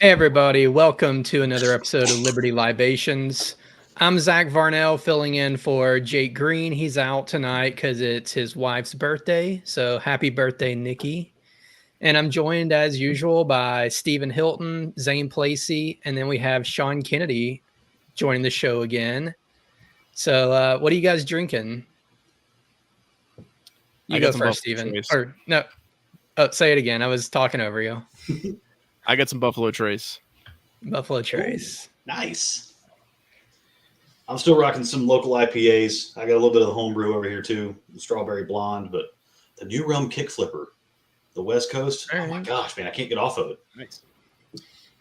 Hey everybody, welcome to another episode of Liberty Libations. I'm Zach Varnell filling in for Jake Green. He's out tonight because it's his wife's birthday, so happy birthday, Nikki. And I'm joined as usual by Stephen Hilton, Zane Placie, and then we have Sean Kennedy joining the show again. So what are you guys drinking? You go first, Stephen. Or no, say it again. I was talking over you. I got some Buffalo Trace. Buffalo Trace. Ooh, nice. I'm still rocking some local IPAs. I got a little bit of the homebrew over here too, the Strawberry Blonde, but the New Rum Kick Flipper, the West Coast. Oh my gosh, man, I can't get off of it. Nice.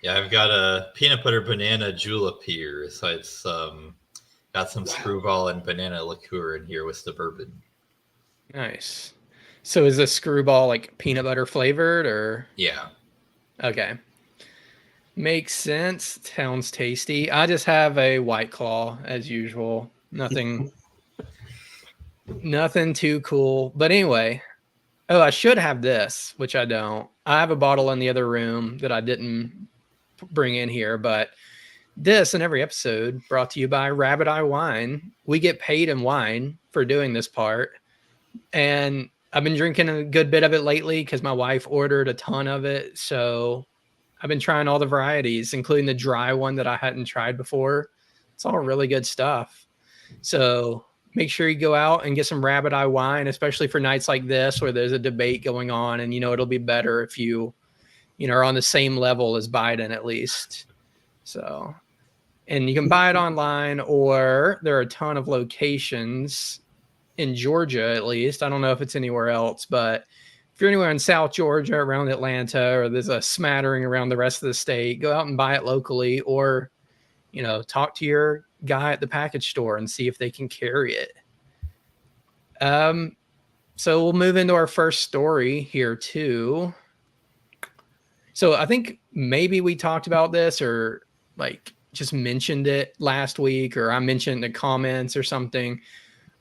Yeah, I've got a peanut butter banana julep here. So it's got some screwball and banana liqueur in here with the bourbon. Nice. So is this screwball like peanut butter flavored or? Yeah. Okay. Makes sense. Sounds tasty. I just have a White Claw as usual. Nothing too cool. But anyway, I should have this, which I don't. I have a bottle in the other room that I didn't bring in here, but this and every episode brought to you by Rabbit Eye Wine. We get paid in wine for doing this part. And I've been drinking a good bit of it lately because my wife ordered a ton of it. So I've been trying all the varieties, including the dry one that I hadn't tried before. It's all really good stuff. So make sure you go out and get some Rabbit Eye Wine, especially for nights like this where there's a debate going on. And, it'll be better if you are on the same level as Biden at least. So, and you can buy it online, or there are a ton of locations in Georgia, at least. I don't know if it's anywhere else, but if you're anywhere in South Georgia, around Atlanta, or there's a smattering around the rest of the state, go out and buy it locally, or, talk to your guy at the package store and see if they can carry it. So we'll move into our first story here too. So I think maybe we talked about this or just mentioned it last week, or I mentioned in the comments or something,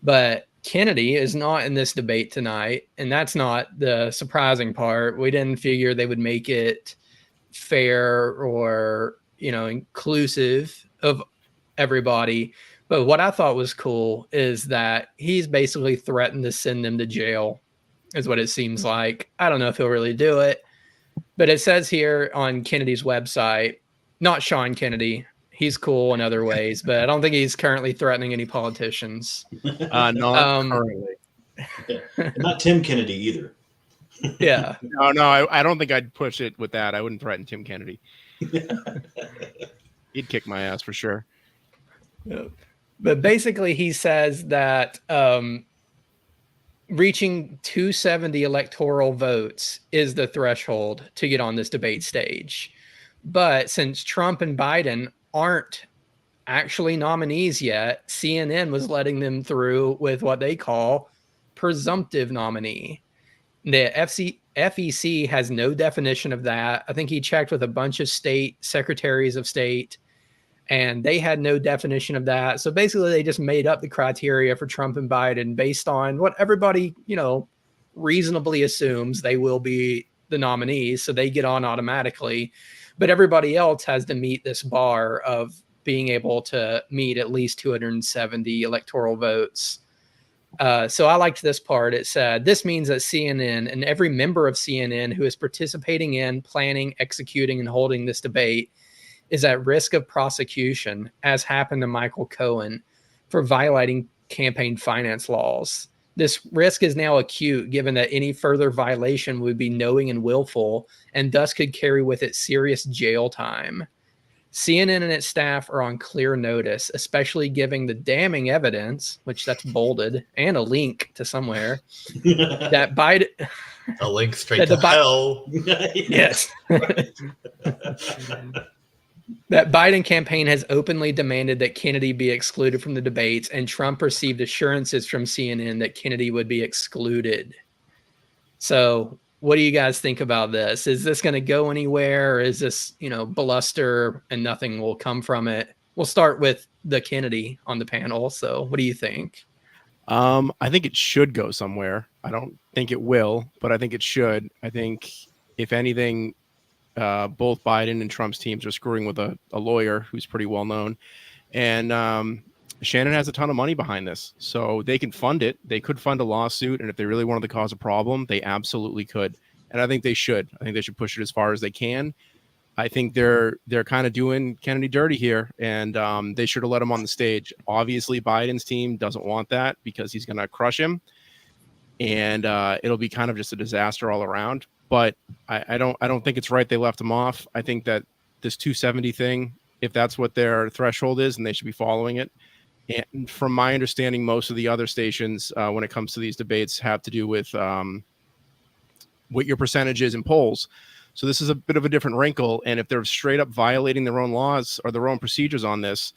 but Kennedy is not in this debate tonight, and that's not the surprising part. We didn't figure they would make it fair or, inclusive of everybody. But what I thought was cool is that he's basically threatened to send them to jail, is what it seems like. I don't know if he'll really do it, but it says here on Kennedy's website, not Sean Kennedy. He's cool in other ways, but I don't think he's currently threatening any politicians. Not currently. Not Tim Kennedy either. Yeah. No, I don't think I'd push it with that. I wouldn't threaten Tim Kennedy. He'd kick my ass for sure. But basically, he says that reaching 270 electoral votes is the threshold to get on this debate stage. But since Trump and Biden aren't actually nominees yet, CNN was letting them through with what they call presumptive nominee. The FEC has no definition of that. I think he checked with a bunch of state secretaries of state, and they had no definition of that. So basically, they just made up the criteria for Trump and Biden based on what everybody, reasonably assumes they will be the nominees. So they get on automatically. But everybody else has to meet this bar of being able to meet at least 270 electoral votes. So I liked this part. It said, this means that CNN and every member of CNN who is participating in, planning, executing, and holding this debate is at risk of prosecution, as happened to Michael Cohen, for violating campaign finance laws. This risk is now acute, given that any further violation would be knowing and willful, and thus could carry with it serious jail time. CNN and its staff are on clear notice, especially giving the damning evidence, which that's bolded, and a link to somewhere, that Biden... A link straight to hell. Yes. That Biden campaign has openly demanded that Kennedy be excluded from the debates, and Trump received assurances from CNN that Kennedy would be excluded. So what do you guys think about this? Is this going to go anywhere, or is this, bluster and nothing will come from it? We'll start with the Kennedy on the panel. So what do you think? I think it should go somewhere. I don't think it will, but I think it should. I think if anything, both Biden and Trump's teams are screwing with a lawyer who's pretty well known. And Shannon has a ton of money behind this, so they can fund it. They could fund a lawsuit, and if they really wanted to cause a problem, they absolutely could. And I think they should. I think they should push it as far as they can. I think they're kind of doing Kennedy dirty here, and they should have let him on the stage. Obviously, Biden's team doesn't want that because he's going to crush him, and it'll be kind of just a disaster all around. But I don't think it's right they left him off. I think that this 270 thing, if that's what their threshold is, and they should be following it. And from my understanding, most of the other stations, when it comes to these debates, have to do with what your percentage is in polls. So this is a bit of a different wrinkle. And if they're straight up violating their own laws or their own procedures on this,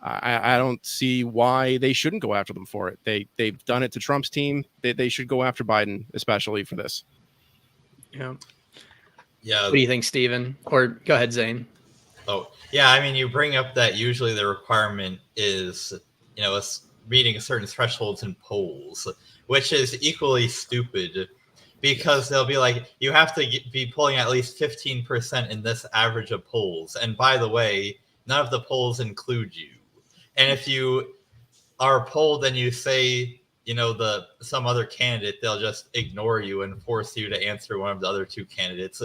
I don't see why they shouldn't go after them for it. They've done it to Trump's team. They should go after Biden, especially for this. Yeah. Yeah. What do you think, Stephen? Or go ahead, Zane. Oh, yeah. I mean, you bring up that usually the requirement is, meeting certain thresholds in polls, which is equally stupid because they'll be like, you have to be pulling at least 15% in this average of polls. And by the way, none of the polls include you. And if you are polled and you say, some other candidate, they'll just ignore you and force you to answer one of the other two candidates.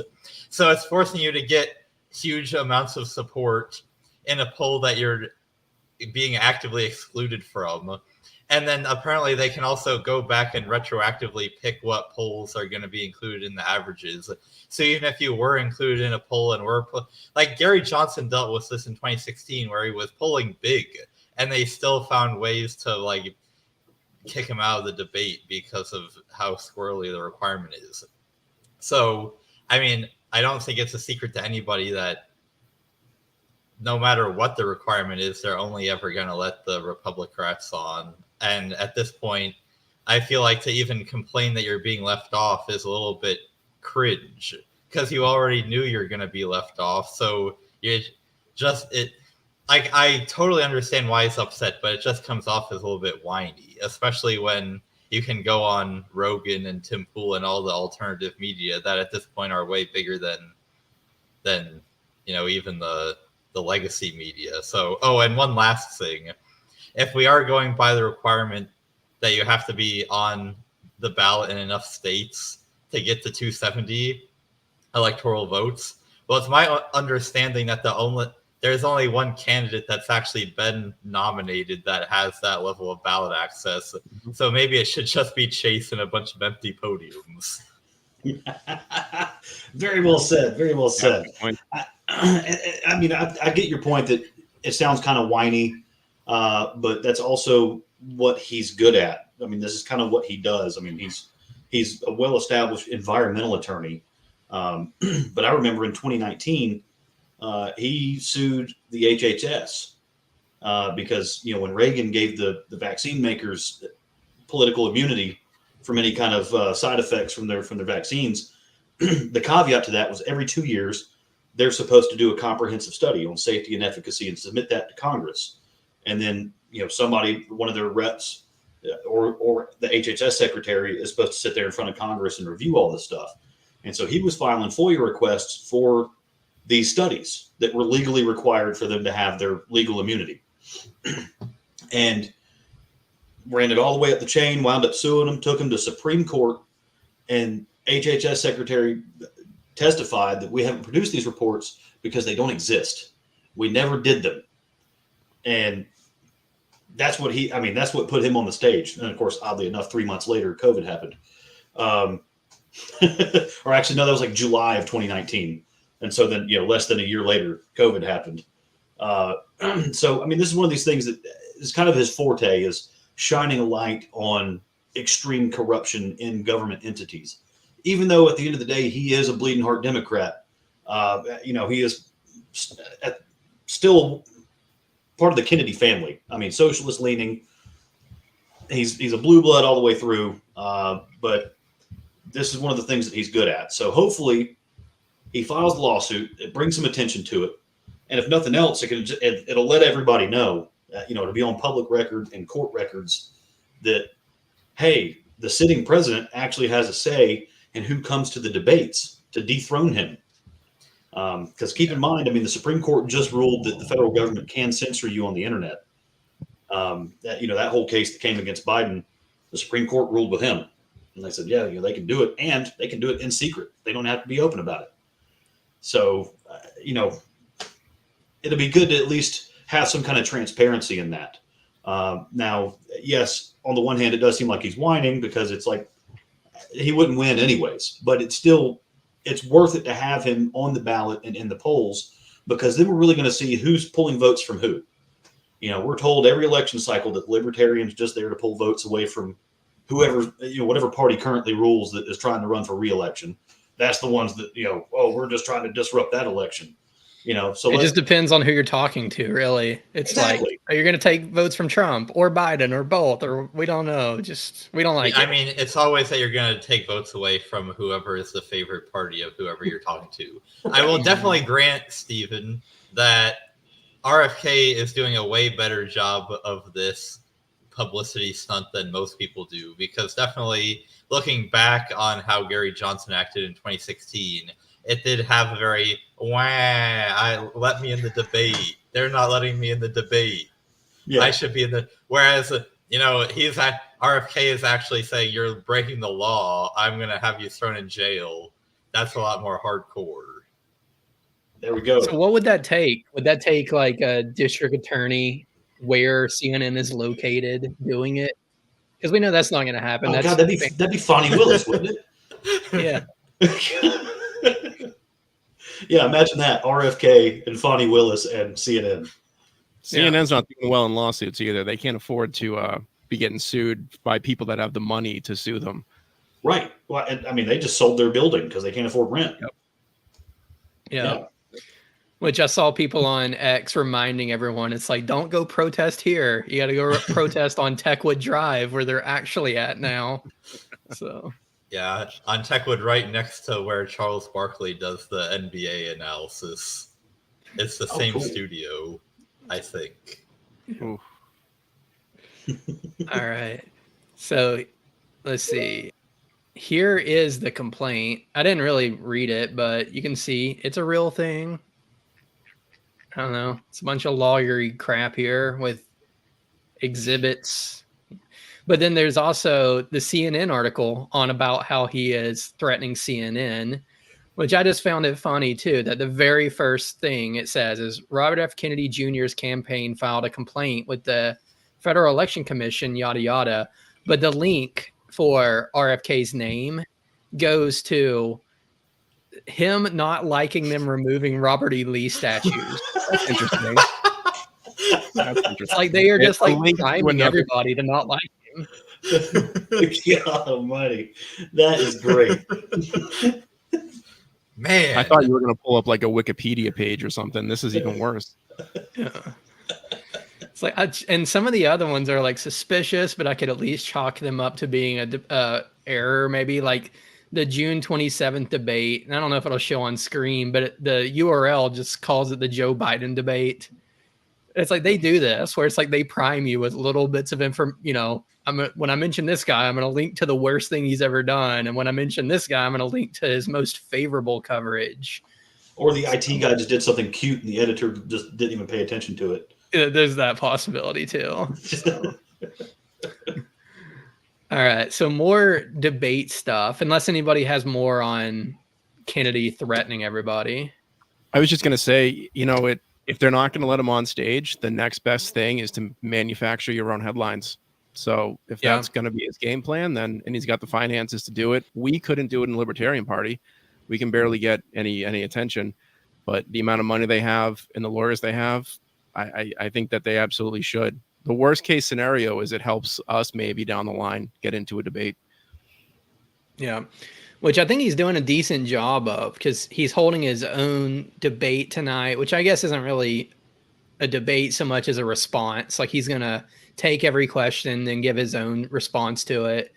So it's forcing you to get huge amounts of support in a poll that you're being actively excluded from. And then apparently they can also go back and retroactively pick what polls are going to be included in the averages. So even if you were included in a poll and like Gary Johnson dealt with this in 2016 where he was polling big and they still found ways to kick him out of the debate because of how squirrely the requirement is. So, I mean, I don't think it's a secret to anybody that no matter what the requirement is, they're only ever going to let the Republicans on. And at this point, I feel like to even complain that you're being left off is a little bit cringe because you already knew you're going to be left off. So I totally understand why he's upset, but it just comes off as a little bit whiny, especially when you can go on Rogan and Tim Pool and all the alternative media that at this point are way bigger than even the legacy media. So, and one last thing. If we are going by the requirement that you have to be on the ballot in enough states to get to 270 electoral votes, well, it's my understanding that there's only one candidate that's actually been nominated that has that level of ballot access. So maybe it should just be Chase and a bunch of empty podiums. Very well said. Very well said. I mean, I get your point that it sounds kind of whiny, but that's also what he's good at. I mean, this is kind of what he does. I mean, he's a well-established environmental attorney. But I remember in 2019, he sued the HHS because, when Reagan gave the vaccine makers political immunity from any kind of side effects from their vaccines, the caveat to that was every 2 years, they're supposed to do a comprehensive study on safety and efficacy and submit that to Congress. And then, one of their reps or the HHS secretary is supposed to sit there in front of Congress and review all this stuff. And so he was filing FOIA requests for these studies that were legally required for them to have their legal immunity. And ran it all the way up the chain, wound up suing them, took them to Supreme Court, and HHS secretary testified that we haven't produced these reports because they don't exist. We never did them. And that's what that's what put him on the stage. And of course, oddly enough, 3 months later, COVID happened. Or actually, no, that was like July of 2019. And so then, less than a year later, COVID happened. So, I mean, this is one of these things that is kind of his forte, is shining a light on extreme corruption in government entities. Even though at the end of the day, he is a bleeding heart Democrat, he is still part of the Kennedy family. I mean, socialist leaning. He's a blue blood all the way through. But this is one of the things that he's good at. So hopefully he files the lawsuit. It brings some attention to it. And if nothing else, it'll let everybody know, to be on public record and court records that, hey, the sitting president actually has a say in who comes to the debates to dethrone him. Because keep in mind, I mean, the Supreme Court just ruled that the federal government can censor you on the internet. That whole case that came against Biden, the Supreme Court ruled with him, and they said, yeah, they can do it, and they can do it in secret. They don't have to be open about it. So, it'll be good to at least have some kind of transparency in that. Now, yes, on the one hand, it does seem like he's whining because it's like he wouldn't win anyways, but it's worth it to have him on the ballot and in the polls, because then we're really going to see who's pulling votes from who. We're told every election cycle that libertarians just there to pull votes away from whoever, whatever party currently rules that is trying to run for re-election. That's the ones that, we're just trying to disrupt that election. So it just depends on who you're talking to, really. It's exactly. Like, are you going to take votes from Trump or Biden or both, or we don't know. Just, we don't like it. I mean, it's always that you're going to take votes away from whoever is the favorite party of whoever you're talking to. I will definitely grant, Stephen, that RFK is doing a way better job of this publicity stunt than most people do, because definitely looking back on how Gary Johnson acted in 2016, it did have a very, let me in the debate. They're not letting me in the debate. Yeah. I should be in the, whereas, RFK is actually saying you're breaking the law. I'm going to have you thrown in jail. That's a lot more hardcore. There we go. So what would that take? Would that take like a district attorney where CNN is located doing it? Because we know that's not going to happen. Oh, God, that'd be Fonnie Willis, wouldn't it? Yeah. Yeah, imagine that. RFK and Fonnie Willis and CNN. CNN's not doing well in lawsuits either. They can't afford to be getting sued by people that have the money to sue them. Right. Well, I mean, they just sold their building because they can't afford rent. Yep. Yeah. Which I saw people on X reminding everyone, it's like, don't go protest here. You got to go protest on Techwood Drive where they're actually at now. So, yeah, on Techwood, right next to where Charles Barkley does the NBA analysis. It's the same cool. Studio, I think. All right. So let's see. Here is the complaint. I didn't really read it, but you can see it's a real thing. I don't know. It's a bunch of lawyery crap here with exhibits. But then there's also the CNN article on about how he is threatening CNN, which I just found it funny, too, that the very first thing it says is Robert F. Kennedy Jr.'s campaign filed a complaint with the Federal Election Commission, yada, yada. But the link for RFK's name goes to him not liking them removing Robert E. Lee statues. That's interesting. It's like they are just like priming everybody to not like him. God almighty. That is great. Man. I thought you were going to pull up like a Wikipedia page or something. This is even worse. Yeah. It's like, and some of the other ones are like suspicious, but I could at least chalk them up to being a error, maybe like the June 27th debate. And I don't know if it'll show on screen, but the URL just calls it the Joe Biden debate. It's like they do this where it's like they prime you with little bits of information. When I mention this guy, I'm going to link to the worst thing he's ever done. And when I mention this guy, I'm going to link to his most favorable coverage. Or the IT guy just did something cute and the editor just didn't even pay attention to it. There's that possibility too. So. All right. So more debate stuff, unless anybody has more on Kennedy threatening everybody. I was just going to say, if they're not going to let him on stage, the next best thing is to manufacture your own headlines. So if that's going to be his game plan, and he's got the finances to do it. We couldn't do it in the Libertarian Party. We can barely get any attention, but the amount of money they have and the lawyers they have, I think that they absolutely should. The worst case scenario is it helps us maybe down the line get into a debate. Yeah, which I think he's doing a decent job of, because he's holding his own debate tonight, which I guess isn't really a debate so much as a response. Like he's going to take every question and give his own response to it.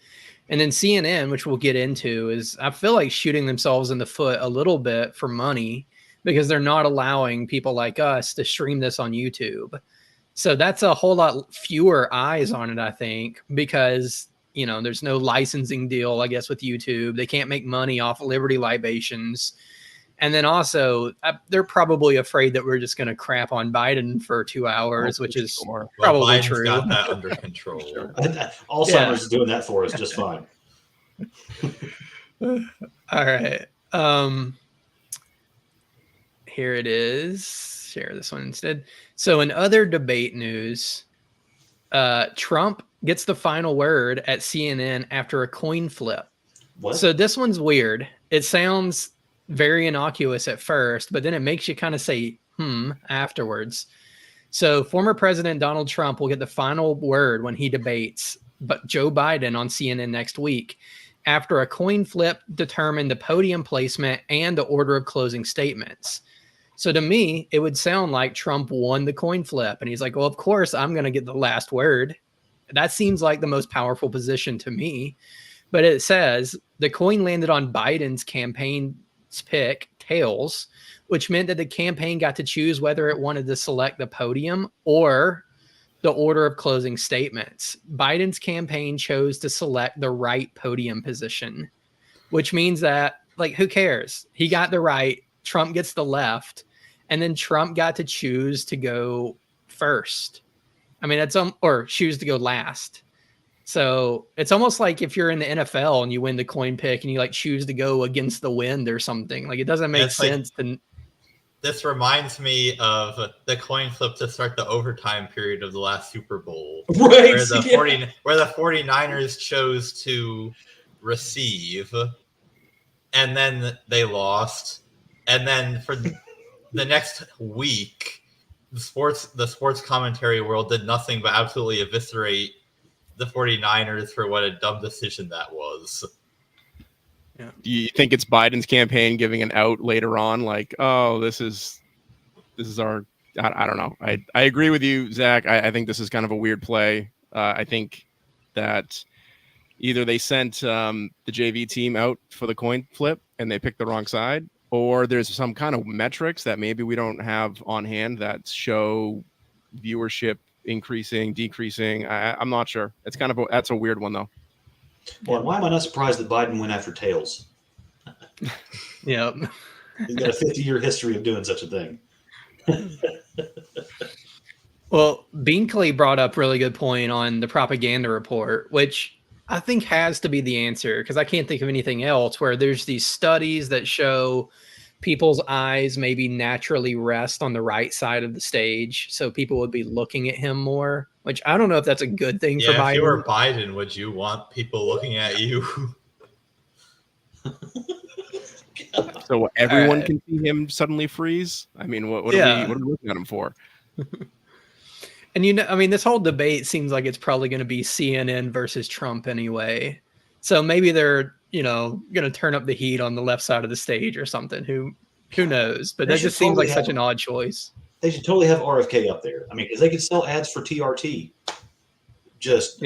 And then CNN, which we'll get into, is I feel like shooting themselves in the foot a little bit for money, because they're not allowing people like us to stream this on YouTube. So that's a whole lot fewer eyes on it, I think, because, there's no licensing deal, I guess, with YouTube. They can't make money off Liberty libations. And then also, they're probably afraid that we're just going to crap on Biden for 2 hours, which is probably Biden's true. got that under control. Alzheimer's is doing that for us just fine. All right. Here it is. Share this one instead. So in other debate news, Trump gets the final word at CNN after a coin flip. What? So this one's weird. It sounds very innocuous at first, but then it makes you kind of say, afterwards. So former President Donald Trump will get the final word when he debates Joe Biden on CNN next week after a coin flip determined the podium placement and the order of closing statements. So to me, it would sound like Trump won the coin flip. And he's like, well, of course, I'm going to get the last word. That seems like the most powerful position to me. But it says the coin landed on Biden's campaign's pick, tails, which meant that the campaign got to choose whether it wanted to select the podium or the order of closing statements. Biden's campaign chose to select the right podium position, which means that, like, who cares? He got the right, Trump gets the left, and then Trump got to choose to go first. I mean, or choose to go last. So it's almost like if you're in the NFL and you win the coin pick and you like choose to go against the wind or something. Like, it doesn't make sense. This reminds me of the coin flip to start the overtime period of the last Super Bowl. Right. Where the 49ers chose to receive, and then they lost. And then for the next week, the sports commentary world did nothing but absolutely eviscerate the 49ers for what a dumb decision that was. Yeah. Do you think it's Biden's campaign giving an out later on? Like, oh, this is our, I don't know. I agree with you, Zach. I think this is kind of a weird play. I think that either they sent the JV team out for the coin flip and they picked the wrong side, or there's some kind of metrics that maybe we don't have on hand that show viewership increasing, decreasing. I'm not sure. It's kind of that's a weird one though. Well, why am I not surprised that Biden went after tails? Yeah. He's got a 50-year history of doing such a thing. Well, Binkley brought up a really good point on the propaganda report, which I think has to be the answer, because I can't think of anything else, where there's these studies that show people's eyes maybe naturally rest on the right side of the stage, so people would be looking at him more, which I don't know if that's a good thing for Biden. If you were Biden, would you want people looking at you? So everyone can see him suddenly freeze? I mean, what are we looking at him for? And I mean, this whole debate seems like it's probably going to be CNN versus Trump anyway. So maybe they're, going to turn up the heat on the left side of the stage or something. Who knows? But that just seems like such an odd choice. They should totally have RFK up there. I mean, because they could sell ads for TRT.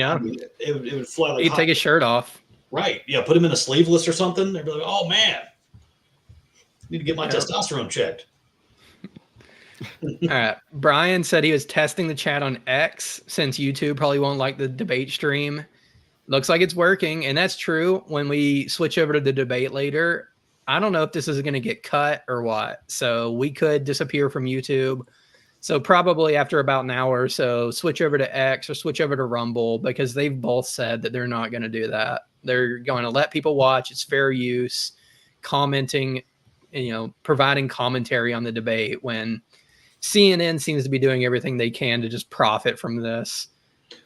I mean, it would fly like he'd take his shirt off. Right. Yeah. Put him in a sleeveless or something. They'd be like, oh man, need to get my testosterone checked. All right. Brian said he was testing the chat on X since YouTube probably won't like the debate stream. Looks like it's working, and that's true. When we switch over to the debate later, I don't know if this is going to get cut or what. So we could disappear from YouTube. So probably after about an hour or so, switch over to X or switch over to Rumble, because they've both said that they're not going to do that. They're going to let people watch. It's fair use, commenting, providing commentary on the debate, when CNN seems to be doing everything they can to just profit from this.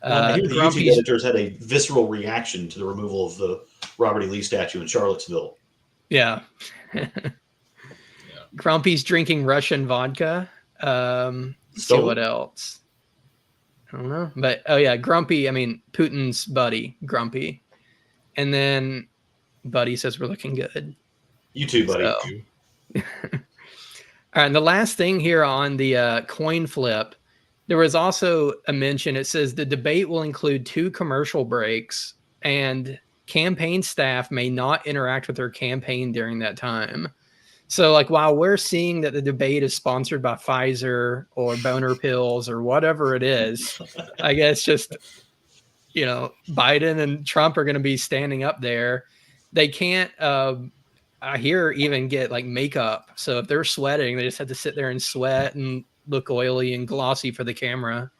I hear the YouTube editors had a visceral reaction to the removal of the Robert E. Lee statue in Charlottesville. Yeah. Grumpy's drinking Russian vodka. See what else? I don't know. But, Grumpy, I mean, Putin's buddy, Grumpy. And then Buddy says we're looking good. You too, buddy. So. All right, and the last thing here on the coin flip, there was also a mention. It says the debate will include 2 commercial breaks, and campaign staff may not interact with their campaign during that time. So, like, while we're seeing that the debate is sponsored by Pfizer or Boner Pills or whatever it is, I guess just, Biden and Trump are going to be standing up there. They can't I hear even get like makeup. So if they're sweating, they just have to sit there and sweat and look oily and glossy for the camera.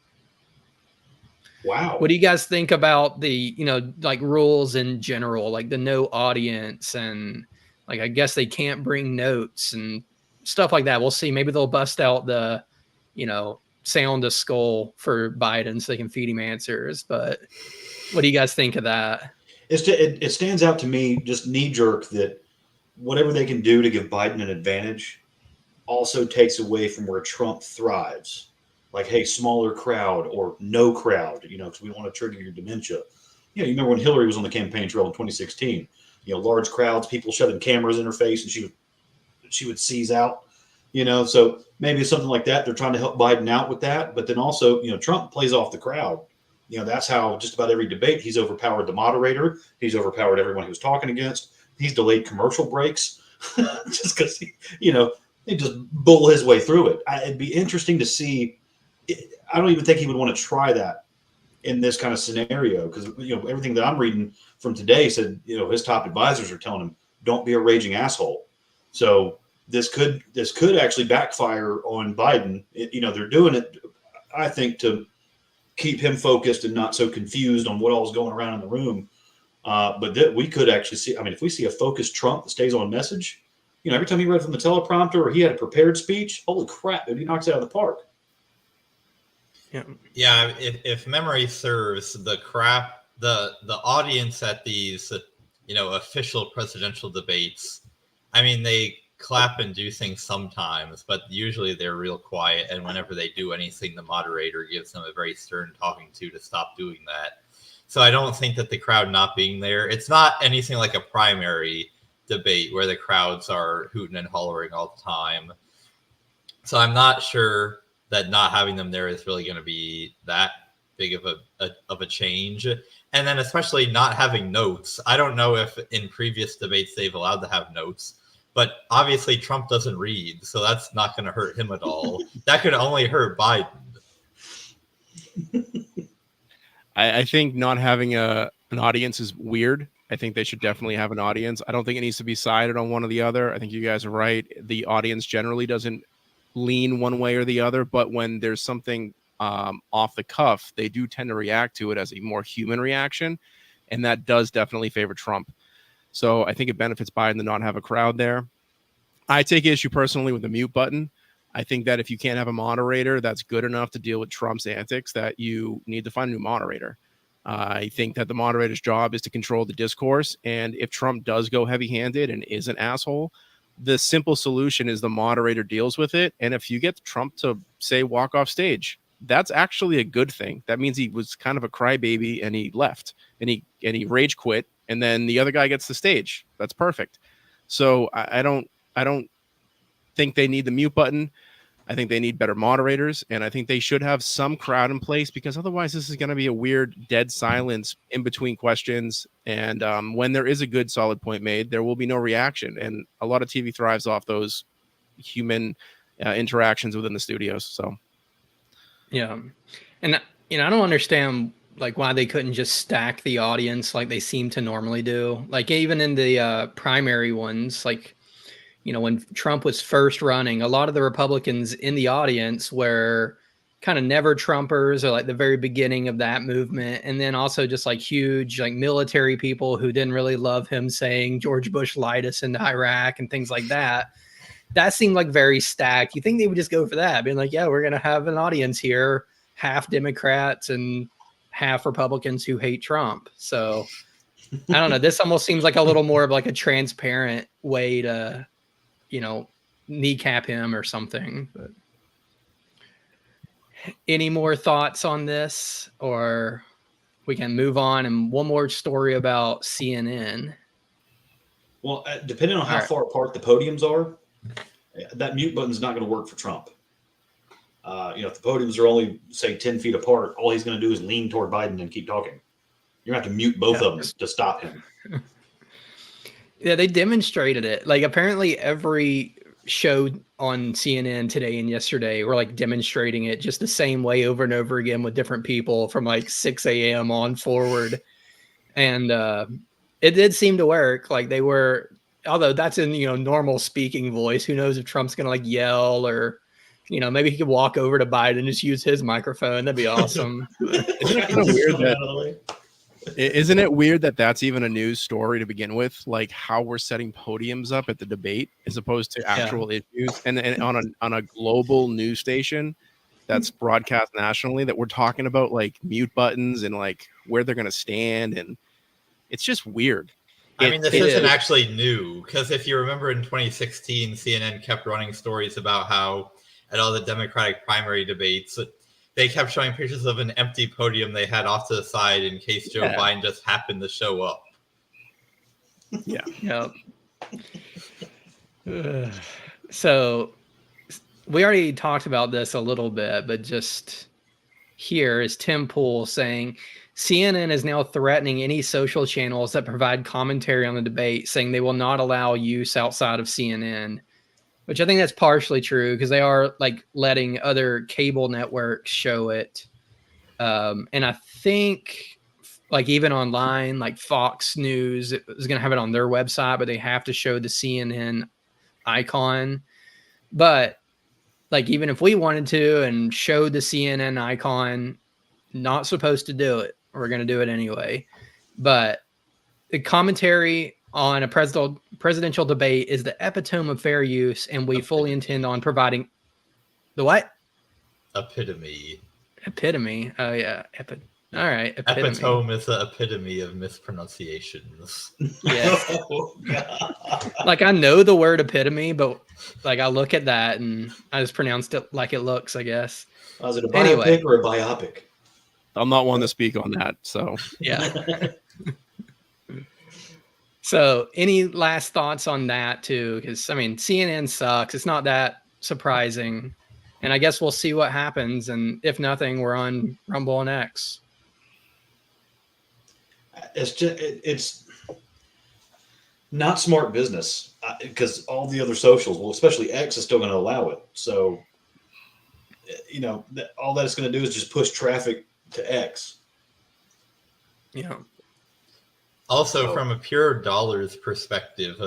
Wow. What do you guys think about the, like rules in general, like the no audience and like, I guess they can't bring notes and stuff like that. We'll see. Maybe they'll bust out the, sound a skull for Biden so they can feed him answers. But what do you guys think of that? It stands out to me just knee jerk that whatever they can do to give Biden an advantage also takes away from where Trump thrives. Like, hey, smaller crowd or no crowd, because we want to trigger your dementia. You remember when Hillary was on the campaign trail in 2016, large crowds, people shoving cameras in her face and she would seize out, so maybe it's something like that. They're trying to help Biden out with that. But then also, Trump plays off the crowd. That's how just about every debate, he's overpowered the moderator. He's overpowered everyone he was talking against. He's delayed commercial breaks just because, he just bull his way through it. It'd be interesting to see. I don't even think he would want to try that in this kind of scenario because, everything that I'm reading from today said, his top advisors are telling him, don't be a raging asshole. So this could actually backfire on Biden. They're doing it, I think, to keep him focused and not so confused on what all is going around in the room. But that we could actually see, if we see a focused Trump that stays on message, every time he read from the teleprompter or he had a prepared speech, holy crap, dude, he knocks it out of the park. Yeah. If memory serves, the audience at these, official presidential debates, they clap and do things sometimes, but usually they're real quiet. And whenever they do anything, the moderator gives them a very stern talking to stop doing that. So I don't think that the crowd not being there, it's not anything like a primary debate where the crowds are hooting and hollering all the time. So I'm not sure that not having them there is really going to be that big of a change. And then especially not having notes. I don't know if in previous debates they've allowed to have notes, but obviously Trump doesn't read, so that's not going to hurt him at all. That could only hurt Biden. I think not having an audience is weird. I think they should definitely have an audience. I don't think it needs to be sided on one or the other. I think you guys are right. The audience generally doesn't lean one way or the other, but when there's something off the cuff, they do tend to react to it as a more human reaction, and that does definitely favor Trump. So I think it benefits Biden to not have a crowd there. I take issue personally with the mute button. I think that if you can't have a moderator that's good enough to deal with Trump's antics, that you need to find a new moderator. I think that the moderator's job is to control the discourse, and if Trump does go heavy-handed and is an asshole, the simple solution is the moderator deals with it. And if you get Trump to say walk off stage, that's actually a good thing. That means he was kind of a crybaby and he left and he rage quit, and then the other guy gets the stage. That's perfect. So I don't think they need the mute button. I think they need better moderators, and I think they should have some crowd in place, because otherwise this is going to be a weird dead silence in between questions. And when there is a good solid point made, there will be no reaction. And a lot of TV thrives off those human interactions within the studios. So, yeah. And, I don't understand like why they couldn't just stack the audience like they seem to normally do. Like even in the primary ones, like, when Trump was first running, a lot of the Republicans in the audience were kind of never Trumpers or like the very beginning of that movement. And then also just like huge, like military people who didn't really love him saying George Bush lied us into Iraq and things like that. That seemed like very stacked. You think they would just go for that? Being like, yeah, we're going to have an audience here, half Democrats and half Republicans who hate Trump. So I don't know. This almost seems like a little more of like a transparent way to, kneecap him or something. But any more thoughts on this, or we can move on? And one more story about CNN. Well, depending on how far apart the podiums are, that mute button's not going to work for Trump. If the podiums are only, say, 10 feet apart, all he's going to do is lean toward Biden and keep talking. You're going to have to mute both of them to stop him. Yeah, they demonstrated it. Like apparently every show on CNN today and yesterday were like demonstrating it just the same way over and over again with different people from like 6 a.m. on forward. And it did seem to work. Like they were although that's in, normal speaking voice. Who knows if Trump's going to like yell or, maybe he could walk over to Biden and just use his microphone. That'd be awesome. Isn't it kind of weird isn't it weird that that's even a news story to begin with? Like how we're setting podiums up at the debate as opposed to actual issues, and on a global news station that's broadcast nationally, that we're talking about like mute buttons and like where they're going to stand, and it's just weird. I mean, this isn't actually new, because if you remember in 2016, CNN kept running stories about how at all the Democratic primary debates, they kept showing pictures of an empty podium they had off to the side in case Joe Biden just happened to show up. Yeah. Yep. So we already talked about this a little bit, but just here is Tim Pool saying CNN is now threatening any social channels that provide commentary on the debate, saying they will not allow use outside of CNN. Which I think that's partially true, because they are like letting other cable networks show it. And I think like even online, like Fox News is going to have it on their website, but they have to show the CNN icon. But like, even if we wanted to and showed the CNN icon, not supposed to do it. We're going to do it anyway. But the commentary on a presidential debate is the epitome of fair use, and we fully intend on providing the what? Epitome. Oh yeah. All right. Epitome is the epitome of mispronunciations. Yeah. Like I know the word epitome, but like I look at that and I just pronounced it like it looks, I guess. Was it a biopic or a biopic? I'm not one to speak on that. So yeah. So any last thoughts on that too? Because I mean, CNN sucks. It's not that surprising. And I guess we'll see what happens. And if nothing, we're on Rumble and X. It's not smart business, because all the other socials, well, especially X, is still going to allow it. So, all that it's going to do is just push traffic to X. Yeah. Also, from a pure dollars perspective,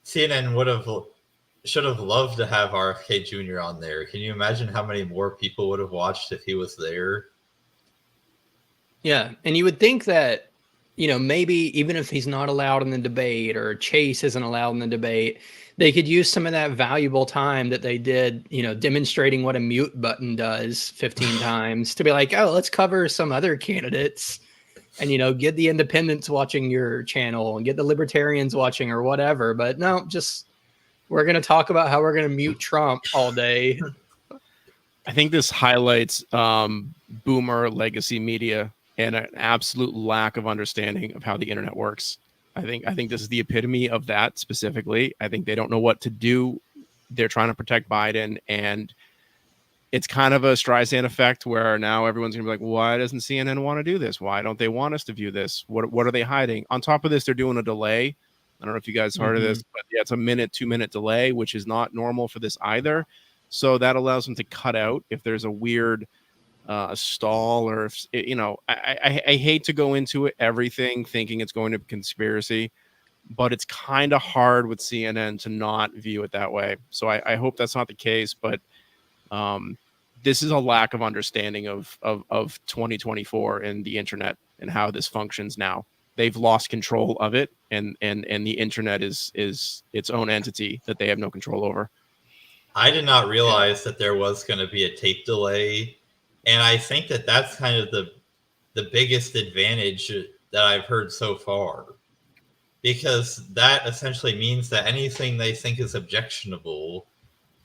CNN should have loved to have RFK Jr. on there. Can you imagine how many more people would have watched if he was there? Yeah, and you would think that, maybe even if he's not allowed in the debate or Chase isn't allowed in the debate, they could use some of that valuable time that they did, demonstrating what a mute button does 15 times to be like, oh, let's cover some other candidates and, get the independents watching your channel and get the libertarians watching or whatever. But no, just we're going to talk about how we're going to mute Trump all day. I think this highlights boomer legacy media and an absolute lack of understanding of how the internet works. I think this is the epitome of that specifically. I think they don't know what to do. They're trying to protect Biden, and it's kind of a Streisand effect where now everyone's gonna be like, why doesn't CNN want to do this? Why don't they want us to view this? What are they hiding? On top of this, they're doing a delay. I don't know if you guys heard of this, but yeah, it's a 2-minute delay, which is not normal for this either. So that allows them to cut out if there's a weird stall, or if I hate to go into it, everything thinking it's going to be conspiracy, but it's kind of hard with CNN to not view it that way. So I hope that's not the case, but this is a lack of understanding of 2024 and the internet and how this functions now. They've lost control of it, and the internet is its own entity that they have no control over. I did not realize that there was going to be a tape delay. And I think that that's kind of the biggest advantage that I've heard so far, because that essentially means that anything they think is objectionable,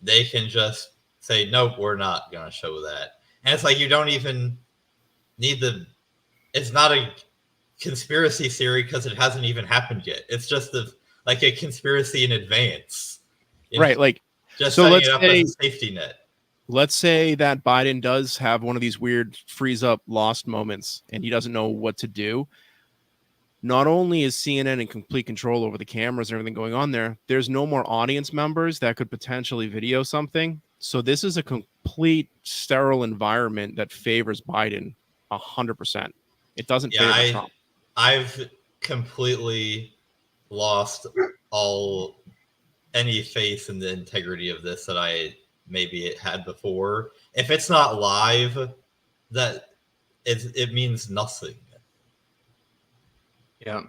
they can just say, nope, we're not going to show that. And it's like, you don't even need it's not a conspiracy theory because it hasn't even happened yet. It's just like a conspiracy in advance. Right. Like, just so setting let's it up say, as a safety net. Let's say that Biden does have one of these weird freeze up lost moments and he doesn't know what to do. Not only is CNN in complete control over the cameras and everything going on there, there's no more audience members that could potentially video something. So this is a complete sterile environment that favors Biden 100%. It doesn't favor Trump. I've completely lost any faith in the integrity of this that I maybe it had before. If it's not live, that it means nothing. Yeah.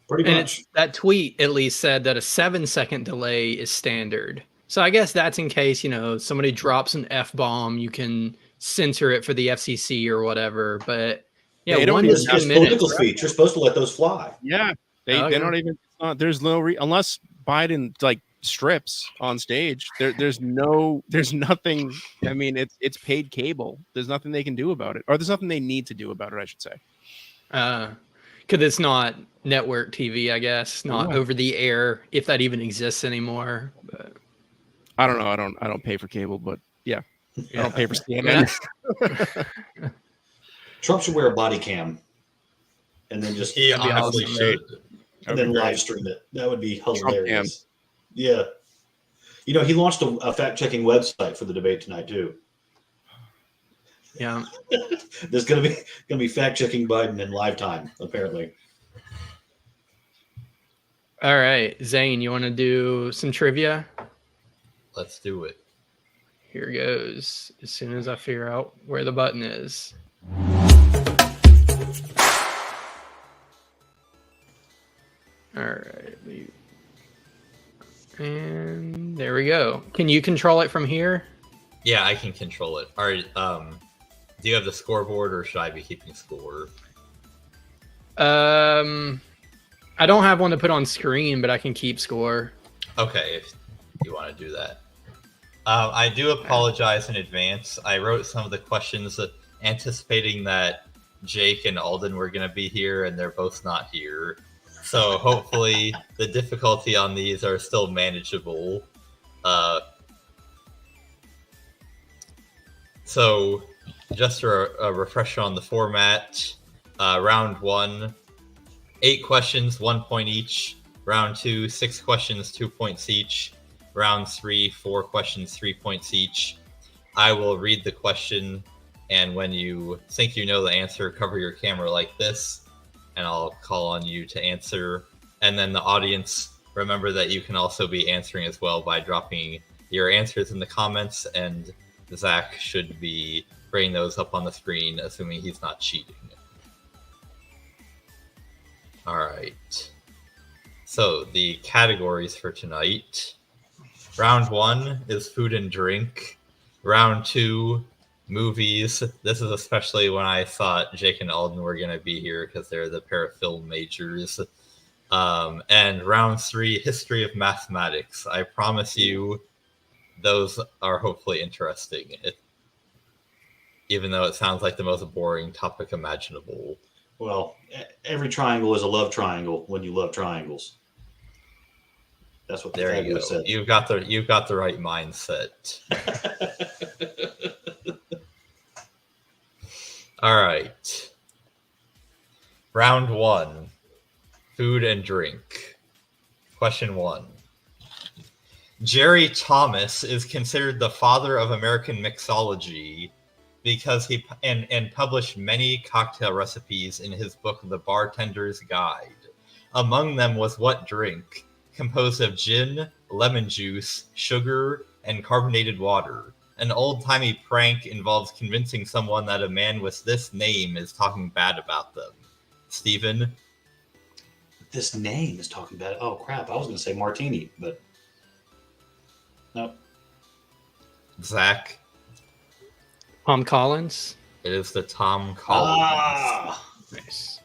Pretty And much. that tweet at least said that a 7-second delay is standard. So I guess that's in case, somebody drops an F-bomb, you can censor it for the FCC or whatever. But yeah, They don't 1 to even 2 It's minutes. political speech. You're supposed to let those fly. Yeah, they're yeah. not even. There's no unless Biden strips on stage. There's nothing. I mean, it's paid cable. There's nothing they can do about it, or there's nothing they need to do about it, I should say. Because it's not network TV, I guess, not over the air, if that even exists anymore. But I don't know. I don't pay for cable, but yeah. I don't pay for CNN. Trump should wear a body cam, and then just He honestly awesome. should. and then live stream it. That would be Trump hilarious. Yeah. He launched a fact-checking website for the debate tonight too. yeah. There's gonna be fact-checking Biden in live time, apparently. All right, Zane, you want to do some trivia? Let's do it. Here goes. As soon as I figure out where the button is. All right. And there we go. Can you control it from here? Yeah, I can control it. All right. Do you have the scoreboard, or should I be keeping score? I don't have one to put on screen, but I can keep score. Okay, if you want to do that. I do apologize in advance. I wrote some of the questions anticipating that Jake and Alden were going to be here, and they're both not here. So hopefully the difficulty on these are still manageable. So just a refresher on the format. Round 1, 8 questions, 1 point each. Round 2, 6 questions, 2 points each. Round 3, 4 questions, 3 points each. I will read the question, and when you think you know the answer, cover your camera like this, and I'll call on you to answer. And then the audience, remember that you can also be answering as well by dropping your answers in the comments, and Zach should be bringing those up on the screen, assuming he's not cheating. All right. So the categories for tonight. Round 1 is food and drink. Round 2, movies. This is especially when I thought Jake and Alden were going to be here because they're the pair of film majors. And round 3, history of mathematics. I promise you those are hopefully interesting, even though it sounds like the most boring topic imaginable. Well, every triangle is a love triangle when you love triangles. That's what the There you go. said. You've got the right mindset. All right. Round 1, food and drink. Question 1. Jerry Thomas is considered the father of American mixology because he published many cocktail recipes in his book, The Bartender's Guide. Among them was what drink? Composed of gin, lemon juice, sugar, and carbonated water. An old-timey prank involves convincing someone that a man with this name is talking bad about them. Steven? This name is talking bad. Oh, crap. I was going to say martini, but no. Zach? Tom Collins. It is the Tom Collins. Ah! Nice.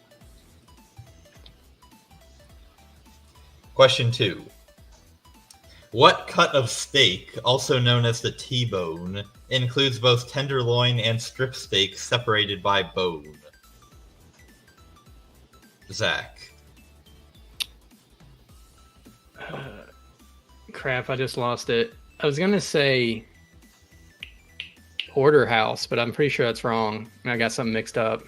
Question 2. What cut of steak, also known as the T-bone, includes both tenderloin and strip steak separated by bone? Zach. Crap, I just lost it. I was going to say porterhouse, but I'm pretty sure that's wrong. And I got something mixed up.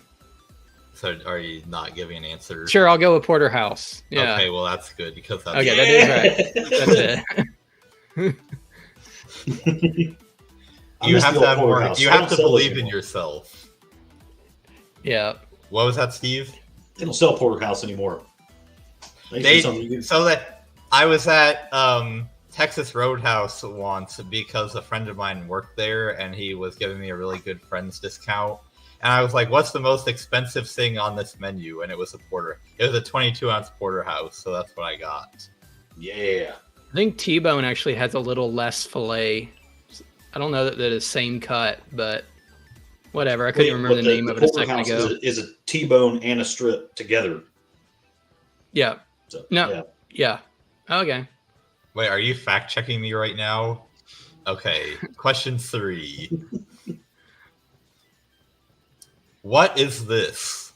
So are you not giving an answer? Sure, I'll go with porterhouse. Yeah. Okay, well that's good because that's Okay, that is right. That's it. You have to have more. You have to believe in yourself. Yeah. What was that, Steve? They don't sell porterhouse anymore. So that I was at Texas Roadhouse once because a friend of mine worked there and he was giving me a really good friends discount. And I was like, what's the most expensive thing on this menu? And it was a porter. It was a 22-ounce porterhouse, so that's what I got. Yeah. I think T-bone actually has a little less filet. I don't know that that is same cut, but whatever. I couldn't remember the name of it a second ago. Is a T-bone and a strip together. Yeah. So, No. Yeah. Okay. Wait, are you fact checking me right now? Okay. Question 3. What is this?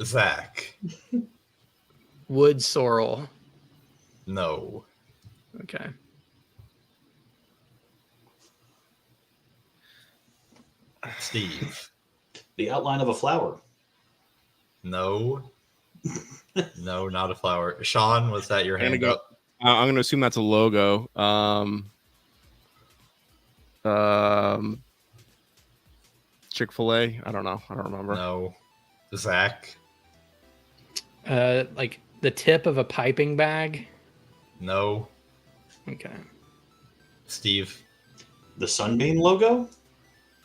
Zach. Wood sorrel. No. Okay. Steve. The outline of a flower. No. No, not a flower. Sean, was that your hand up? I'm going to assume that's a logo. Chick-fil-A? I don't know. I don't remember. No. Zach? Like the tip of a piping bag. No. Okay. Steve? The Sunbeam logo?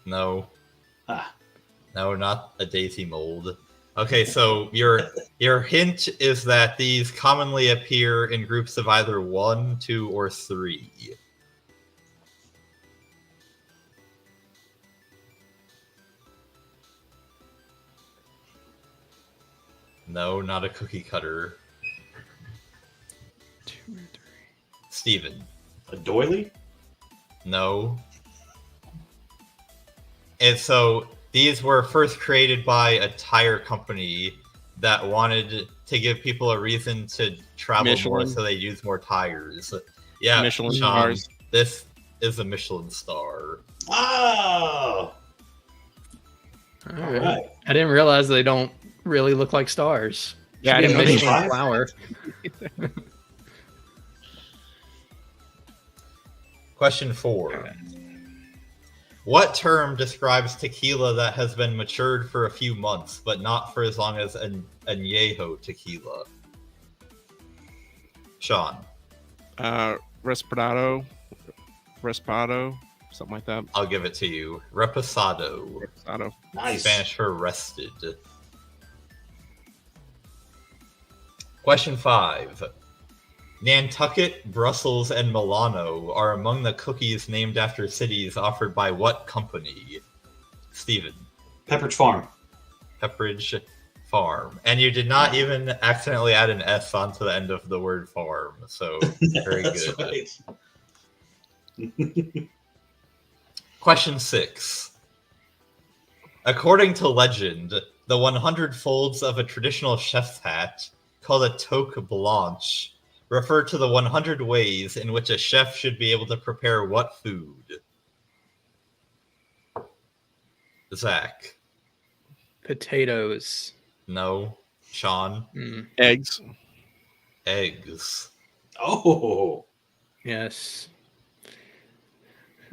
No. Ah. No, not a daisy mold. Okay, so your hint is that these commonly appear in groups of either 1, 2, or 3. No, not a cookie cutter. 2 or 3. Steven. A doily? No. And so these were first created by a tire company that wanted to give people a reason to travel Michelin. more, so they use more tires. Yeah, Michelin Sean, stars. this is a Michelin star. Oh! All All right. right. I didn't realize they don't really look like stars. Yeah, I Should be a didn't know they Michelin did. flower. Question 4. Okay. What term describes tequila that has been matured for a few months, but not for as long as añejo tequila? Sean. Respirado, something like that. I'll give it to you. Reposado. Respirado. Nice. Spanish for rested. Question 5. Nantucket, Brussels, and Milano are among the cookies named after cities offered by what company? Steven. Pepperidge Farm. Pepperidge Farm. And you did not even accidentally add an S onto the end of the word farm, so very That's good. right. Question 6. According to legend, the 100 folds of a traditional chef's hat, called a toque blanche, refer to the 100 ways in which a chef should be able to prepare what food? Zach. Potatoes. No. Sean. Eggs. Eggs. Oh. Yes.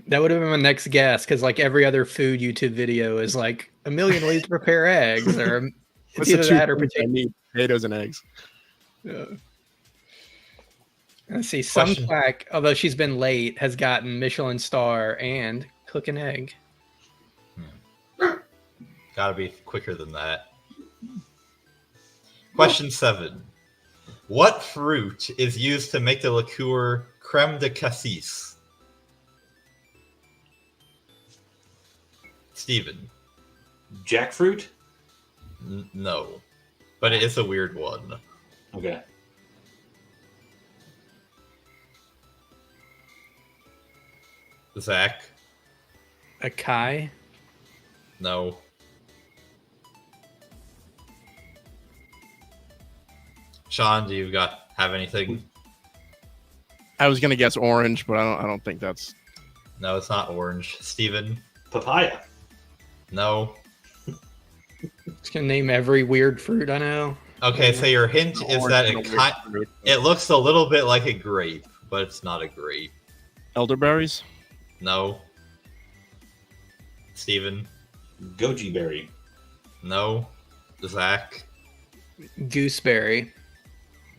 That would have been my next guess, because like every other food YouTube video is like 1,000,000 ways to prepare eggs, or it's What's the either two that or things I potatoes. need? Potatoes and eggs. Yeah. Let's see. Some Question. quack, although she's been late, has gotten Michelin star and cook an egg. Gotta be quicker than that. Question 7. What fruit is used to make the liqueur creme de cassis? Steven. Jackfruit? No. But it is a weird one. Okay. Zach. Acai. No. Sean, do you have anything? I was gonna guess orange, but I don't think that's. No, it's not orange. Steven? Papaya. No. Just gonna name every weird fruit I know. Okay, so your hint is that it looks a little bit like a grape, but it's not a grape. Elderberries. No. Steven? Goji berry. No. Zach? Gooseberry.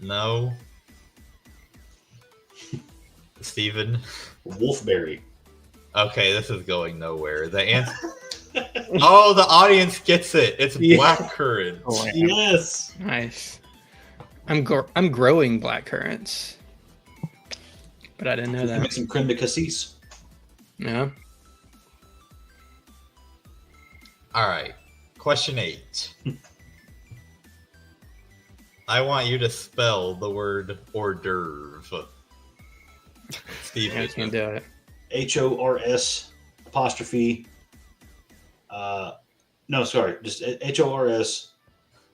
No. Steven? Wolfberry. Okay, this is going nowhere. The answer. Oh, the audience gets it. It's blackcurrant. Oh, Yes. Nice. I'm growing black currants, but I didn't know Make that. some creme de cassis. Yeah. All right. Question 8. I want you to spell the word hors d'oeuvre. Steven. I can't do it. HORS apostrophe. No, sorry, just HORS,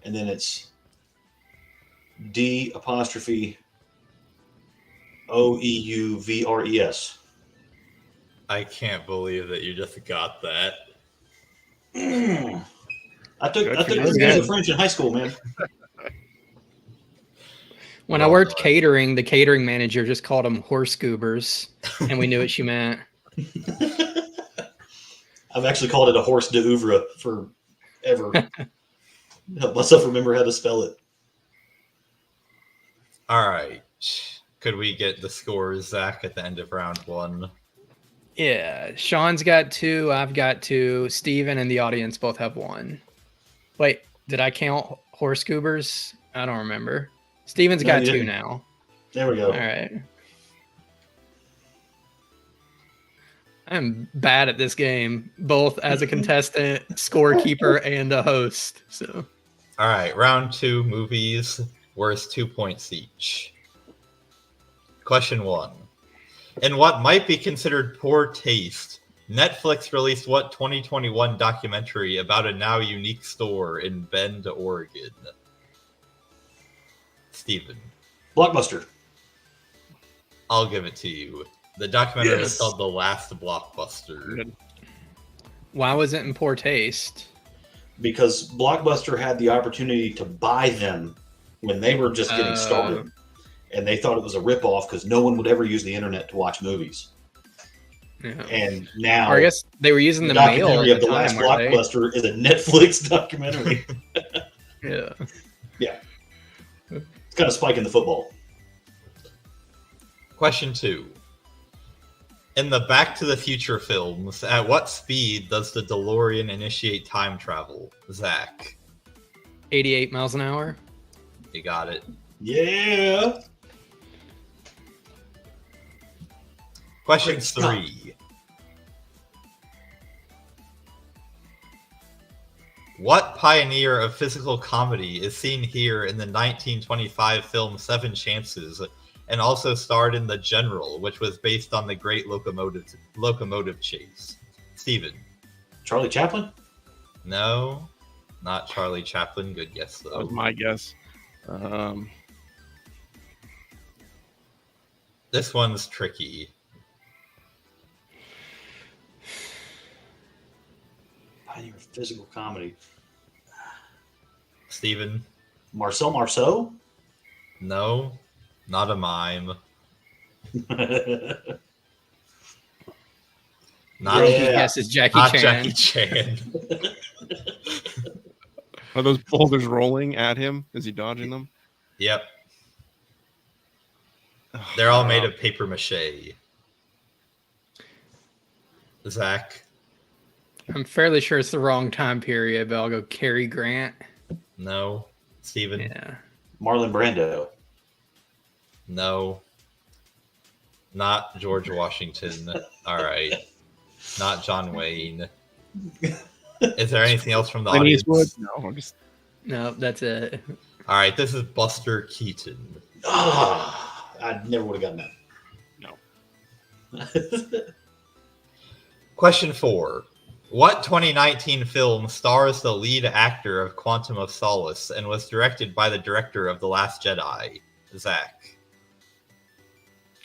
and then it's D apostrophe OEUVRES. I can't believe that you just got that. I took Good for you. three years of French in high school, man. When I Well worked done. catering, the catering manager just called them horse goobers, and we knew what she meant. I've actually called it a horse d'oeuvre forever. Help myself remember how to spell it. All right. Could we get the scores, Zach, at the end of round 1? Yeah, Sean's got 2, I've got 2, Steven and the audience both have 1. Wait, did I count horse goobers? I don't remember. Steven's No, got you 2 didn't. now. There we go. All right. I'm bad at this game, both as a contestant, scorekeeper, and a host. So All right. Round 2, movies, worth 2 points each. Question 1. In what might be considered poor taste, Netflix released what 2021 documentary about a now unique store in Bend, Oregon? Steven. Blockbuster. I'll give it to you. The documentary Yes. is called The Last Blockbuster. Good. why was it in poor taste? Because Blockbuster had the opportunity to buy them when they were just getting started. And they thought it was a ripoff because no one would ever use the internet to watch movies. Yeah. And now Or I guess they were using the the mail documentary at of the The Last time, weren't they? Blockbuster is a Netflix documentary. Yeah. It's kind of spiking the football. Question 2. In the Back to the Future films, at what speed does the DeLorean initiate time travel? Zach. 88 miles an hour. You got it. Yeah. Question Great stuff. 3. What pioneer of physical comedy is seen here in the 1925 film Seven Chances and also starred in The General, which was based on the Great Locomotive Chase? Steven. Charlie Chaplin? No, not Charlie Chaplin. Good guess, That was though. my guess. This one's tricky. Pioneer of physical comedy. Steven. Marcel Marceau? No, not a mime. Not, Yeah. Yes, it's Jackie not Chan. Jackie Chan. Are those boulders rolling at him? Is he dodging them? Yep. They're all made of paper mache. Zach. I'm fairly sure it's the wrong time period, but I'll go Cary Grant. No. Steven. Yeah. Marlon Brando. No. Not George Washington. All right. Not John Wayne. Is there anything else from the Clint audience? Eastwood? No, I'm just No, that's it. All right. This is Buster Keaton. I never would have gotten that. No. Question 4. What 2019 film stars the lead actor of Quantum of Solace and was directed by the director of The Last Jedi? Zach.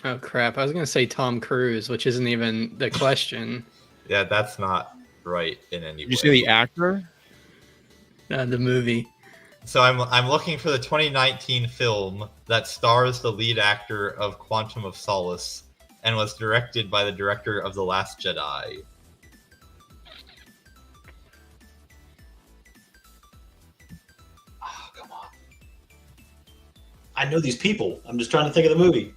Oh crap! I was gonna say Tom Cruise, which isn't even the question. Yeah, that's not right in any Did way. you say the actor? The movie. So I'm looking for the 2019 film that stars the lead actor of Quantum of Solace and was directed by the director of The Last Jedi. Oh, come on. I I know these people. I'm just trying to think of the movie.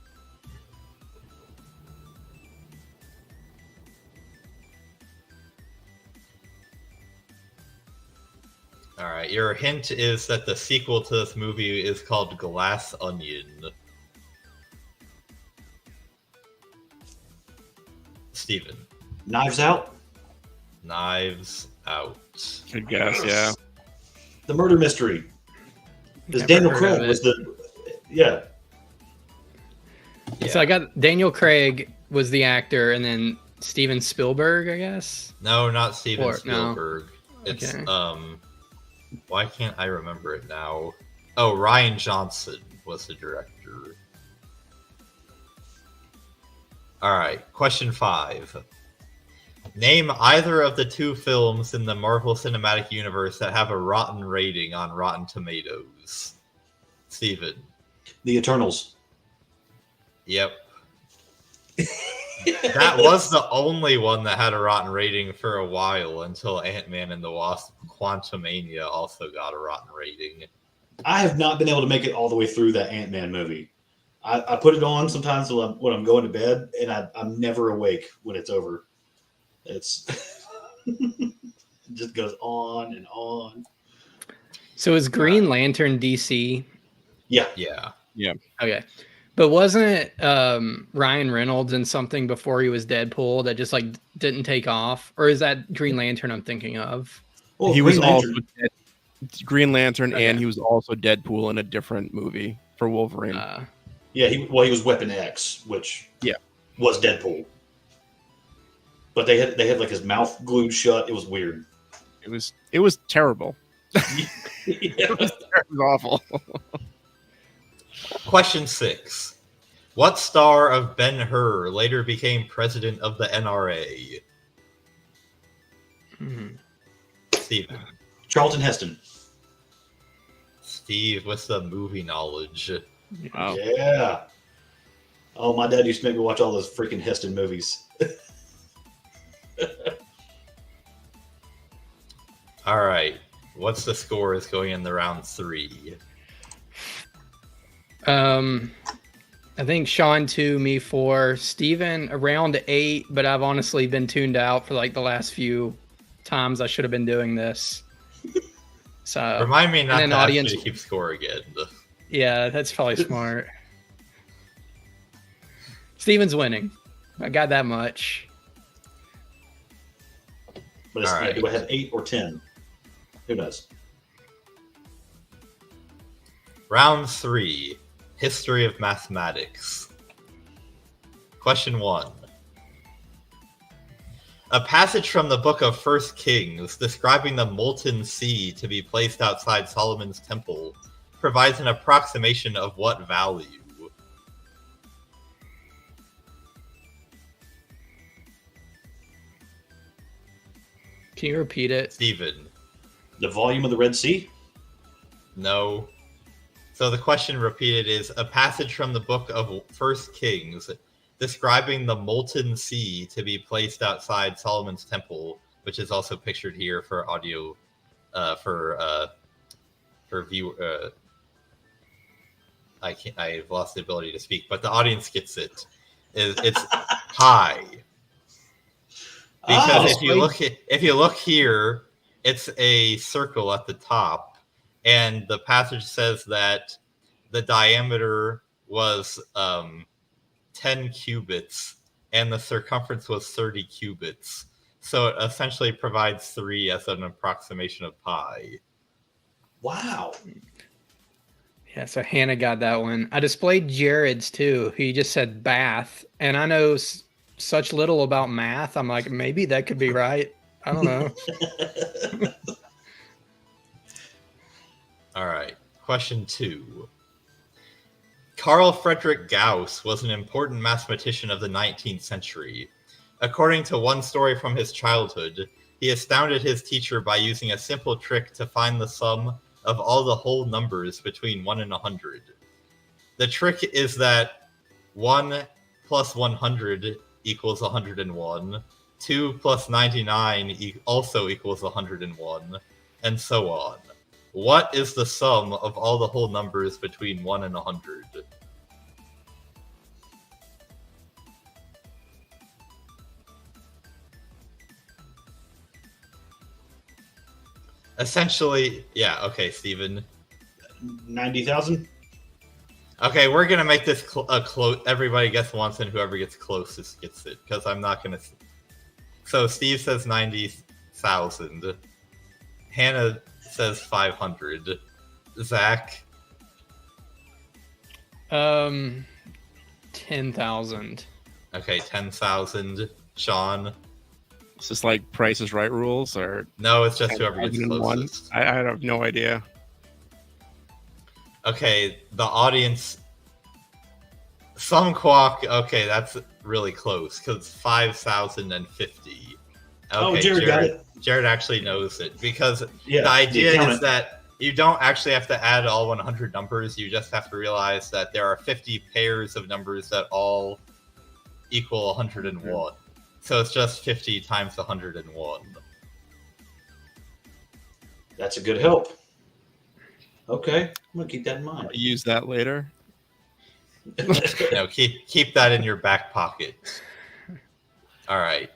All right. Your hint is that the sequel to this movie is called Glass Onion. Steven. Knives Out. Knives Out. Good guess, yeah. The murder mystery. Because Never Daniel heard Craig of was the. Yeah. So I got Daniel Craig was the actor, and then Steven Spielberg, I guess. No, not Steven Or- no. Spielberg. It's Okay. why can't I remember it now? Oh, Ryan Johnson was the director. All right, question 5. Name either of the 2 films in the Marvel Cinematic Universe that have a rotten rating on Rotten Tomatoes. Steven. The Eternals. Yep. That was the only one that had a rotten rating for a while until Ant-Man and the Wasp Quantumania also got a rotten rating. I have not been able to make it all the way through that Ant-Man movie. I put it on sometimes when I'm going to bed, and I'm never awake when it's over. It's it just goes on and on. So is Green Lantern DC? Yeah. Yeah. Okay. But wasn't Ryan Reynolds in something before he was Deadpool that just like didn't take off? Or is that Green Lantern I'm thinking of? Well, He was Green also Lantern- Green Lantern, Okay. and he was also Deadpool in a different movie for Wolverine. Yeah, he was Weapon X, which was Deadpool. But they had like his mouth glued shut. It was weird. It was terrible. It was awful. Question 6. What star of Ben-Hur later became president of the NRA? Steven. Charlton Heston. Steve, what's the movie knowledge? Wow. Yeah. Oh, my dad used to make me watch all those freaking Heston movies. All right. What's the score is going in the round 3? I think Sean 2, me 4, Steven around 8, but I've honestly been tuned out for like the last few times I should have been doing this. So Remind me not and to then ask audience- you to keep score again. yeah, that's probably smart. Steven's winning. I got that much. But it's, All right. do I have 8 or 10? Who knows? Round 3. History of Mathematics. Question 1. A passage from the book of 1 Kings describing the molten sea to be placed outside Solomon's temple provides an approximation of what value? Can you repeat it? Steven. The volume of the Red Sea? No. So the question repeated is a passage from the book of 1 Kings describing the molten sea to be placed outside Solomon's temple, which is also pictured here for audio, for view. I've lost the ability to speak, but the audience gets it. It's pi. Because if you look here, it's a circle at the top, and the passage says that the diameter was 10 cubits and the circumference was 30 cubits. So it essentially provides 3 as an approximation of pi. Wow. Yeah, so Hannah got that one. I displayed Jared's too. He just said bath, and I know such little about math. I'm like, maybe that could be right. I don't know. All right. Question 2. Carl Friedrich Gauss was an important mathematician of the 19th century. According to one story from his childhood, he astounded his teacher by using a simple trick to find the sum of all the whole numbers between 1 and 100. The trick is that 1 plus 100 equals 101, 2 plus 99 also equals 101, and so on. What is the sum of all the whole numbers between 1 and 100? Essentially, yeah, okay, Steven. 90,000? Okay, we're going to make this close. Everybody gets once, and whoever gets closest gets it, because I'm not going to... So Steve says 90,000. Hannah says 500. Zach? 10,000. Okay, 10,000. Sean? Is this like Price is Right rules, or No, it's just whoever gets 1001? closest. I have no idea. Okay, the audience... Some quack... Okay, that's really close, because it's 5,050. Okay, Oh, Jared got it. Jared actually knows it, because Yeah, the idea count is it. that you don't actually have to add all 100 numbers. You just have to realize that there are 50 pairs of numbers that all equal 101. So it's just 50 times 101. That's a good help. Okay, I'm gonna keep that in mind. I'll use that later. No, keep that in your back pocket. All right.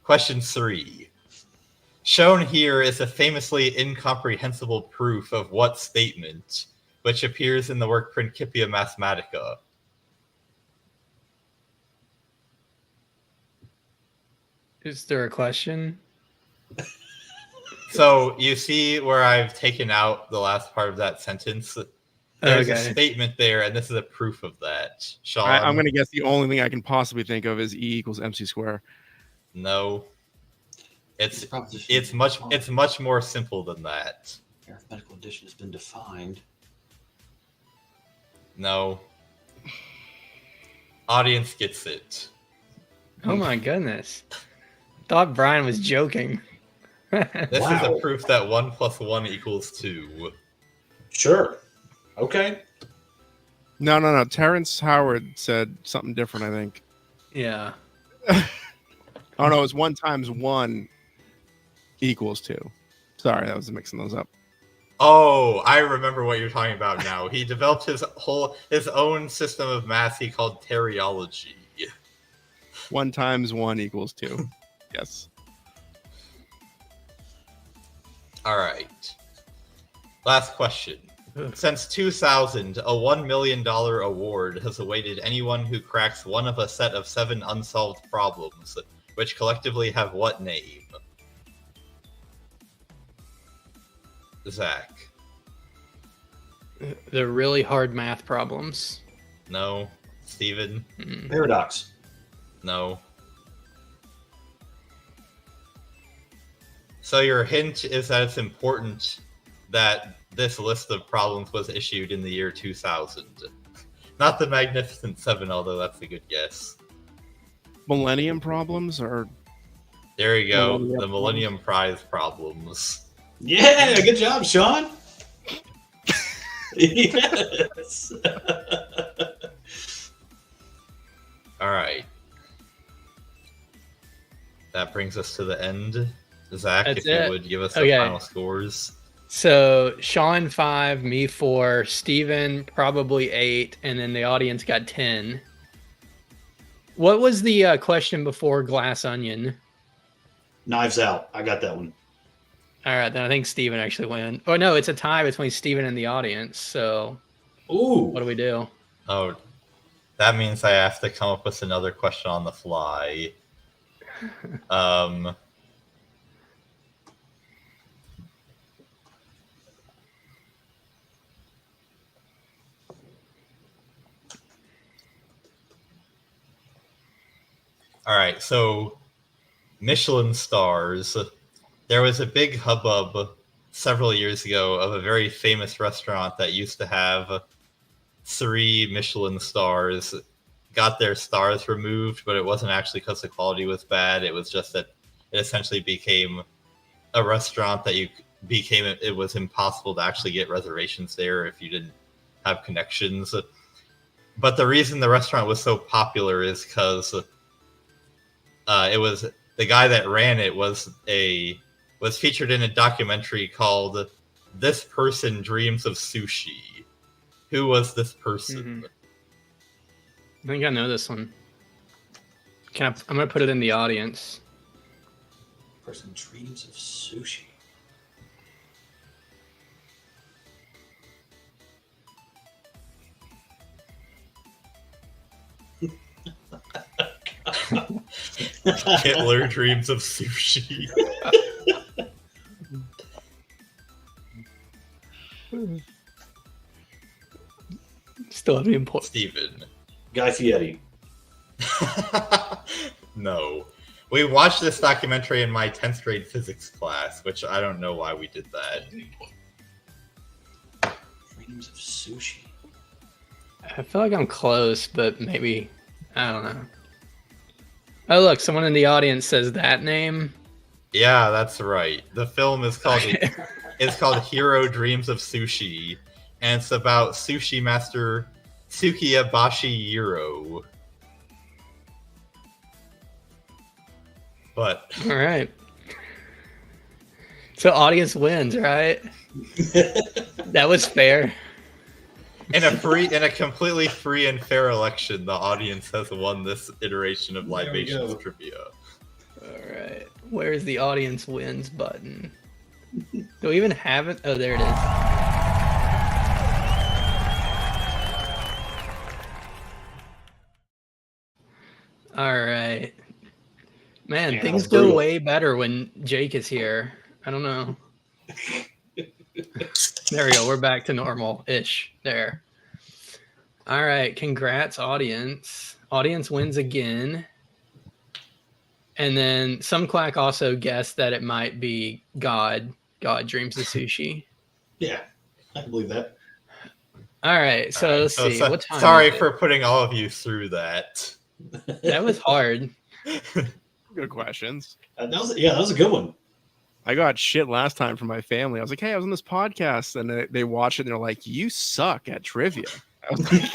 Question 3. Shown here is a famously incomprehensible proof of what statement, which appears in the work Principia Mathematica. Is there a question? So you see where I've taken out the last part of that sentence? There's a statement there, and this is a proof of that. Sean? I'm going to guess the only thing I can possibly think of is E equals MC squared. No. It's much more simple than that. Arithmetical addition has been defined. No. Audience gets it. Oh my goodness. Thought Brian was joking. This is a proof that 1 + 1 = 2. Sure. Okay. No. Terrence Howard said something different, I think. Yeah. Oh, no, it's 1 times 1 = 2. Sorry, that was mixing those up. Oh, I remember what you're talking about now. He developed his own system of math he called teriology. 1 times 1 = 2. Yes. All right. Last question. Since 2000, a $1 million award has awaited anyone who cracks one of a set of 7 unsolved problems, which collectively have what name? Zach. The really hard math problems. No. Steven. Paradox. No. So your hint is that it's important that this list of problems was issued in the year 2000. Not the Magnificent Seven, although that's a good guess. Millennium problems, or there you go. The Millennium Prize problems. Yeah, good job, Sean. Yes. All right. That brings us to the end. Zach, That's if you would give us the final scores. So Sean 5, me 4, Steven probably 8, and then the audience got 10. What was the question before Glass Onion? Knives Out. I got that one. All right, then I think Steven actually won. Oh no, it's a tie between Steven and the audience. So, ooh, what do we do? Oh, that means I have to come up with another question on the fly. All right, so Michelin stars. There was a big hubbub several years ago of a very famous restaurant that used to have 3 Michelin stars, got their stars removed, but it wasn't actually because the quality was bad. It was just that it essentially became a restaurant that it was impossible to actually get reservations there if you didn't have connections. But the reason the restaurant was so popular is because it was the guy that ran it was featured in a documentary called this person dreams of sushi. Who was this person? I think I know this one. I'm going to put it in the audience. Person dreams of sushi. Hitler dreams of sushi. Still have the important. Steven. Guy Fieri. No. We watched this documentary in my 10th grade physics class, which I don't know why we did that. Dreams of sushi. I feel like I'm close, but maybe I don't know. Oh, look, someone in the audience says that name. Yeah, that's right. The film is called it's called Hero Dreams of Sushi, and it's about sushi master Tsukiyabashi Hiro. But All right. So audience wins, right? That was fair. in a completely free and fair election, the audience has won this iteration of Libations Trivia. All right. Where's the audience wins button? Do we even have it? Oh, there it is. All right. Man, things go way better when Jake is here. I don't know. There we go. We're back to normal-ish there. All right. Congrats, audience. Audience wins again. And then some quack also guessed that it might be God. God dreams of sushi. Yeah, I can believe that. All right. So let's see. What time Sorry is it? for putting all of you through that. That was hard. Good questions. That was a good one. I got shit last time from my family. I was like, hey, I was on this podcast, and they watched it, and they're like, you suck at trivia. I was like,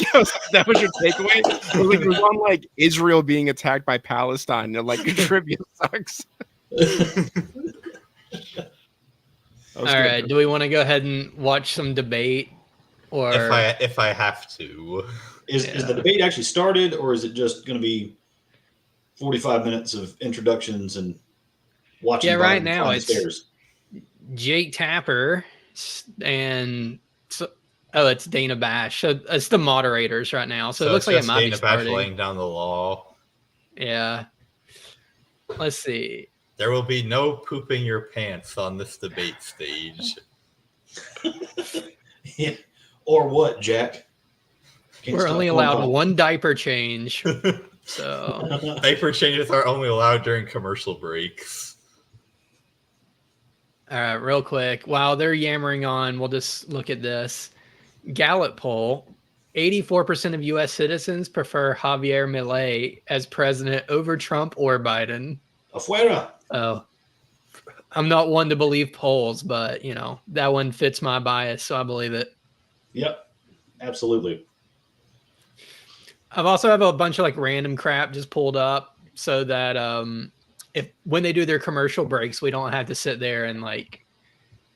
that was your takeaway? It was on like Israel being attacked by Palestine. And they're like, your trivia sucks. All right. Do we want to go ahead and watch some debate? Or if I have to. Is the debate actually started, or is it just going to be 45 minutes of introductions and watching? Yeah, right now it's Jake Tapper and it's Dana Bash. So it's the moderators right now. So it looks like it might be starting. Dana Bash laying down the law. Yeah. Let's see. There will be no pooping your pants on this debate stage. Yeah. Or what, Jack? We're only allowed one diaper change. So diaper changes are only allowed during commercial breaks. All right, real quick. While they're yammering on, we'll just look at this. Gallup poll, 84% of U.S. citizens prefer Javier Milei as president over Trump or Biden. Afuera. Oh, I'm not one to believe polls, but, that one fits my bias, so I believe it. Yep, absolutely. I've also have a bunch of random crap just pulled up so that when they do their commercial breaks, we don't have to sit there and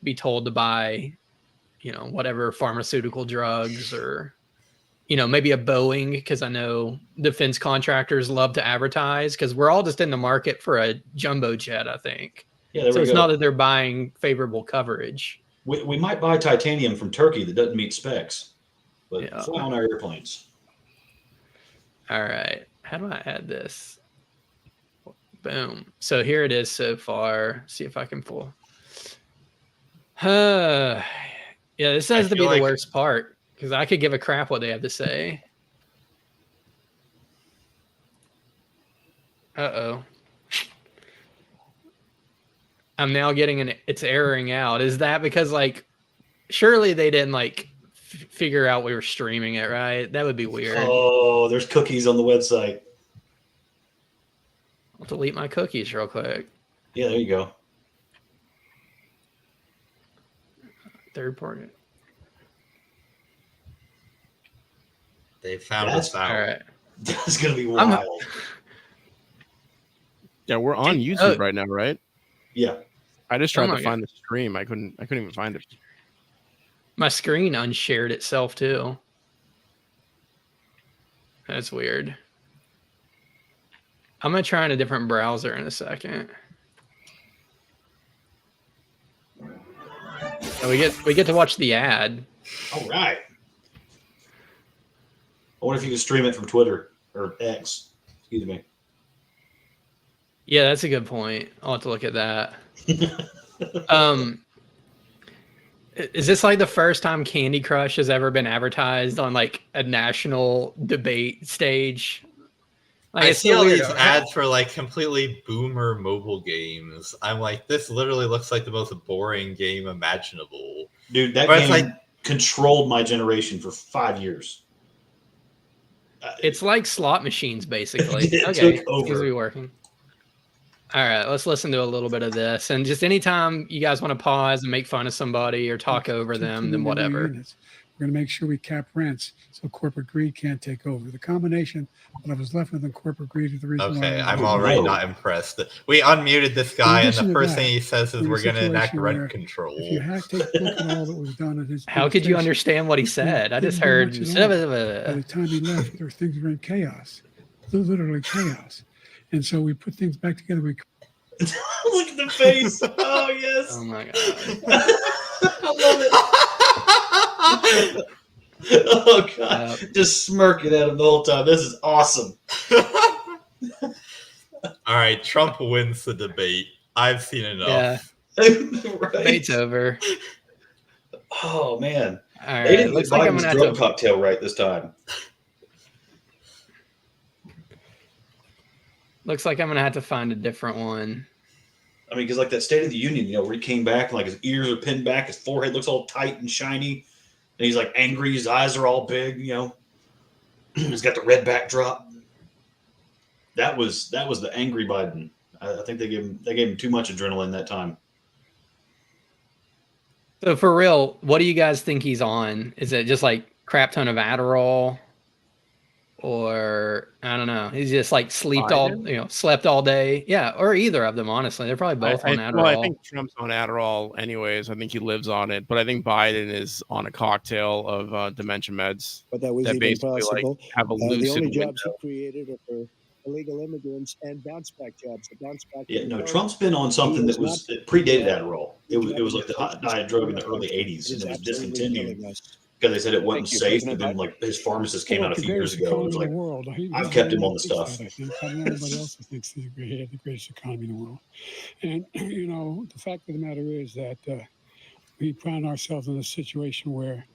be told to buy, whatever pharmaceutical drugs or, maybe a Boeing, because I know defense contractors love to advertise because we're all just in the market for a jumbo jet, I think. Yeah, so it's not that they're buying favorable coverage. We might buy titanium from Turkey that doesn't meet specs, but fly on our airplanes. All right. How do I add this? Boom. So here it is so far. See if I can pull. Yeah, this has to be the worst part because I could give a crap what they have to say. Uh-oh. I'm now getting it's erroring out. Is that because surely they didn't figure out we were streaming it, right? That would be weird. Oh, there's cookies on the website. I'll delete my cookies real quick. Yeah, there you go. Third party. They found us out. All right. That's gonna be wild. Yeah, we're on YouTube right now, right? Yeah. I just tried to find the stream. I couldn't even find it. My screen unshared itself too. That's weird. I'm gonna try in a different browser in a second. So we get to watch the ad. All right. I wonder if you can stream it from Twitter or X. Excuse me. Yeah, that's a good point. I'll have to look at that. Is this like the first time Candy Crush has ever been advertised on like a national debate stage? Like, I it's see so all weird. these ads for like completely boomer mobile games. I'm like, this literally looks like the most boring game imaginable. Dude, that But it's game like- controlled my generation for 5 years. It's like slot machines, basically. It Okay, took over. seems to be working. All right, let's listen to a little bit of this. And just anytime you guys want to pause and make fun of somebody or talk over them, then whatever. We're going to make sure we cap rents so corporate greed can't take over. The combination that I was left with in corporate greed is the reason why. Okay, I'm already not impressed. We unmuted this guy, and the first thing he says is we're going to enact rent control. If you take a look at all that was done in his How could you understand what he said? I just heard. By the time he left, there were things were in chaos, literally chaos. And so we put things back together. Look at the face. Oh, yes. Oh, my God. I love it. Oh, God. Just smirking at him the whole time. This is awesome. All right, Trump wins the debate. I've seen enough. Yeah. Right. Debate's over. Oh, man. All right. They didn't Looks get like I'm Biden's going to drug have to. cocktail right this time. Looks like I'm going to have to find a different one. I mean, because like that State of the Union, where he came back and like his ears are pinned back, his forehead looks all tight and shiny, and he's like angry. His eyes are all big. He's got the red backdrop. That was the angry Biden. I think they gave him too much adrenaline that time. So for real, what do you guys think he's on? Is it just like crap ton of Adderall? Or I don't know. He's just like slept all day. Yeah, or either of them, honestly. They're probably both on Adderall. Well, I think Trump's on Adderall anyways. I think he lives on it. But I think Biden is on a cocktail of dementia meds. But that was that even basically possible. have a The lucid only jobs window. he created are for illegal immigrants and bounce back jobs. The bounce back. Yeah, no, Trump's been on something that predated Adderall. It was like the hot diet drug in the early '80s, and it was discontinued because they said it wasn't safe. And then like his pharmacist came out a few years ago. It was like, I've kept him on the stuff. I think everybody else thinks he had the greatest economy in the world. And the fact of the matter is that we found ourselves in a situation where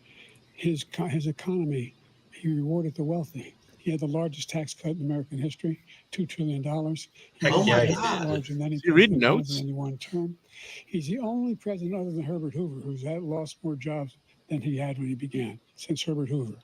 his economy, he rewarded the wealthy. He had the largest tax cut in American history, $2 trillion. Oh my God! You read notes? In one term. He's the only president other than Herbert Hoover who's lost more jobs than he had when he began, since Herbert Hoover.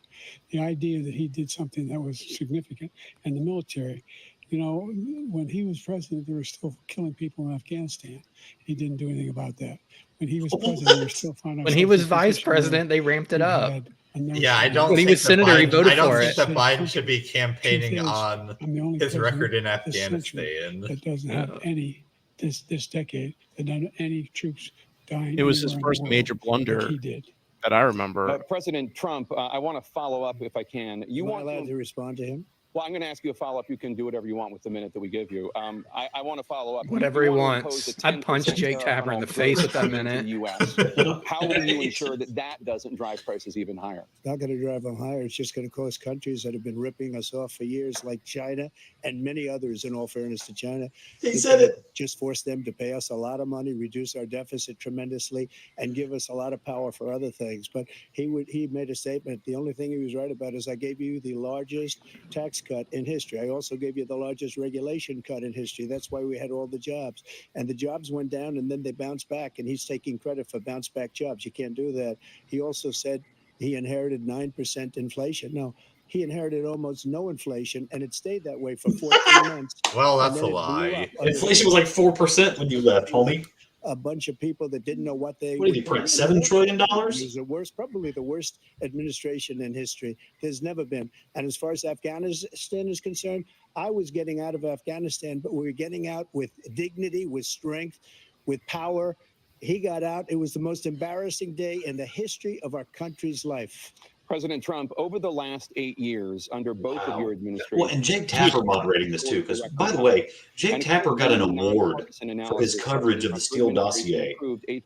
The idea that he did something that was significant, and the military, when he was president, they were still killing people in Afghanistan. He didn't do anything about that. When he was president, they were still finding. When he was vice president, they ramped it up. Yeah, I don't. When he think was senator, he voted I don't for think it. that Biden should be campaigning on his record in That Afghanistan. doesn't have any this decade. That doesn't have any troops dying. It was his anywhere in the first world major like blunder he did. that I remember. President Trump, I want to follow up if I can. You want allowed to respond to him? Well, I'm going to ask you a follow-up. You can do whatever you want with the minute that we give you. I want to follow up. Whatever he You want to wants. impose a I'd punch 10% Jake tariff Tapper on in the all face with that goods into minute. the US. How will you ensure that that doesn't drive prices even higher? It's not going to drive them higher. It's just going to cost countries that have been ripping us off for years, like China and many others, in all fairness to China. He said it. Just force them to pay us a lot of money, reduce our deficit tremendously, and give us a lot of power for other things. But he made a statement. The only thing he was right about is I gave you the largest tax cut in history. I also gave you the largest regulation cut in history. That's why we had all the jobs. And the jobs went down and then they bounced back. And he's taking credit for bounce back jobs. You can't do that. He also said he inherited 9% inflation. No, he inherited almost no inflation, and it stayed that way for 14 months. Well, that's a lie. Inflation was like 4% when you left, homie. A bunch of people that didn't know what they. What did he print? $7 trillion? It was probably the worst administration in history. There's never been. And as far as Afghanistan is concerned, I was getting out of Afghanistan, but we were getting out with dignity, with strength, with power. He got out. It was the most embarrassing day in the history of our country's life. President Trump, over the last 8 years, under both of your administrations. Well, and Jake Tapper moderating this too, because by the way, Jake Tapper got an award for his coverage of the Steele dossier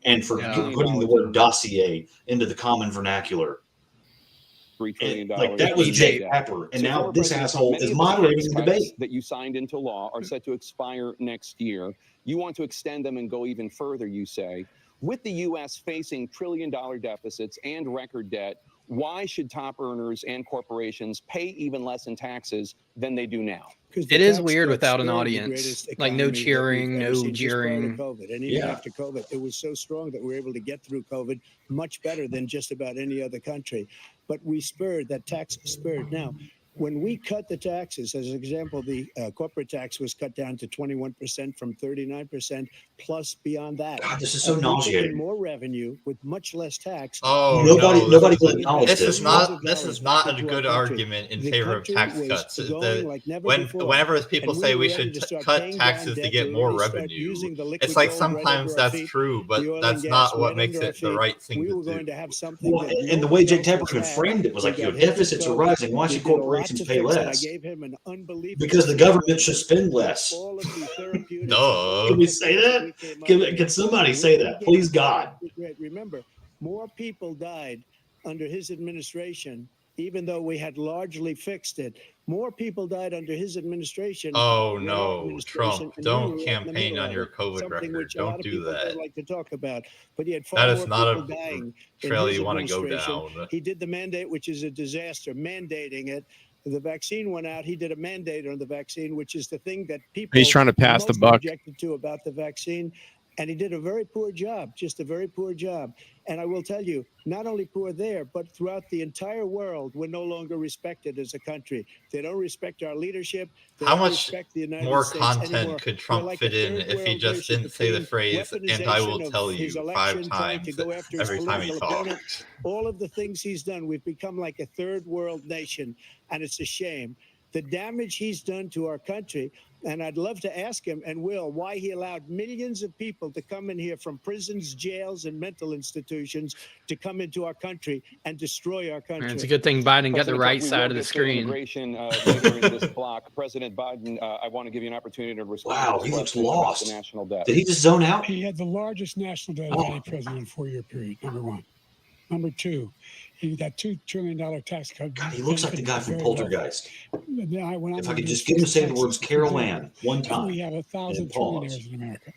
and for putting the word dossier into the common vernacular. $3 trillion. Like that was Jake Tapper, and now this asshole is moderating the debate that you signed into law are set to expire next year. You want to extend them and go even further, you say. With the U.S. facing trillion-dollar deficits and record debt, why should top earners and corporations pay even less in taxes than they do now? It is weird without an audience, like no cheering, no jeering. COVID. And even after COVID, it was so strong that we were able to get through COVID much better than just about any other country. But we spurred, that tax spurred. Now, when we cut the taxes, as an example, the corporate tax was cut down to 21% from 39%, plus beyond that. God, this is so nauseating. More revenue with much less tax. Oh, nobody will acknowledge this. This is not a good argument in favor of tax cuts. Whenever people say we should cut taxes to get more revenue, it's like sometimes that's true, but that's not what makes it the right thing to do. Well, and the way Jake Tapper framed it was like, your deficits are rising. Why should corporations pay less? Because the government should spend less. Duh. Can we say that? Can somebody say that? Please, God. Remember, more people died under his administration, even though we had largely fixed it. More people died under his administration. Oh no, Trump! Don't campaign on your COVID record. Don't do that. Like to talk about, but he had that is not a trail you want to go down. He did the mandate, which is a disaster. Mandating it. The vaccine went out. He did a mandate on the vaccine, which is the thing that people he's trying to pass the buck objected to about the vaccine. And he did a very poor job, just a very poor job. And I will tell you, not only poor there, but throughout the entire world, we're no longer respected as a country. They don't respect our leadership. How much more content could Trump fit in if he just didn't say the phrase, and I will tell you 5 times every time he talks? All of the things he's done, we've become like a third world nation, and it's a shame. The damage he's done to our country, and I'd love to ask him, and will, why he allowed millions of people to come in here from prisons, jails, and mental institutions to come into our country and destroy our country. It's a good thing Biden got the right side of the screen. Immigration later in this block. President Biden, I want to give you an opportunity to respond. Wow, he looks lost. The national debt. Did he just zone out? He had the largest national debt of any president in a 4-year period, number one. Number two, he got $2 trillion tax cut. God, he looks like the guy from Poltergeist. If I could just get him to say the words Carol Ann one time. We have 1,000 trillionaires in America.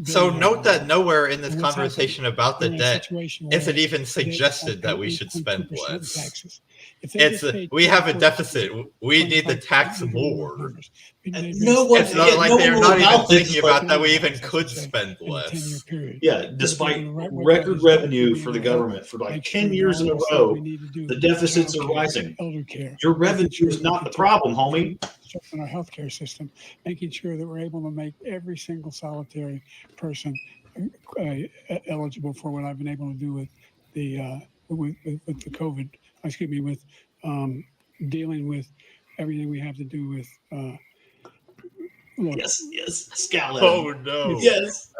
So note that nowhere in this conversation about the debt is it even suggested that we should spend less. It's we have a deficit. We need to tax more. It's not like they're not even thinking about that we even could spend less. Yeah, despite record revenue for the government for like 10 years in a row, the deficits are rising. Your revenue is not the problem, homie. In our healthcare system, making sure that we're able to make every single solitary person eligible for what I've been able to do with the with the COVID. Excuse me, with dealing with everything we have to do with. Yes, Scallon. Oh no! Yes.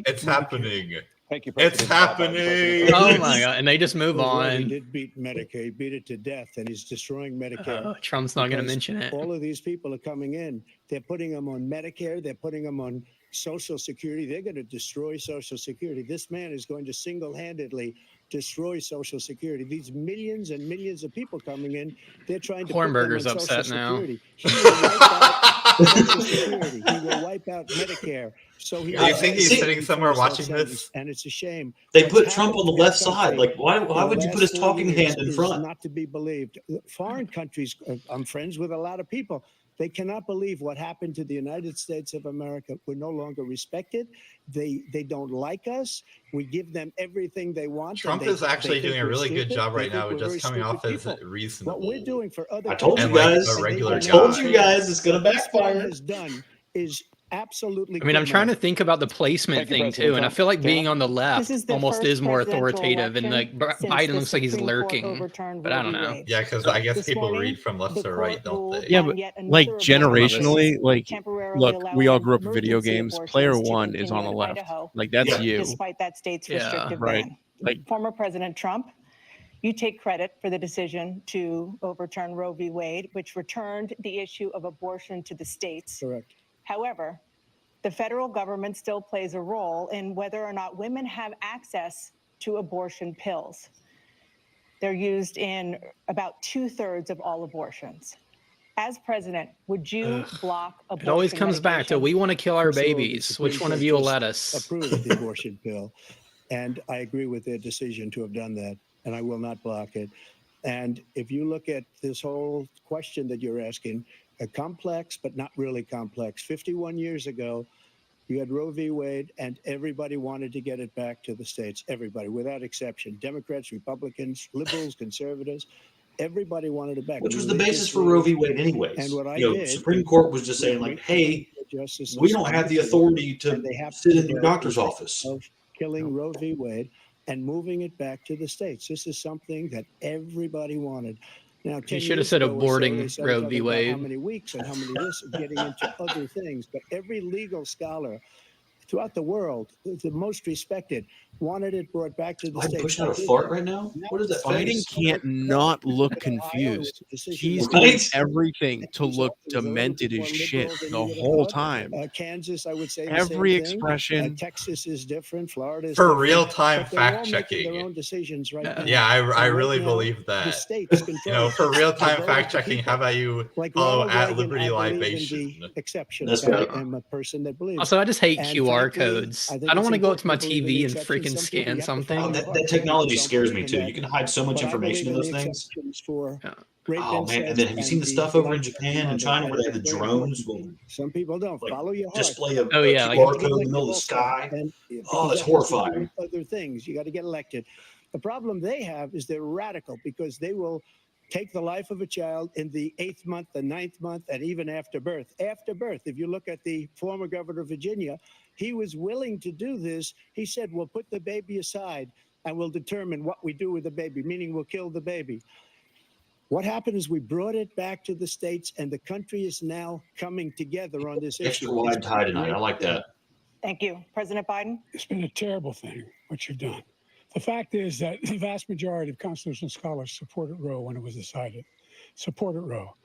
It's happening. Thank you, It's happening. Oh my God! And they just move on. He did beat Medicare. He beat it to death, and he's destroying Medicare. Trump's not going to mention it. All of these people are coming in. They're putting them on Medicare. They're putting them on Social Security. They're going to destroy Social Security. This man is going to single-handedly destroy Social Security. These millions and millions of people coming in, they're trying to. Hornberger's upset now. He will wipe out Social Security. He will wipe out Medicare. So do you think he's sitting somewhere watching this? And it's a shame. They put Trump on the left side. Like, why would you put his talking hand in front? Not to be believed. Foreign countries, I'm friends with a lot of people. They cannot believe what happened to the United States of America. We're no longer respected. They don't like us. We give them everything they want. Trump is actually doing a really good job right now with just coming off as reasonable. What we're doing for other I told you guys. Like a regular I told you guys it's going to backfire. Has done is absolutely. I mean, I'm trying to think about the placement Thank you, thing President too, and I Trump. feel like being Tara? on the left This is the almost first is more presidential authoritative, and like election since Biden the looks like he's Supreme Court lurking. overturned But I Roe don't v. know. Wade. Yeah, because I guess This people morning, read from left the to right, court don't ruled they? Yeah, on but yet like another generationally, like temporarily look, we all allowing grew up with video emergency games. abortions Player to one is continue on the in left. Idaho, Like that's Yeah. you, despite that state's Yeah, restrictive right? ban. Like Former President Trump, you take credit for the decision to overturn Roe v. Wade, which returned the issue of abortion to the states. Correct. However, the federal government still plays a role in whether or not women have access to abortion pills. They're used in about 2/3 of all abortions. As president, would you block abortion? It always comes back to medication? we want to kill our First of all, the babies. Supreme Which one of Court you will just let us? approved the abortion bill, and I agree with their decision to have done that, and I will not block it. And if you look at this whole question that you're asking, complex but not really complex. 51 years ago, you had Roe v. Wade, and everybody wanted to get it back to the states. Everybody, without exception. Democrats, Republicans, liberals, conservatives. Everybody wanted it back. Which was the basis for Roe v. Wade, anyways. And what I You know, did, Supreme Court was just saying, like, hey, we don't have the authority to sit in your doctor's office. Of killing Roe v. Wade and moving it back to the states. This is something that everybody wanted. Now, 10 He should have years said ago or so, aborting they started Roe talking v. about Wade. how many weeks and how many this, getting into other things. But every legal scholar throughout the world, the most respected, wanted it brought back to the Am I states. pushing out a fart right now? What is that Biden face? can't not look confused. He's Right? doing everything to look demented as shit the whole time. Kansas, I would say the Every same thing. expression. Texas is different. Florida is For different, real-time but they're all making fact-checking. their own decisions right now. Yeah, I And really now, believe the that. states You know, control for it. real-time The vote of the fact-checking, people. how about you Like follow Ronald at Reagan, Liberty I believe in Libation? the exception. That's I right. am a person that believes. Also, I just hate And QR frankly, codes. I I, think don't it's want to go up to my important to believe in TV and exceptions. freaking Some people scan you have to something. follow Oh, your that heart. technology Don't scares me believe in too. that. You can hide so much But I information in believe those the things. exceptions for Yeah. rape, Oh man! And then have you seen the incest, stuff and over in the Japan and mother. China where they have the Very drones important. will Some people don't like follow your heart. display a, Oh, a yeah, like- QR code in the middle of the Also, sky? and Oh, because it's that has to do horrifying. with other things. You got to get elected. The problem they have is they're radical because they will take the life of a child in the 8th month, the 9th month, and even after birth. After birth, if you look at the former governor of Virginia, he was willing to do this. He said, we'll put the baby aside and we'll determine what we do with the baby, meaning we'll kill the baby. What happened is we brought it back to the states, and the country is now coming together on this Extra issue. wide It's tie a tonight. I great like thing. that. Thank you. President Biden? It's been a terrible thing, what you've done. The fact is that the vast majority of constitutional scholars supported Roe when it was decided. Supported Roe.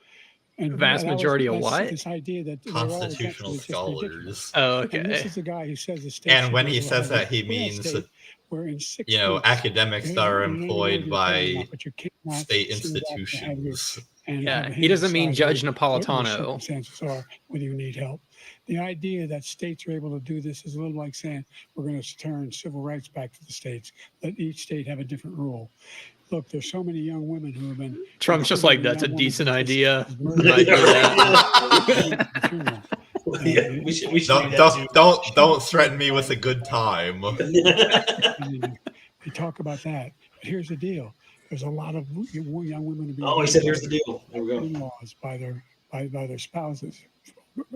And Vast that was- majority of that's what? This idea that they're all Constitutional essentially just ridiculous. scholars. Oh, And this okay. is the guy who says the state. And should when go he to says 100. that, he We're in a means, state where in 6 you know, weeks, academics that are you know, employed you're by paying off, but you cannot state sue that to have your- institutions. and Yeah, have he him doesn't mean decide Judge what your Napolitano. circumstances are, whether you need help. The idea that states are able to do this is a little like saying we're going to turn civil rights back to the states. Let each state have a different rule. Look, there's so many young women who have been. Trump's just like, that's a young woman decent who was idea. murdered. Might do that. Yeah, we should do Don't that don't threaten me with a good time. They talk about that, but here's the deal: there's a lot of young women who be. Oh, he said, here's the deal. There we go. In-laws by their spouses,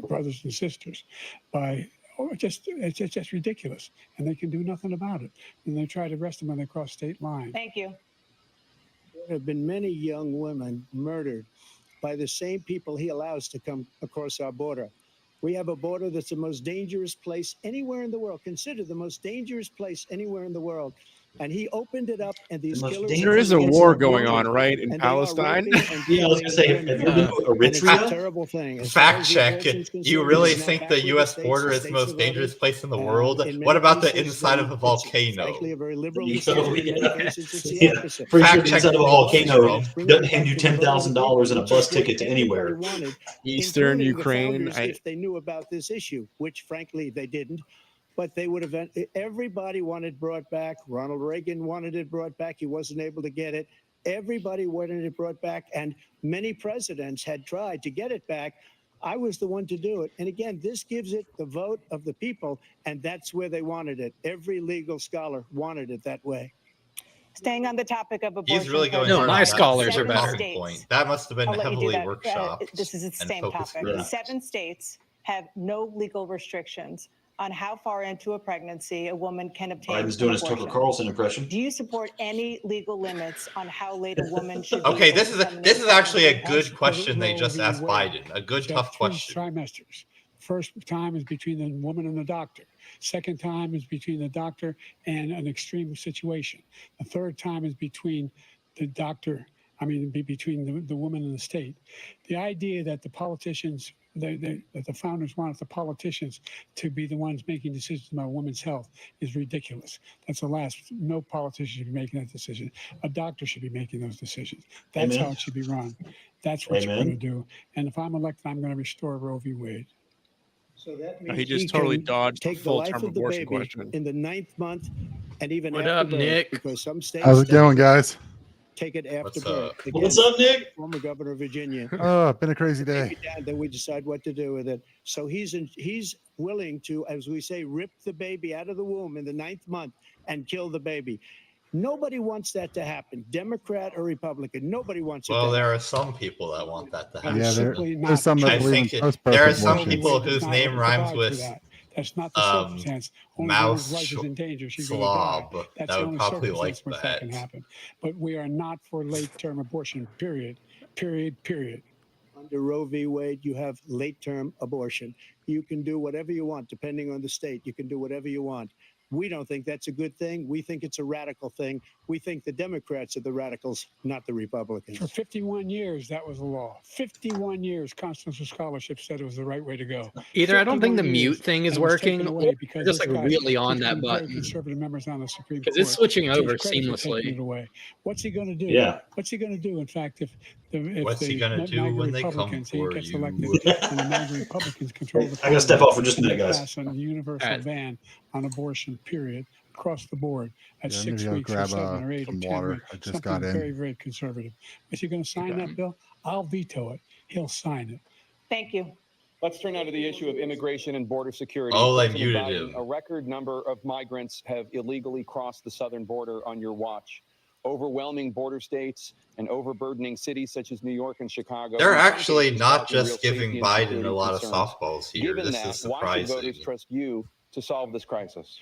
brothers and sisters, it's just ridiculous, and they can do nothing about it. And they try to arrest them when they cross state lines. Thank you. There have been many young women murdered by the same people he allows to come across our border. We have a border that's the most dangerous place anywhere in the world, considered the most dangerous place anywhere in the world. And he opened it up, and these killers. There is a war going on, right, in Palestine? Yeah, I was gonna say, have you been to Eritrea? Terrible thing. Fact check. You really think the U.S. border is the most dangerous place in the world? What about the inside of a volcano? Frankly, a very liberal Yeah. decision. In many cases, it's the Yeah. opposite. Pretty sure Fact the check inside of a the volcano Trump. doesn't hand you $10,000 and a bus ticket to anywhere. Eastern Including the Ukraine. founders, if they knew about this issue, which frankly they didn't, but they would have. Everybody wanted brought back. Ronald Reagan wanted it brought back. He wasn't able to get it. Everybody wanted it brought back, and many presidents had tried to get it back. I was the one to do it. And again, this gives it the vote of the people, and that's where they wanted it. Every legal scholar wanted it that way. Staying on the topic of abortion. He's really going No, hard my on scholars that are better. talking point. That must have been I'll let you do heavily that. workshopped. This is the and same focus topic. groups. 7 states have no legal restrictions on how far into a pregnancy a woman can obtain Biden's doing an his Tucker abortion. Carlson impression. Do you support any legal limits on how late a woman should be Okay, able this to is terminate this is actually a pregnancy? good question they just asked Biden. A good You have tough 3 question. trimesters. First time is between the woman and the doctor. Second time is between the doctor and an extreme situation. The third time is between the doctor, between the woman and the state. The idea that the politicians, that the founders wanted the politicians to be the ones making decisions about women's health is ridiculous. That's the last. No politician should be making that decision. A doctor should be making those decisions. That's Amen. how it should be run. That's what Amen. you're going to do. And if I'm elected, I'm going to restore Roe v. Wade. So that No, means he just can totally dodged the take the life full-term of the abortion baby question. in the 9th month and even What after up, birth, Nick? because some states How's it going, guys? take it after What's birth. up? Again, What's up, Nick? former governor of Virginia. Oh, been a crazy Take day. it down, then we decide what to do with it. So he's willing to, as we say, rip the baby out of the womb in the 9th month and kill the baby. Nobody wants that to happen, Democrat or Republican. Nobody wants it. Well, to there happen. are some people that want that to That happen. is Yeah, simply not there's some that I true. believe in think post-birth there are some abortion. people Roe v. Wade whose does name not rhymes provide for with that. That's not the circumstance. Only mouse woman's life is in danger. She's going to die. slob. That's That the would only probably like circumstance which that can that. happen. But we are not for late-term abortion. Period. Period. Period. Under Roe v. Wade, you have late-term abortion. You can do whatever you want, depending on the state. You can do whatever you want. We don't think that's a good thing. We think it's a radical thing. We think the Democrats are the radicals, not the Republicans. For 51 years, that was the law. 51 years, constitutional scholarship said it was the right way to go. Either I don't think the 51 mute years, thing is and it was taken working, away or because just this like guy really on that became very button. conservative members on the Supreme Because Court. it's switching over Takes credit for taking it seamlessly. away. What's he going to do? Yeah. What's he going to do? In fact, if What's he gonna do MAGA when they come Republicans, he for gets you? elected, and the MAGA Republicans control the I gotta step Congress, off for just a minute, they guys. pass a universal All right. ban on abortion, period, across the board at Yeah, 6 maybe I'll weeks or grab 7 or 8 or some 10 water. weeks. I just Something got in. very, very conservative. Is he going to sign Okay. that bill? I'll veto it. He'll sign it. Thank you. Let's turn now to the issue of immigration and border security. Oh, they President muted Biden, him. a record number of migrants have illegally crossed the southern border on your watch. Overwhelming border states and overburdening cities such as New York and Chicago. They're in some actually cases not causing real just giving safety and Biden security a lot of concerns. softballs here. Given This that, is why should surprising. voters trust you to solve this crisis?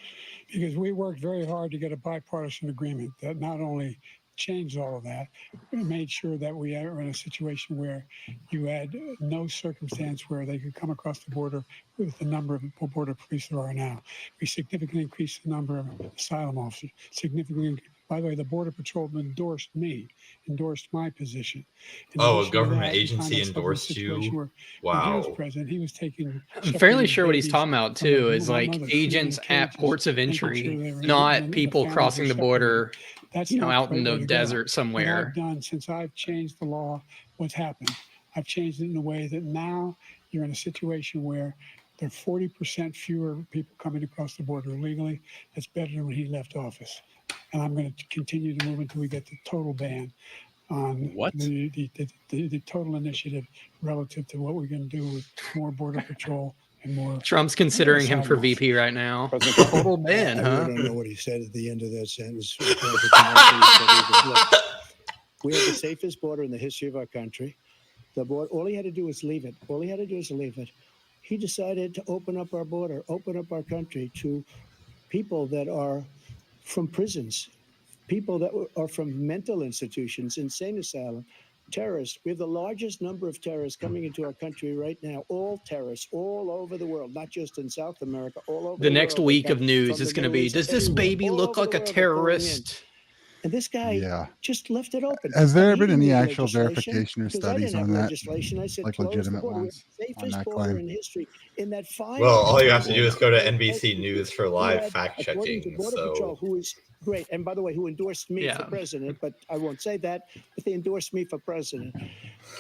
Because we worked very hard to get a bipartisan agreement that not only changed all of that, but made sure that we are in a situation where you had no circumstance where they could come across the border with the number of border police there are now. We significantly increased the number of asylum officers, significantly. By the way, the Border Patrol endorsed my position. In Oh, a addition to government that, we agency found ourselves in a endorsed situation you? where when he was Wow. president, he was taking. I'm fairly shepherding sure what he's babies talking about from too their is like mothers, feeding them agents in at cages, ports of making sure entry, they were not the people families crossing were the separated. border, That's you know, not out the in right the way to go. desert What somewhere. I've done since I've changed the law, what's happened? I've changed it in a way that now you're in a situation where there are 40% fewer people coming across the border illegally. That's better than when he left office. And I'm going to continue to move until we get the total ban on What? the total initiative relative to what we're going to do with more border patrol and more. Trump's considering him for asylum VP right now. President Trump. Total ban, I huh? really don't know what he said at the end of that sentence. Look, we have the safest border in the history of our country. The border, all he had to do was leave it. All he had to do was leave it. He decided to open up our border, open up our country to people that are from prisons, people that are from mental institutions, insane asylum, terrorists. We have the largest number of terrorists coming into our country right now. All terrorists, all over the world, not just in South America, all over The the next world. week They of come news from is the going to Middle be, East, does this everywhere, baby all look over like the a world, they're pouring in. terrorist? And this guy Yeah. just left it open. Has there And he been didn't any need actual legislation, verification or because I studies didn't have on that? legislation. I said, Like close the legitimate border. We have ones the on safest that border claim? in history. In that 5 Well, all you have to years, do is go to we NBC had- News for we live had, fact according to checking. Border Patrol, So who is great, and by the way, who endorsed me Yeah. for president, but I won't say that, but they endorsed me for president.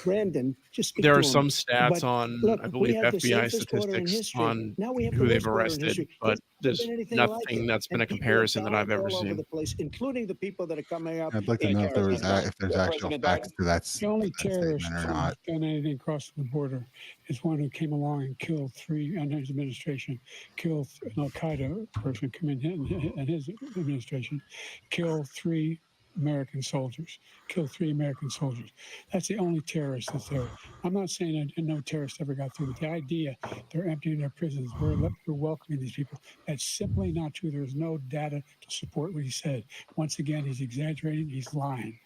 Brandon, just speak There to are him. some stats But on, look, I we believe, had the FBI safest border in statistics history. on Now we have the who they've worst border in arrested, history. but There's there's never been anything like nothing it. that's been a And people are comparison that I've dying ever all over seen. the place, including the people that are coming up. I'd like to in know if there was caravans. if there's actual President facts to that The only that statement terrorist or who's not. done anything across the border is one who came along and killed 3 under his administration, killed an Al Qaeda person come in and his administration, killed 3 American soldiers, killed 3 American soldiers. That's the only terrorist that's there. I'm not saying that no terrorist ever got through, but the idea they're emptying their prisons, we're welcoming these people, that's simply not true. There's no data to support what he said. Once again, he's exaggerating, he's lying.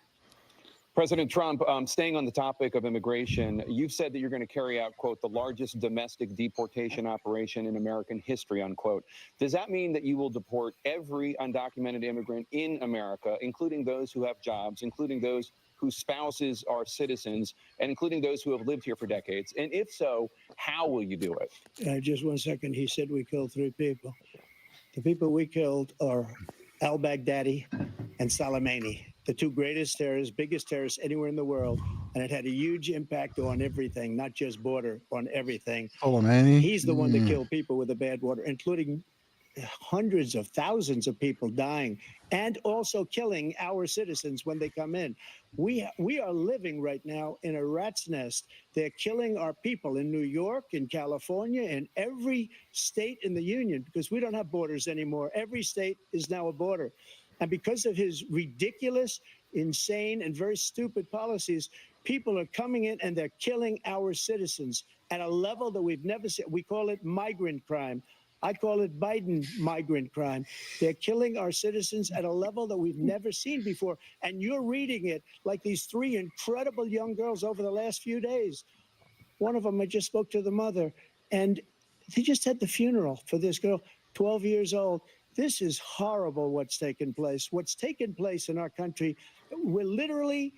President Trump, staying on the topic of immigration, you've said that you're going to carry out, quote, the largest domestic deportation operation in American history, unquote. Does that mean that you will deport every undocumented immigrant in America, including those who have jobs, including those whose spouses are citizens, and including those who have lived here for decades? And if so, how will you do it? Just 1 second. He said we killed 3 people. The people we killed are al-Baghdadi and Soleimani, the 2 greatest terrorists, biggest terrorists anywhere in the world. And it had a huge impact on everything, not just border, on everything. Soleimani? He's the one that killed people with the bad water, including hundreds of thousands of people dying and also killing our citizens when they come in. We are living right now in a rat's nest. They're killing our people in New York, in California, in every state in the union, because we don't have borders anymore. Every state is now a border. And because of his ridiculous, insane, and very stupid policies, people are coming in and they're killing our citizens at a level that we've never seen. We call it migrant crime. I call it Biden migrant crime. They're killing our citizens at a level that we've never seen before. And you're reading it like these 3 incredible young girls over the last few days. One of them, I just spoke to the mother, and they just had the funeral for this girl, 12 years old. This is horrible what's taken place. What's taken place in our country, we're literally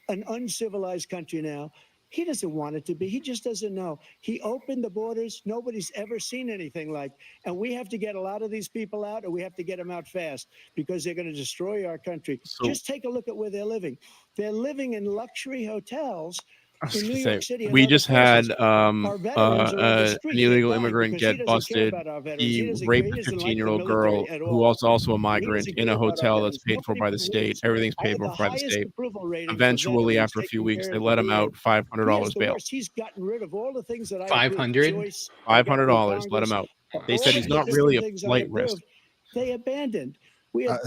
an uncivilized country now. He doesn't want it to be. He just doesn't know. He opened the borders. Nobody's ever seen anything like. And we have to get a lot of these people out, or we have to get them out fast, because they're going to destroy our country. Just take a look at where they're living. They're living in luxury hotels in New York City. We just had an illegal immigrant get busted. He raped a 15-year-old girl who was also a migrant in a hotel that's paid for by the state. Everything's paid for by the state. Eventually, after a few weeks, they let him out, $500 bail. He's gotten rid of all the things that $500? $500, let him out. They said he's not really a flight risk. They abandoned.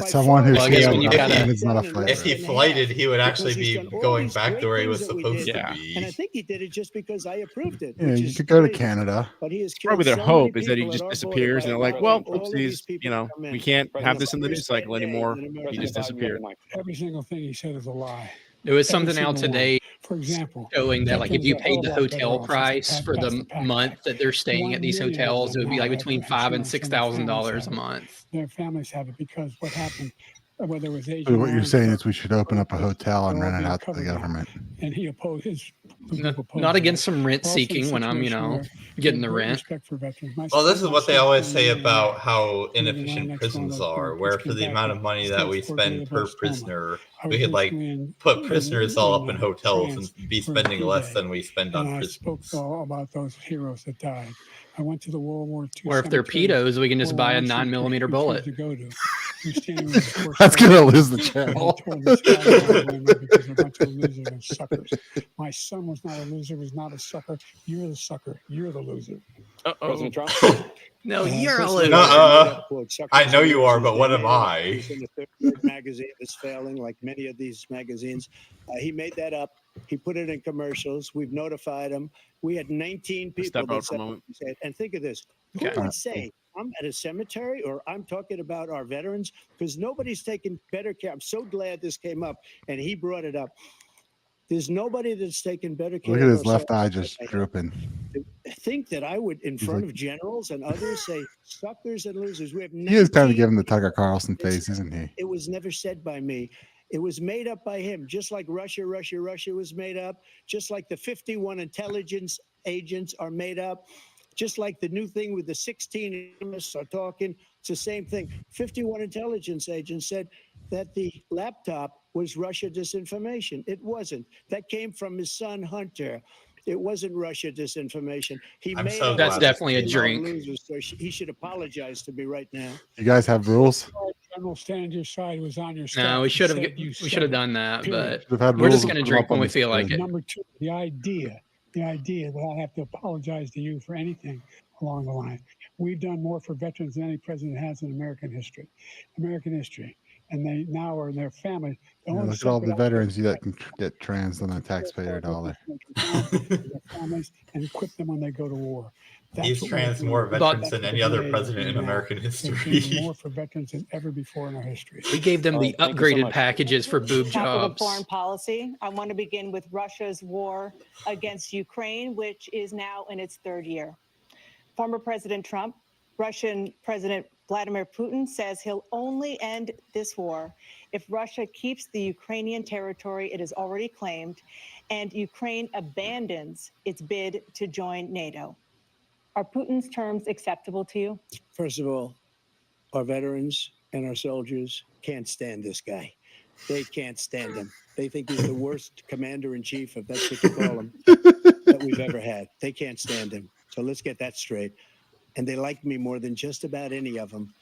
Someone who's if he flighted, he would actually be going back to where he was supposed to be. And I think he did it just because I approved it. Yeah, you could go to Canada. But he has probably their hope is that he just disappears, and they're like, well, oopsies, we can't have this in the news cycle anymore. He just disappeared. Every single thing he said is a lie. There was something out today, for example, showing that like if you paid the hotel price for the month that they're staying at these hotels, it would be like between $5,000 and $6,000 a month. Their families have it because what happened, whether it was Asian. So what you're saying is we should open up a hotel and rent it out to the government. And he opposed his. Not against some rent seeking when I'm, getting the rent. Well, this is what they always say about how inefficient prisons are, where for the amount of money that we spend per prisoner, we could put prisoners all up in hotels and be spending less than we spend on prisons. I spoke all about those heroes that died. I went to the World War II. Or if they're pedos, we can just buy a 9mm bullet. That's gonna lose the channel. My son was not a loser, was not a sucker. You're the sucker. You're the loser. President Trump? No, you're a loser. I know you are, but what am I? He's in the third magazine that's failing, like many of these magazines. He made that up. He put it in commercials. We've notified him. We had 19 people that said, and think of this. Who would say, I'm at a cemetery or I'm talking about our veterans? Because nobody's taken better care. I'm so glad this came up and he brought it up. There's nobody that's taken better care. Look at his left eye just drooping. Think that I would, in front of generals and others, say suckers and losers. We have he is kind of giving the Tucker Carlson face, isn't he? It was never said by me. It was made up by him, just like Russia was made up, just like the 51 intelligence agents are made up, just like the new thing with the 16 analysts are talking. It's the same thing. 51 intelligence agents said that the laptop was Russia disinformation. It wasn't. That came from his son, Hunter. It wasn't Russia disinformation. That's definitely a drink. So he should apologize to me right now. You guys have rules? General standing your side was on your side. No, we should have done that, but we're just going to drink when we feel like it. Number two, the idea that I have to apologize to you for anything along the line. We've done more for veterans than any president has in American history. and they now are in their family. Look at all the veterans that can get trans on a taxpayer dollar. Their families and equip them when they go to war. He's trans more veterans than any other president in American history. More for veterans than ever before in our history. We gave them the upgraded packages for boob Topic of jobs. foreign policy. I want to begin with Russia's war against Ukraine, which is now in its third year. Former President Trump, Russian President Vladimir Putin says he'll only end this war if Russia keeps the Ukrainian territory it has already claimed and Ukraine abandons its bid to join NATO. Are Putin's terms acceptable to you? First of all, our veterans and our soldiers can't stand this guy. They can't stand him. They think he's the worst commander-in-chief, if that's what you call him, that we've ever had. They can't stand him. So let's get that straight. And they like me more than just about any of them.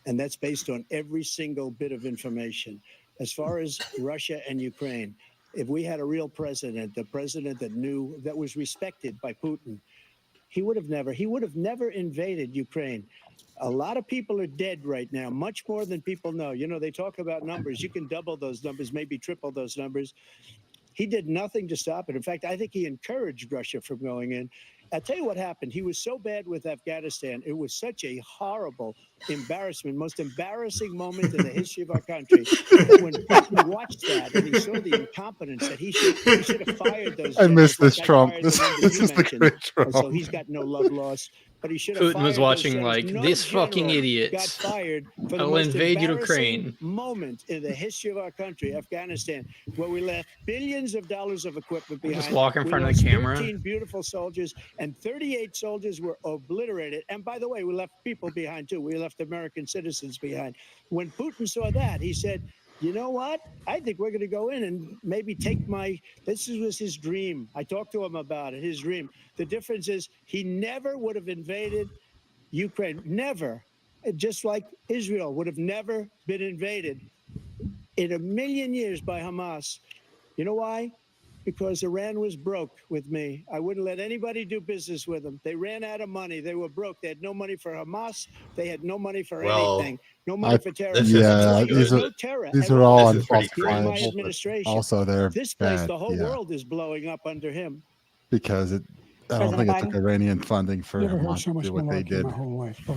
And that's based on every single bit of information. As far as Russia and Ukraine, if we had a real president, the president that knew, that was respected by Putin, he would have never invaded Ukraine. A lot of people are dead right now, much more than people know. You know, they talk about numbers. You can double those numbers, maybe triple those numbers. He did nothing to stop it. In fact, I think he encouraged Russia from going in. I'll tell you what happened. He was so bad with Afghanistan. It was such a horrible embarrassment, most embarrassing moment in the history of our country. When Putin watched that and he saw the incompetence that he should have fired those. I miss this like Trump. I This is the great Trump. So he's got no love lost. But he should have Putin was fired watching those like, no this fucking general idiot. got fired for the I'll most invade embarrassing Ukraine. moment in the history of our country, Afghanistan, where we left billions of dollars of equipment behind. Just walk in We front of lost the camera. 13 beautiful soldiers, and 38 soldiers were obliterated. And by the way, we left people behind too. We left American citizens behind. When Putin saw that, he said, you know what? I think we're going to go in and maybe take this was his dream. I talked to him about it, his dream. The difference is he never would have invaded Ukraine, never. Just like Israel would have never been invaded in a million years by Hamas. You know why? Because Iran was broke with me. I wouldn't let anybody do business with them. They ran out of money. They were broke. They had no money for Hamas. They had no money for anything. No money for terrorism. Yeah, these are all unfalsifiable. Also, they're this place, bad. the whole world is blowing up under him. Because I don't think it took Iranian funding for Hamas to do what they did.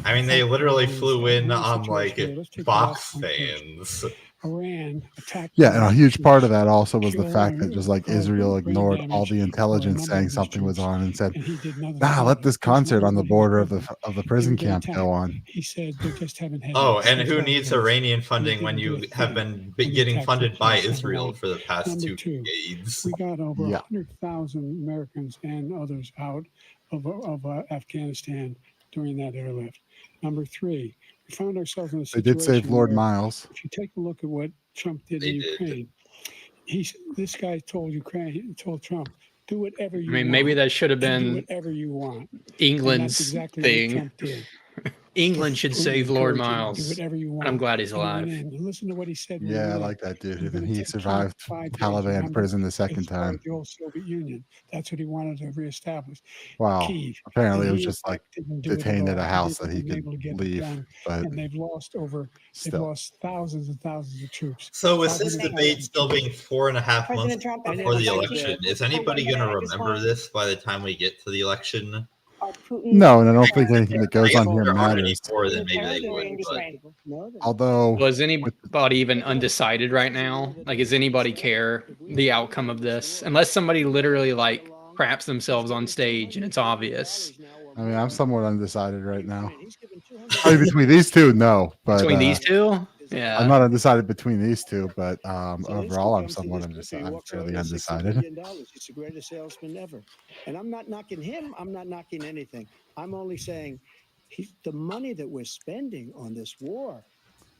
I mean, they literally flew in on like box fans. Iran attacked. Yeah, and a huge part of that also was the fact that just like Israel ignored all the intelligence saying something was on and said, let this concert on the border of the prison camp go on. He said they just haven't had. Oh, and who needs Iranian funding when you have been getting funded by Israel for the past 2 decades? We got over 100,000 Americans and others out of Afghanistan during that airlift. Number 3, we found ourselves in a situation. They did save Lord Miles. If you take a look at what Trump did in Ukraine, this guy told Trump, do whatever you want. I mean, maybe that should have been do whatever you want. England's exactly thing. What Trump did. England should save Lord Miles. Do whatever you want. I'm glad he's alive. Listen to what he said. Yeah, I like that dude. And he survived Taliban prison the second time. The old Soviet Union. That's what he wanted to reestablish. Wow. Kyiv. Apparently, it was just like detained at a house that he could leave. But and they've lost thousands and thousands of troops. So with this debate still being 4.5 months before the election, is anybody going to remember this by the time we get to the election? No, and I don't think anything that goes on here matters. Then maybe they would. Although, was anybody even undecided right now? Like, does anybody care the outcome of this? Unless somebody literally like craps themselves on stage and it's obvious. I mean, I'm somewhat undecided right now. I mean, between these two, no. But between these two, yeah, I'm not undecided between these two. But overall, I'm somewhat undecided. I'm fairly undecided. He's the greatest salesman ever, and I'm not knocking him. I'm not knocking anything. I'm only saying the money that we're spending on this war,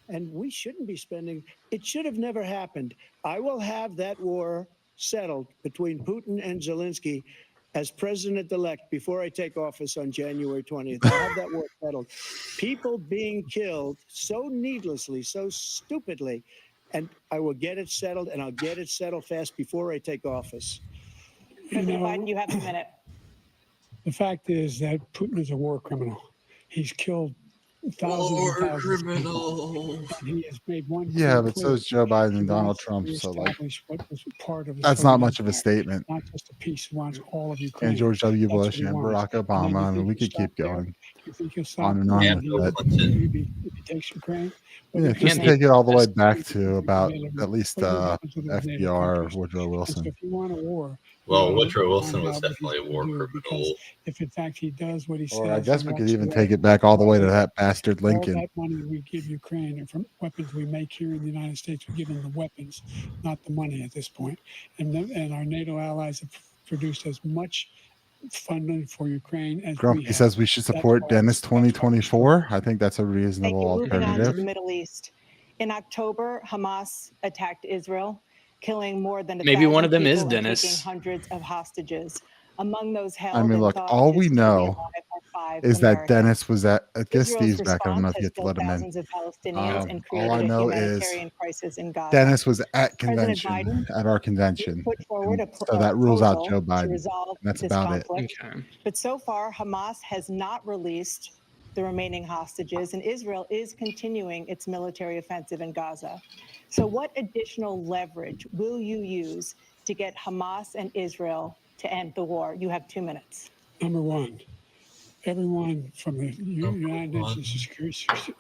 and we shouldn't be spending. It should have never happened. I will have that war settled between Putin and Zelensky as president-elect before I take office on January 20th. I'll have that war settled. People being killed so needlessly, so stupidly, and I will get it settled, and I'll get it settled fast before I take office. President Biden, you have a minute. The fact is that Putin is a war criminal. He's killed thousands and thousands of people. And he has made one Yeah, thing but so clear. is Joe Biden He and Donald wants to Trump. So like, reestablish what was part of his that's not Soviet much of a empire. statement. Not just a piece. He wants all of And Ukraine. George W. That's what Bush he and wants. Barack And then Obama. you I mean, think we he'll could stop keep there? going You think he'll stop on and there? on Yeah, with Bill that. Clinton. If he takes Ukraine? Yeah, What just And take it all the way back happens to about with at least what happens with those NATO FDR or countries? Woodrow And so Wilson. if you want a war, Well, you Woodrow Wilson find was out what he's definitely a gonna war do, because criminal. if in fact he does what he Or I says guess and we could walks even away, take it back all the way to that bastard all Lincoln. that money we give Ukraine and from weapons we make here in the United States, we give them the weapons, not the money at this point. And our NATO allies have produced as much funding for Ukraine as we Grumpy have. says we should That's support why Dennis that's why we're 2024. I think that's a Thank you. reasonable Moving on to alternative. the Middle East. In October, Hamas attacked Israel, killing more than Maybe one 1,000 of them is people and taking Dennis. hundreds of hostages. Among those held I mean, and look, thought all we just to be know alive are 5 is that Americans. Dennis was at. I guess Israel's Steve's back. I don't know response if you has have to let killed him in. thousands of Palestinians and All I created a know is humanitarian crisis in Gaza. Dennis was at President convention, Biden at our convention. put forward And a so that rules out proposal Joe to Biden. resolve And that's this about it. conflict. Okay. But so far, Hamas has not released the remaining hostages, and Israel is continuing its military offensive in Gaza. So what additional leverage will you use to get Hamas and Israel to end the war? You have 2 minutes. Number one, everyone from the United Nations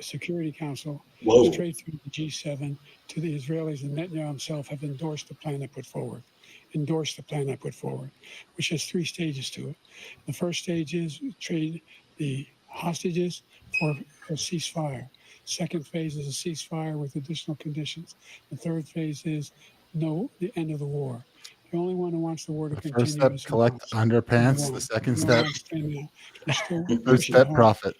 Security Council, Whoa. straight through the G7 to the Israelis and Netanyahu himself, have endorsed the plan I put forward. Which has 3 stages to it. The first stage is trade the hostages for a ceasefire. Second phase is a ceasefire with additional conditions. The third phase is the end of the war. The only one who wants the war to The continue first step, is collect Hamas. Number underpants. one. The second No step, one's standing out. They're still third pushing step, hard profit.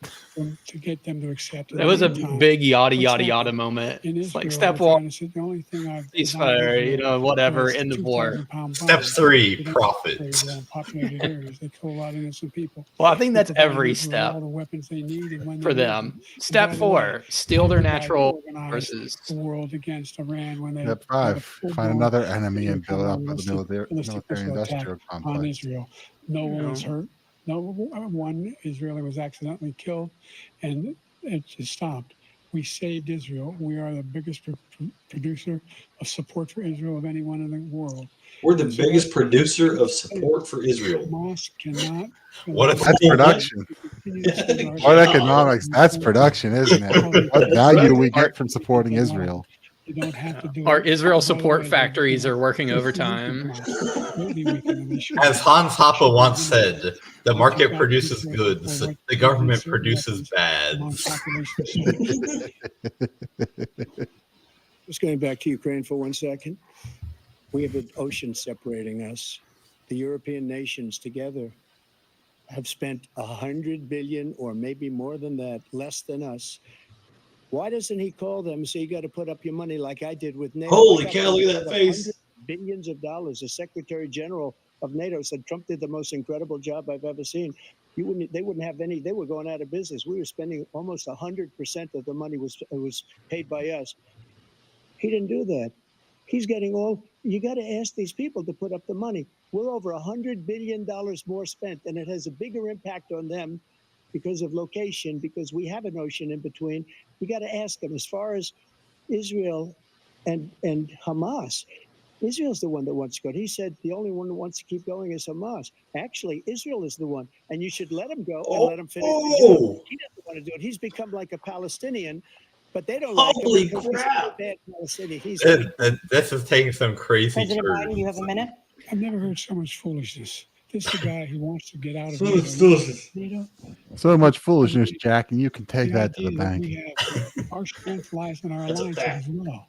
to get them to accept it. That was a Meantime, big yada what's yada yada happened moment. in It's like Israel, step they're one, trying to say the only thing I've ceasefire, you know, whatever, end of war. Step 3, profit. Populated areas. They kill a lot of innocent people. Well, I think They that's provide every Israel with step all the weapons they need and when they for need them. Step And by the way, 4, steal their I'm the guy who natural organized resources. the world against Iran when they Step had a 5, find full-blown another enemy and build up the ballistic military missile attack industrial on complex. Israel. No one was hurt. No one Israeli was accidentally killed, and it just stopped. We saved Israel. We are the biggest producer of support for Israel of anyone in the world. We're the biggest producer of support for Israel. Hamas cannot. What a That's cool production. What economics? That's production, isn't it? What value we get from supporting Israel? You don't have to do Our it. Israel And by the support way, factories are working they're overtime. greatly weakened, and they should As be. Hans They Hoppe should be once limited. said, the market You've got to be produces careful goods, for what the using government certain produces weapons among bads. population. Just going back to Ukraine for 1 second. We have an ocean separating us. The European nations together have spent 100 billion, or maybe more than that, less than us. Why doesn't he call them and say, you got to put up your money like I did with NATO? Holy I got cow, them to look at put that up face. hundreds of billions of dollars. The Secretary General of NATO said Trump did the most incredible job I've ever seen. They wouldn't have any, they were going out of business. We were spending almost 100% of the money was paid by us. He didn't do that. He's getting you got to ask these people to put up the money. We're over $100 billion more spent, and it has a bigger impact on them because of location, because we have an ocean in between. You got to ask them. As far as Israel and Hamas, Israel's the one that wants to go. He said the only one who wants to keep going is Hamas. Actually, Israel is the one, and you should let him go and let him finish the job. He doesn't want to do it. He's become like a Palestinian, but they don't like him Holy because he's crap. a bad Palestinian. This is taking some crazy President turns. Biden, you have a minute. I've never heard so much foolishness. This is a guy who wants to get out of So NATO. much foolishness. NATO. So much foolishness, Jack, and you can take The that to the idea that bank. we have, our strength lies in our That's a alliances fact. as well.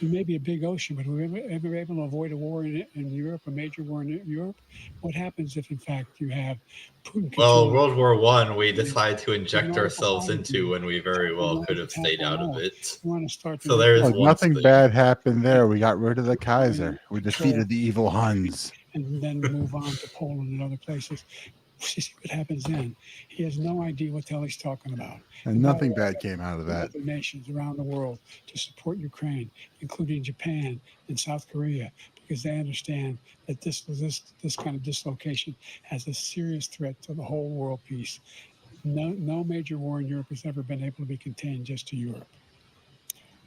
It may be a big ocean, but we're ever able to avoid a war in Europe, a major war in Europe? What happens if, in fact, you have Putin Well, controlling? World War I, we decided to inject Ignore ourselves the into when we very well could have stayed out of it. You want to start So there's Look, one nothing thing. bad happened there. We got rid of the Kaiser. We defeated the evil Huns. and then move on to Poland and other places. See what happens then. He has no idea what the hell he's talking about. And nothing bad came out of that. Other nations around the world to support Ukraine, including Japan and South Korea, because they understand that this kind of dislocation has a serious threat to the whole world peace. No major war in Europe has ever been able to be contained just to Europe.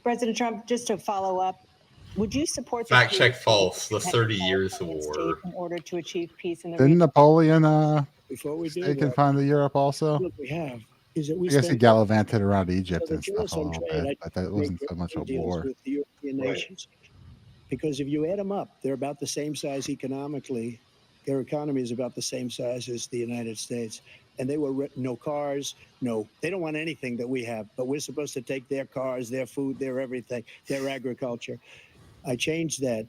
President Trump, just to follow up, would you support the Fact check creation false. of The a 30 years of Palestinian war. state in order to achieve peace in the Didn't region? Napoleon Before we do stay that, confined to Europe also? what we have is that we I guess he spend gallivanted around Egypt so and they kill stuff us a on little trade. bit, but that wasn't so much a deals war. with the European Right. nations, because if you add them up, they're about the same size economically. Their economy is about the same size as the United States, and they were no cars, they don't want anything that we have, but we're supposed to take their cars, their food, their everything, their agriculture. I changed that,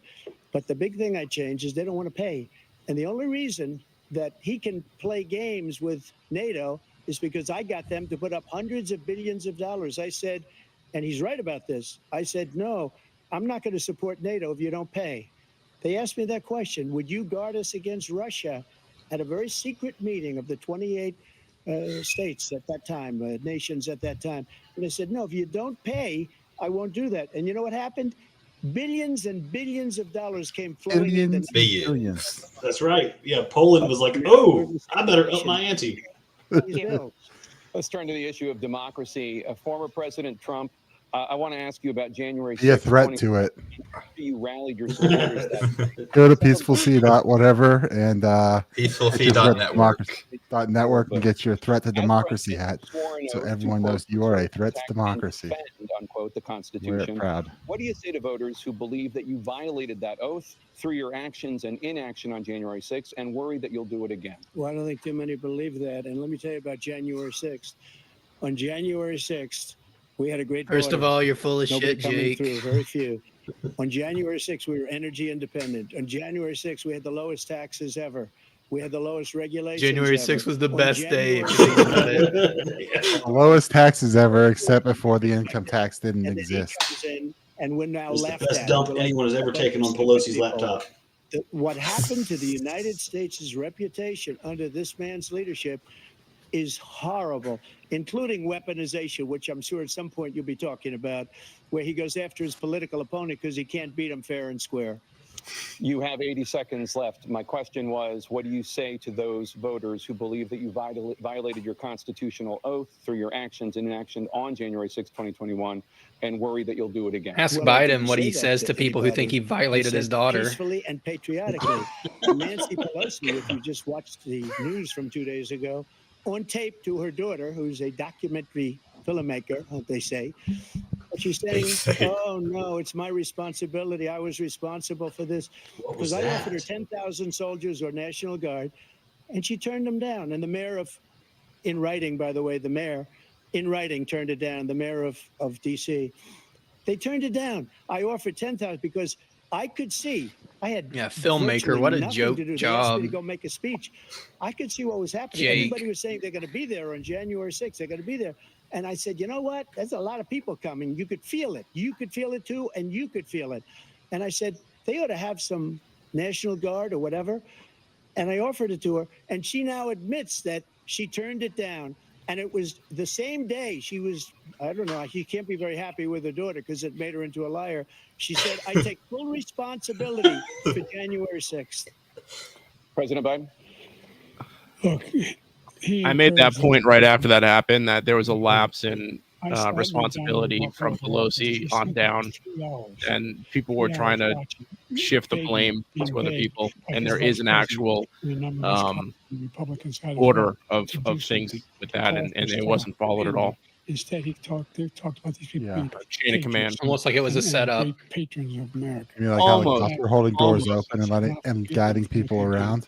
but the big thing I changed is they don't want to pay, and the only reason that he can play games with NATO is because I got them to put up hundreds of billions of dollars. I said, and he's right about this, I said, no, I'm not going to support NATO if you don't pay. They asked me that question, would you guard us against Russia, at a very secret meeting of the 28 states at that time, nations at that time. And I said, no, if you don't pay, I won't do that. And you know what happened? Billions and billions of dollars came flowing in. Billions, billions. That's right. Yeah, Poland was like, oh, I better up my ante. Let's turn to the issue of democracy. Former President Trump, I want to ask you about January 6th. Be a threat to it. You rallied your supporters that Go to peacefulc.whatever and peacefulc.network and get your threat to democracy hat, so everyone knows you are a threat to democracy. Defend, unquote, the Wear Constitution. it proud. What do you say to voters who believe that you violated that oath through your actions and inaction on January 6th and worry that you'll do it again? Well, I don't think too many believe that. And let me tell you about January 6th. On January 6th, we had a great First of all, you're full of Nobody shit, coming Jake. through, very few. On January 6th, we were energy independent. On January 6th, we had the lowest taxes ever. We had the lowest regulations January ever. 6th was the On best day. January If you think about it. The lowest taxes ever, except before the income tax didn't And then he exist. comes in, and we're now It was the laughed best at. dump We're like, anyone has ever "What taken on stupid Pelosi's people." laptop. What happened to the United States' reputation under this man's leadership is horrible, including weaponization, which I'm sure at some point you'll be talking about, where he goes after his political opponent because he can't beat him fair and square. You have 80 seconds left. My question was, what do you say to those voters who believe that you violated your constitutional oath through your actions and inaction on January 6, 2021, and worry that you'll do it again? Ask Well, I Biden didn't what say he that says to people who think he anybody. I violated his said daughter. peacefully and patriotically. Nancy Pelosi, if you just watched the news from 2 days ago, on tape to her daughter, who's a documentary filmmaker, they say, she's saying, oh, no, it's my responsibility. I was responsible for this. Because I offered her 10,000 soldiers or National Guard, and she turned them down. And the mayor in writing, by the way, the mayor in writing turned it down, the mayor of D.C. They turned it down. I offered 10,000 because I could see. I had filmmaker. What a joke They asked me job. to go make a speech. I could see what was happening. Jake. Everybody was saying they're going to be there on January 6th. They're going to be there. And I said, you know what? There's a lot of people coming. You could feel it. You could feel it too, and you could feel it. And I said, they ought to have some National Guard or whatever. And I offered it to her, and she now admits that she turned it down. And it was the same day she was, I don't know, she can't be very happy with her daughter because it made her into a liar. She said, I take full responsibility for January 6th. President Biden? Look, I made that point right after that happened, that there was a lapse in responsibility from Pelosi on down, and people were trying to shift the blame to other people, and there is an actual order of things with that, and it wasn't followed at all. Instead, he talked about these people being Chain of command. Almost like it was a setup. great patrons of America. You mean like how the Almost. cops were holding doors Almost. open and letting and guiding people around,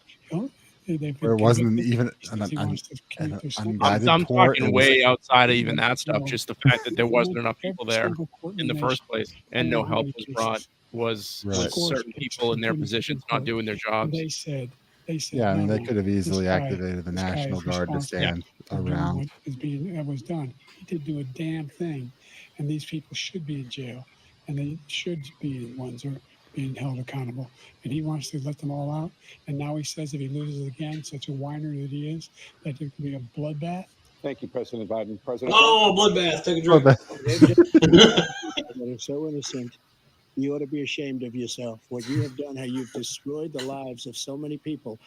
They've where it wasn't even an unguided I'm tour. talking It was way outside of even that stuff. Just the fact that there wasn't enough people there in the first place, and no help was brought, was certain people in their positions not doing their jobs. They said, yeah, I mean, no, they could have easily this guy- activated the this guy National is Guard to responsible stand for doing around. that was done. He didn't do a damn thing, and these people should be in jail, and they should be the ones who are being held accountable. And he wants to let them all out. And now he says if he loses again, such a whiner that he is, that there could be a bloodbath. Thank you, President Biden. President. Oh, bloodbath. Take a drink. They're so innocent. You ought to be ashamed of yourself. What you have done, how you've destroyed the lives of so many people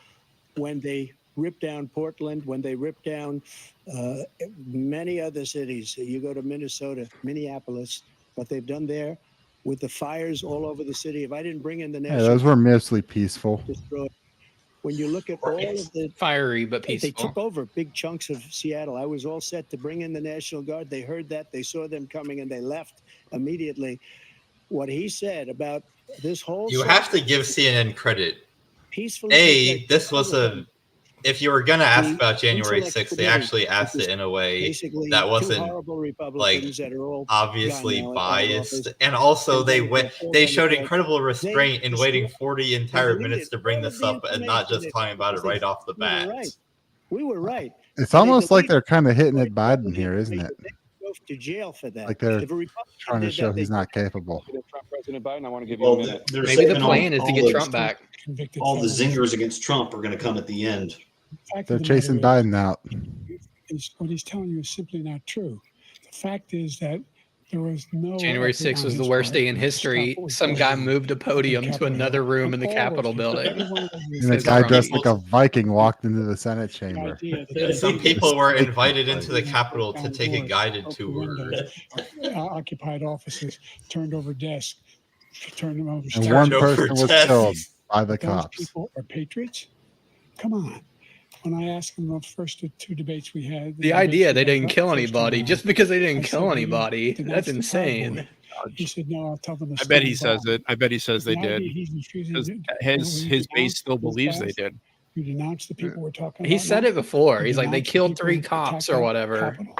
when they ripped down Portland, when they ripped down many other cities. You go to Minnesota, Minneapolis, what they've done there with the fires all over the city. If I didn't bring in the Hey, National those were mostly peaceful. destroy. When you look at all of the Fiery but they peaceful. took over big chunks of Seattle. I was all set to bring in the National Guard. They heard that, they saw them coming, and they left immediately. What he said about this whole You have to give CNN credit. peacefully. This was if you were going to ask The about January Intellect 6th, they Committee, actually asked which is it in a way basically that two wasn't horrible Republicans that are all obviously gone now out of biased. office. And also And they showed incredible restraint in waiting destroyed 40 entire deleted minutes to bring all of this the up and not just information talking about it right off the we were bat. right. We were right. It's They almost like deleted they're kind of hitting all at Biden here, isn't it? They go to jail for that. Like they're If a Republican trying to did show that, he's they- not capable. Trump, President Biden, I want to give you a minute. They're Maybe the saving plan is to get the- Trump back. Convicted All the felons. zingers against Trump are going to come at the end. Fact They're of the chasing matter Biden out. is what he's telling you is simply not true. The fact is that there was no January effort 6th on was the his worst part day in to history. stop what was Some going guy on moved a in podium to Capitol another Hill. room in the All Capitol those people, building. every one of those And a Says guy Trump. dressed like a Viking walked into the Senate the chamber. idea that Some they- people were Fake invited like- into the Capitol to take a guided open tour. windows, occupied offices, turned over desks, turned them over. And stairs. one Turned over person was desks. killed by the Those cops. people are patriots. Come on. When I asked them the first two debates we had, The idea they didn't kill anybody just because they didn't kill anybody. That's insane. He said, "No, I'll tell them." I bet he says it. I bet he says they did. Because His base still believes they did. You denounce the people we're talking about. He said now? it before. You He's like, they denounce the killed people 3 who cops attacked or our whatever. Capitol.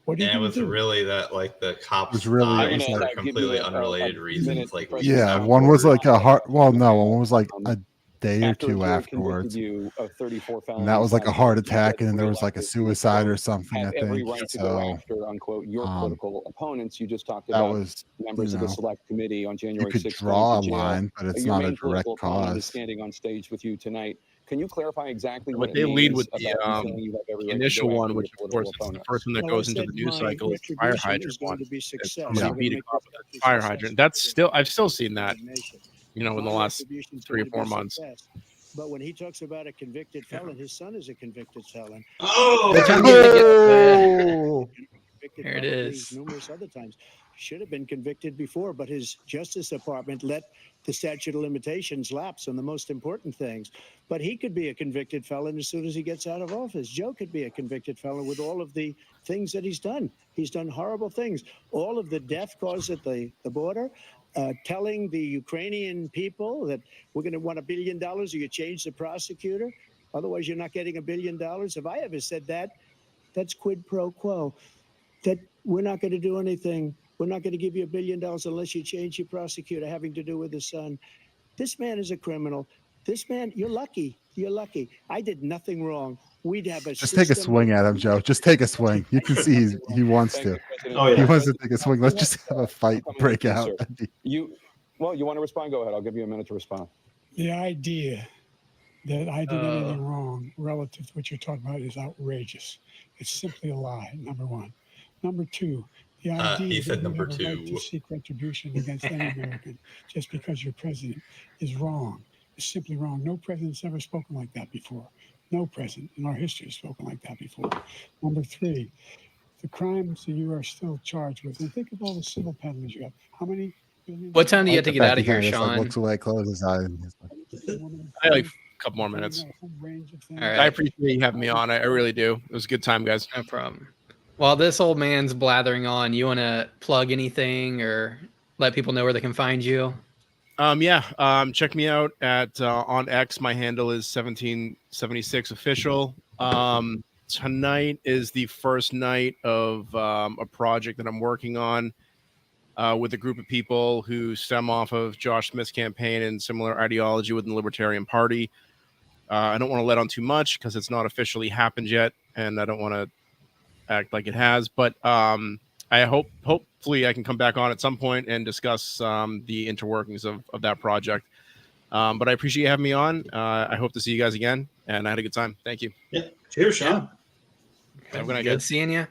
What are you And it gonna was do? really that like the cops was really- died it was for like- completely unrelated reasons. Like Yeah, one was like a heart. Well, no, one was like a day or After a two jury afterwards. convicted you of 34 And that was like a felonies, heart you attack, get and then there was like a reelected. suicide or something, I Have every think. right to go So after, unquote, your um, political opponents. You just talked that about was, members you of the know, select committee on January you could 6th. draw a going to jail. line, but it's Your not a main direct political opponent is cause. standing on stage with you tonight. Can you clarify exactly But what it they lead means with the, about you saying you have every right to initial go one, after which your of course political is the opponent? first one that Well, I goes into said the news my cycle is the fire retribution hydrant is going one. to be It's success. somebody Yeah. We're gonna beating make off this with the a fire success. hydrant. That's still, I've still seen that, Nation. you know, in the My last retribution's 3 or going to 4 be months. success. But when he talks about a convicted felon, his son is a convicted felon. Oh, What time do you think Oh! Convicted There it probably is. numerous other times. Should have been convicted before, but his Justice Department let the statute of limitations lapse on the most important things. But he could be a convicted felon as soon as he gets out of office. Joe could be a convicted felon with all of the things that he's done. He's done horrible things. All of the death caused at the border, telling the Ukrainian people that we're going to want $1 billion or you change the prosecutor. Otherwise, you're not getting $1 billion. If I ever said that, that's quid pro quo. That we're not going to do anything. We're not going to give you $1 billion unless you change your prosecutor having to do with his son. This man is a criminal. This man, you're lucky. You're lucky. I did nothing wrong. We'd have a Just take a swing at him, Joe. Just take a swing. You can see he wants Thank to. you, President. Oh, yeah. He wants to take a swing. Let's just have a fight Coming break to you, out. sir. You want to respond? Go ahead. I'll give you a minute to respond. The idea that I did anything wrong relative to what you're talking about is outrageous. It's simply a lie, number one. Number two, the idea he said that you number have a right two. to seek retribution against any American just because you're president is wrong. It's simply wrong. No president's ever spoken like that before. No president in our history has spoken like that before. Number three, the crimes that you are still charged with, and think of all the civil penalties you have. How many? What time do you have to The get fact out of he here, kinda just, like, Sean? looks away, closes his eyes. And he's like, I like a couple more minutes. All I right. appreciate you having me on. I really do. It was a good time, guys. No problem. While this old man's blathering on, you want to plug anything or let people know where they can find you? Check me out at on X. My handle is 1776 official. Tonight is the first night of a project that I'm working on with a group of people who stem off of Josh Smith's campaign and similar ideology within the Libertarian Party. I don't want to let on too much because it's not officially happened yet, and I don't want to act like it has. But I hopefully I can come back on at some point and discuss the interworkings of that project. But I appreciate you having me on. I hope to see you guys again, and I had a good time. Thank you. Yeah. Cheers, Sean. Have a good night, Good guys. seeing you.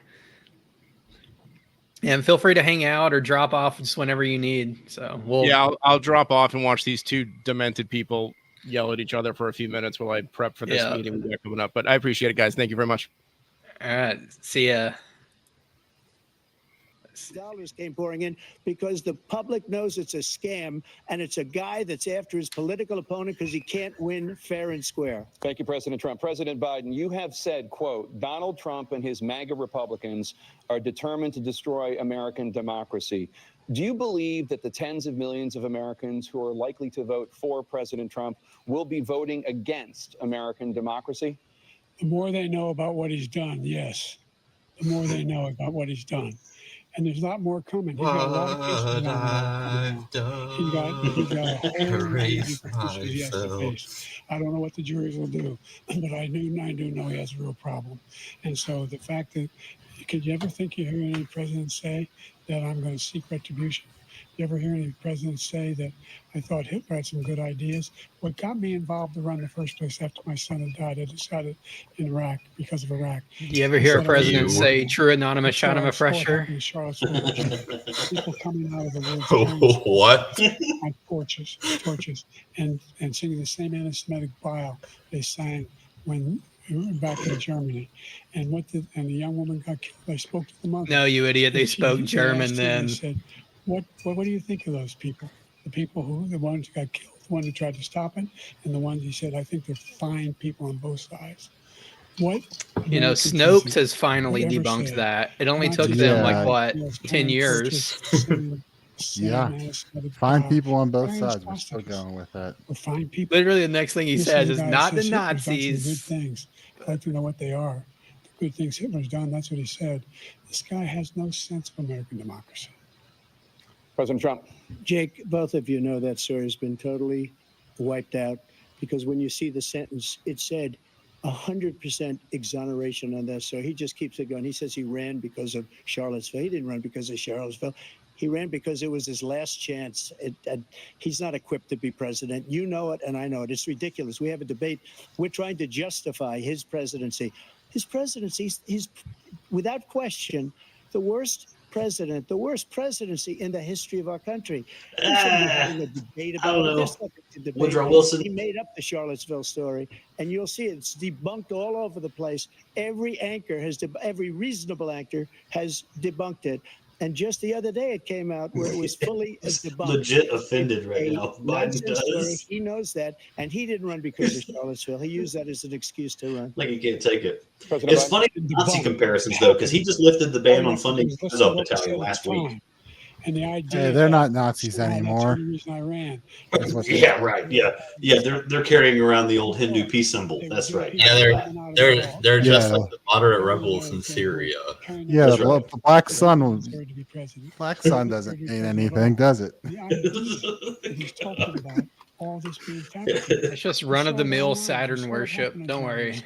And feel free to hang out or drop off just whenever you need. So we'll I'll drop off and watch these two demented people yell at each other for a few minutes while I prep for this meeting we got coming up. But I appreciate it, guys. Thank you very much. All right. See ya. Dollars came pouring in because the public knows it's a scam, and it's a guy that's after his political opponent because he can't win fair and square. Thank you, President Trump. President Biden, you have said, quote, Donald Trump and his MAGA Republicans are determined to destroy American democracy. Do you believe that the tens of millions of Americans who are likely to vote for President Trump will be voting against American democracy? The more they know about what he's done, yes. The more they know about what he's done. And there's a lot more coming. He's got a lot of cases on He's got a whole lot of cases he has to face. I don't know what the juries will do, but I do know he has a real problem. And so the fact that, could you ever think you hear any president say that I'm going to seek retribution? You ever hear any presidents say that I thought Hitler had some good ideas? What got me involved to run in the first place after my son had died, I decided in Iraq because of Iraq. Do you ever hear a president say true anonymous shot him a fresher? People coming out of the woods. What? On torches, and singing the same anti-Semitic bile they sang when back in Germany. And the young woman got killed. I spoke to the mother. No, you idiot. They spoke German then. Said, what do you think of those people? The people the ones who got killed, the one who tried to stop it, and the ones he said, I think they're fine people on both sides. Snopes has finally debunked that. It only took them 10 years. Yeah, fine people on both sides. We're still going with that. Fine people. Literally, the next thing he says is not the Nazis. Good things. I'd like to know what they are. The good things Hitler's done. That's what he said. This guy has no sense of American democracy. President Trump. Jake, both of you know that story has been totally wiped out because when you see the sentence, it said 100% exoneration on that. So he just keeps it going. He says he ran because of Charlottesville. He didn't run because of Charlottesville. He ran because it was his last chance. He's not equipped to be president. You know it, and I know it. It's ridiculous. We have a debate. We're trying to justify his presidency. His presidency is, without question, the worst presidency in the history of our country. Having a debate about I don't know. Woodrow Wilson. He made up the Charlottesville story, and you'll see it's debunked all over the place. Every reasonable anchor has debunked it. And just the other day, it came out where it was fully debunked. Legit offended right now. Biden does. Story. He knows that, and he didn't run because of Charlottesville. He used that as an excuse to run. Like he can't take it. It's funny Nazi comparisons though, because he just lifted the ban on funding the Azov Battalion last week. And the idea they're not Nazis anymore. That's the reason I ran. Yeah, right. Yeah. They're carrying around the old Hindu peace symbol. That's right. Yeah, they're just like the moderate rebels in Syria. Yeah, the Black Sun. Black Sun doesn't mean anything, does it? He's talking about all this being fabricated. It's just run-of-the-mill Saturn worship. Don't worry.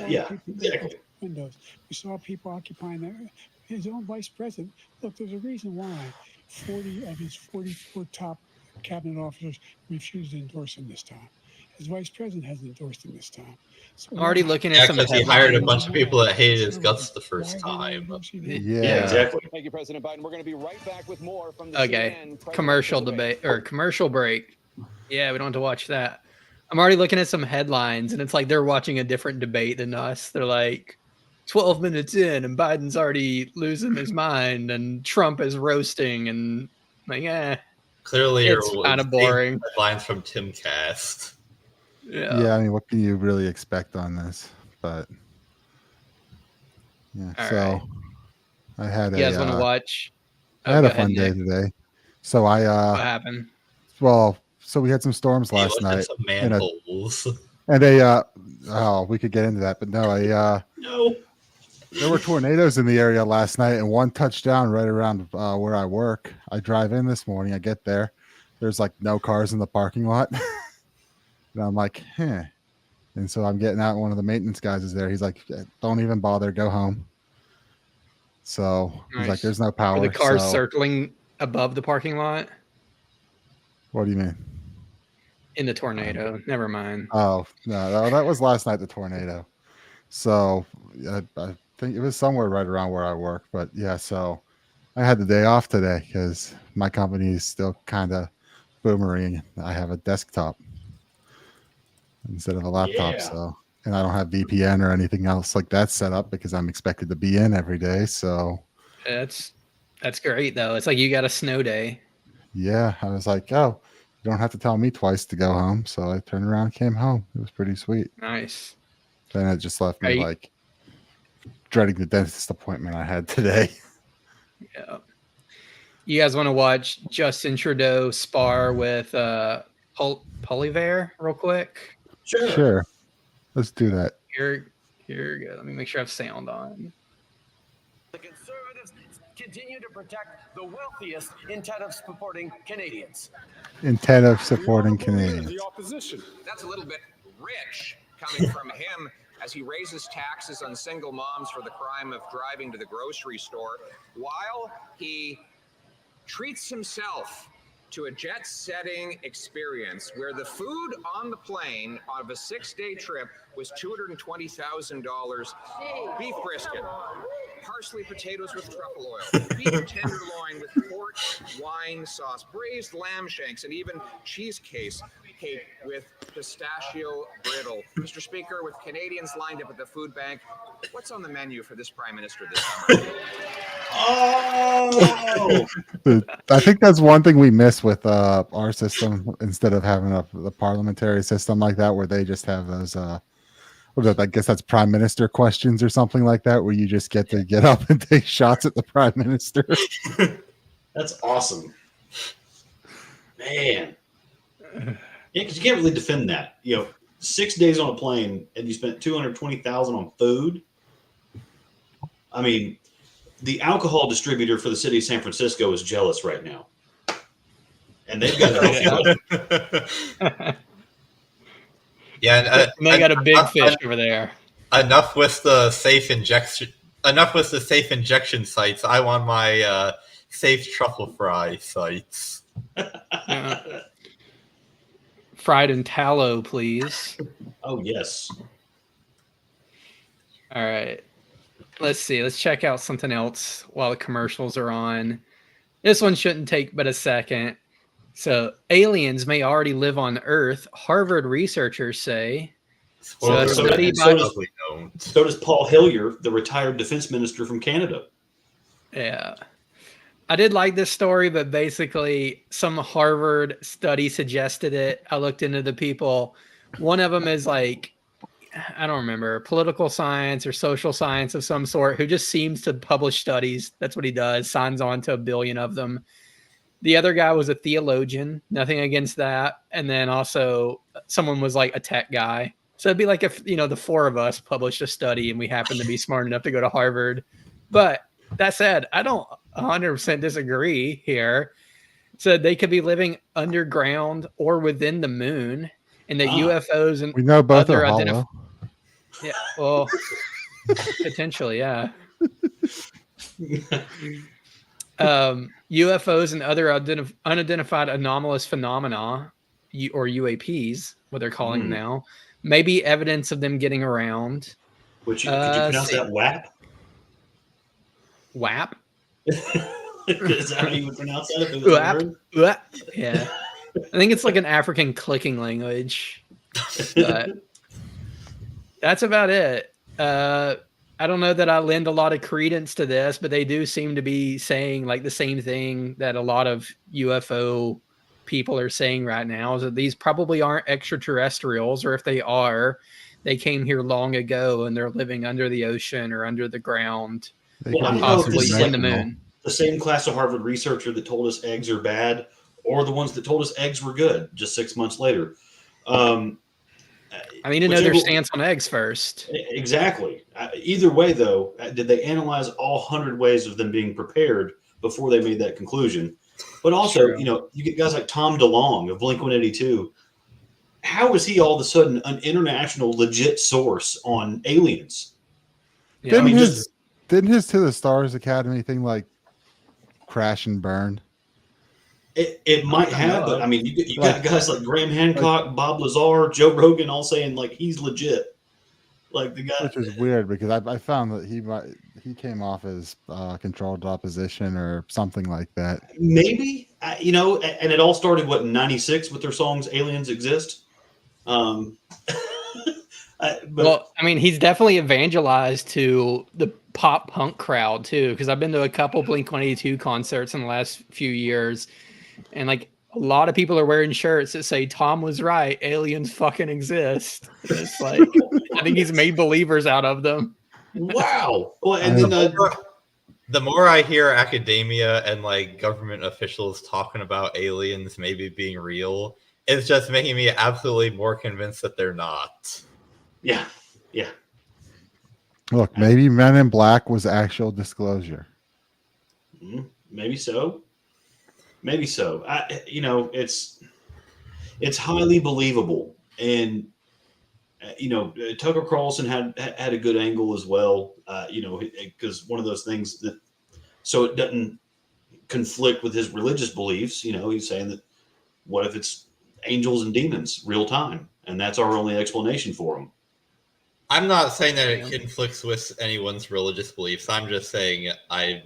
Yeah, exactly. Windows. We saw people occupying his own vice president. Look, there's a reason why 40 of his 44 top cabinet officers refused to endorse him this time. His vice president hasn't endorsed him this time. So I'm already looking at some. Because he hired a bunch of people that hated his guts the first time. Yeah, exactly. Thank you, President Biden. We're going to be right back with more from the CNN commercial debate or commercial break. Yeah, we don't have to watch that. I'm already looking at some headlines, and it's like they're watching a different debate than us. They're like 12 minutes in, and Biden's already losing his mind, and Trump is roasting, and like, clearly it's kind of boring. Headlines from Timcast. Yeah, I mean, what can you really expect on this? But yeah, all so right. I had you guys want to watch? I had a fun day today. So what happened? Well, so we had some storms last night. Some manholes. And we could get into that, but no, no. There were tornadoes in the area last night, and one touched down right around where I work. I drive in this morning. I get there. There's like no cars in the parking lot. And I'm like, And so I'm getting out. One of the maintenance guys is there. He's like, don't even bother. Go home. So he's like, there's no power. Are the cars circling above the parking lot? What do you mean? In the tornado. Never mind. Oh, no, that was last night, the tornado. So I think it was somewhere right around where I work. But yeah, so I had the day off today because my company is still kind of boomerang. I have a desktop. instead of a laptop. Yeah. So, and I don't have VPN or anything else like that set up because I'm expected to be in every day. So That's great though. It's like you got a snow day. yeah, I was like, oh, you don't have to tell me twice to go home. So I turned around and came home. It was pretty sweet. Nice. Then it just left me Are you- like dreading the dentist appointment I had today. Yeah. You guys want to watch Justin Trudeau spar with Poilievre real quick? Sure. Let's do that. Here we go. Let me make sure I have sound on. The Conservatives continue to protect the wealthiest instead of supporting Canadians. Instead of supporting Canadians. The opposition. That's a little bit rich coming from him as he raises taxes on single moms for the crime of driving to the grocery store while he treats himself to a jet-setting experience where the food on the plane of a 6-day trip was $220,000. Beef brisket, parsley potatoes with truffle oil, beef tenderloin with pork wine sauce, braised lamb shanks, and even cheesecake with pistachio brittle. Mr. Speaker, with Canadians lined up at the food bank, what's on the menu for this Prime Minister this summer? Oh! I think that's one thing we miss with our system instead of having the parliamentary system like that, where they just have those. I guess that's Prime Minister questions or something like that, where you just get to get up and take shots at the Prime Minister. That's awesome, man. Yeah, because you can't really defend that. 6 days on a plane and you spent $220,000 on food. I mean, the alcohol distributor for the city of San Francisco is jealous right now, and they've got. Yeah, and they got a big fish over there. Enough with the safe injection. Enough with the safe injection sites. I want my safe truffle fry sites. Fried in tallow, please. Oh yes. All right. Let's see. Let's check out something else while the commercials are on. This one shouldn't take but a second. So, aliens may already live on Earth, Harvard researchers say. So does Paul Hillier, the retired defense minister from Canada. Yeah. I did like this story, but basically some Harvard study suggested it. I looked into the people. One of them is like, I don't remember, political science or social science of some sort, who just seems to publish studies. That's what he does, signs on to 1 billion of them. The other guy was a theologian, nothing against that. And then also someone was like a tech guy. So it'd be like if, the four of us published a study and we happened to be smart enough to go to Harvard. But that said, I don't 100% disagree here. So they could be living underground or within the moon, and the UFOs and we know both are hollow. Yeah, well, potentially, yeah. UFOs and other unidentified anomalous phenomena, or UAPs, what they're calling them now, may be evidence of them getting around. Could you pronounce that WAP? WAP? Is that how you would pronounce that? WAP? Yeah. I think it's like an African clicking language. But that's about it. I don't know that I lend a lot of credence to this, but they do seem to be saying like the same thing that a lot of UFO people are saying right now, is that these probably aren't extraterrestrials, or if they are, they came here long ago and they're living under the ocean or under the ground, or possibly in the moon. The same class of Harvard researcher that told us eggs are bad, or the ones that told us eggs were good just 6 months later. I need to know their stance on eggs first. Exactly. Either way, though, did they analyze all 100 ways of them being prepared before they made that conclusion? But also, you get guys like Tom DeLonge of Blink-182. How is he all of a sudden an international legit source on aliens? Yeah. Didn't his To the Stars Academy thing like crash and burn? It might have, but I mean, you got guys like Graham Hancock, Bob Lazar, Joe Rogan, all saying like he's legit. Like the guy, which is weird because I found that he came off as controlled opposition or something like that. Maybe and it all started in '96 with their songs "Aliens Exist." Well, I mean, he's definitely evangelized to the pop punk crowd too, because I've been to a couple Blink-182 concerts in the last few years, and like a lot of people are wearing shirts that say "Tom was right, aliens fucking exist." And it's like I think he's made believers out of them. Wow. Well, and then the more I hear academia and like government officials talking about aliens maybe being real, it's just making me absolutely more convinced that they're not. Yeah. Look, maybe Men in Black was actual disclosure. Maybe so. It's highly believable, and Tucker Carlson had a good angle as well. Because one of those things that so it doesn't conflict with his religious beliefs. He's saying that what if it's angels and demons real time, and that's our only explanation for them. I'm not saying that it conflicts with anyone's religious beliefs. I'm just saying I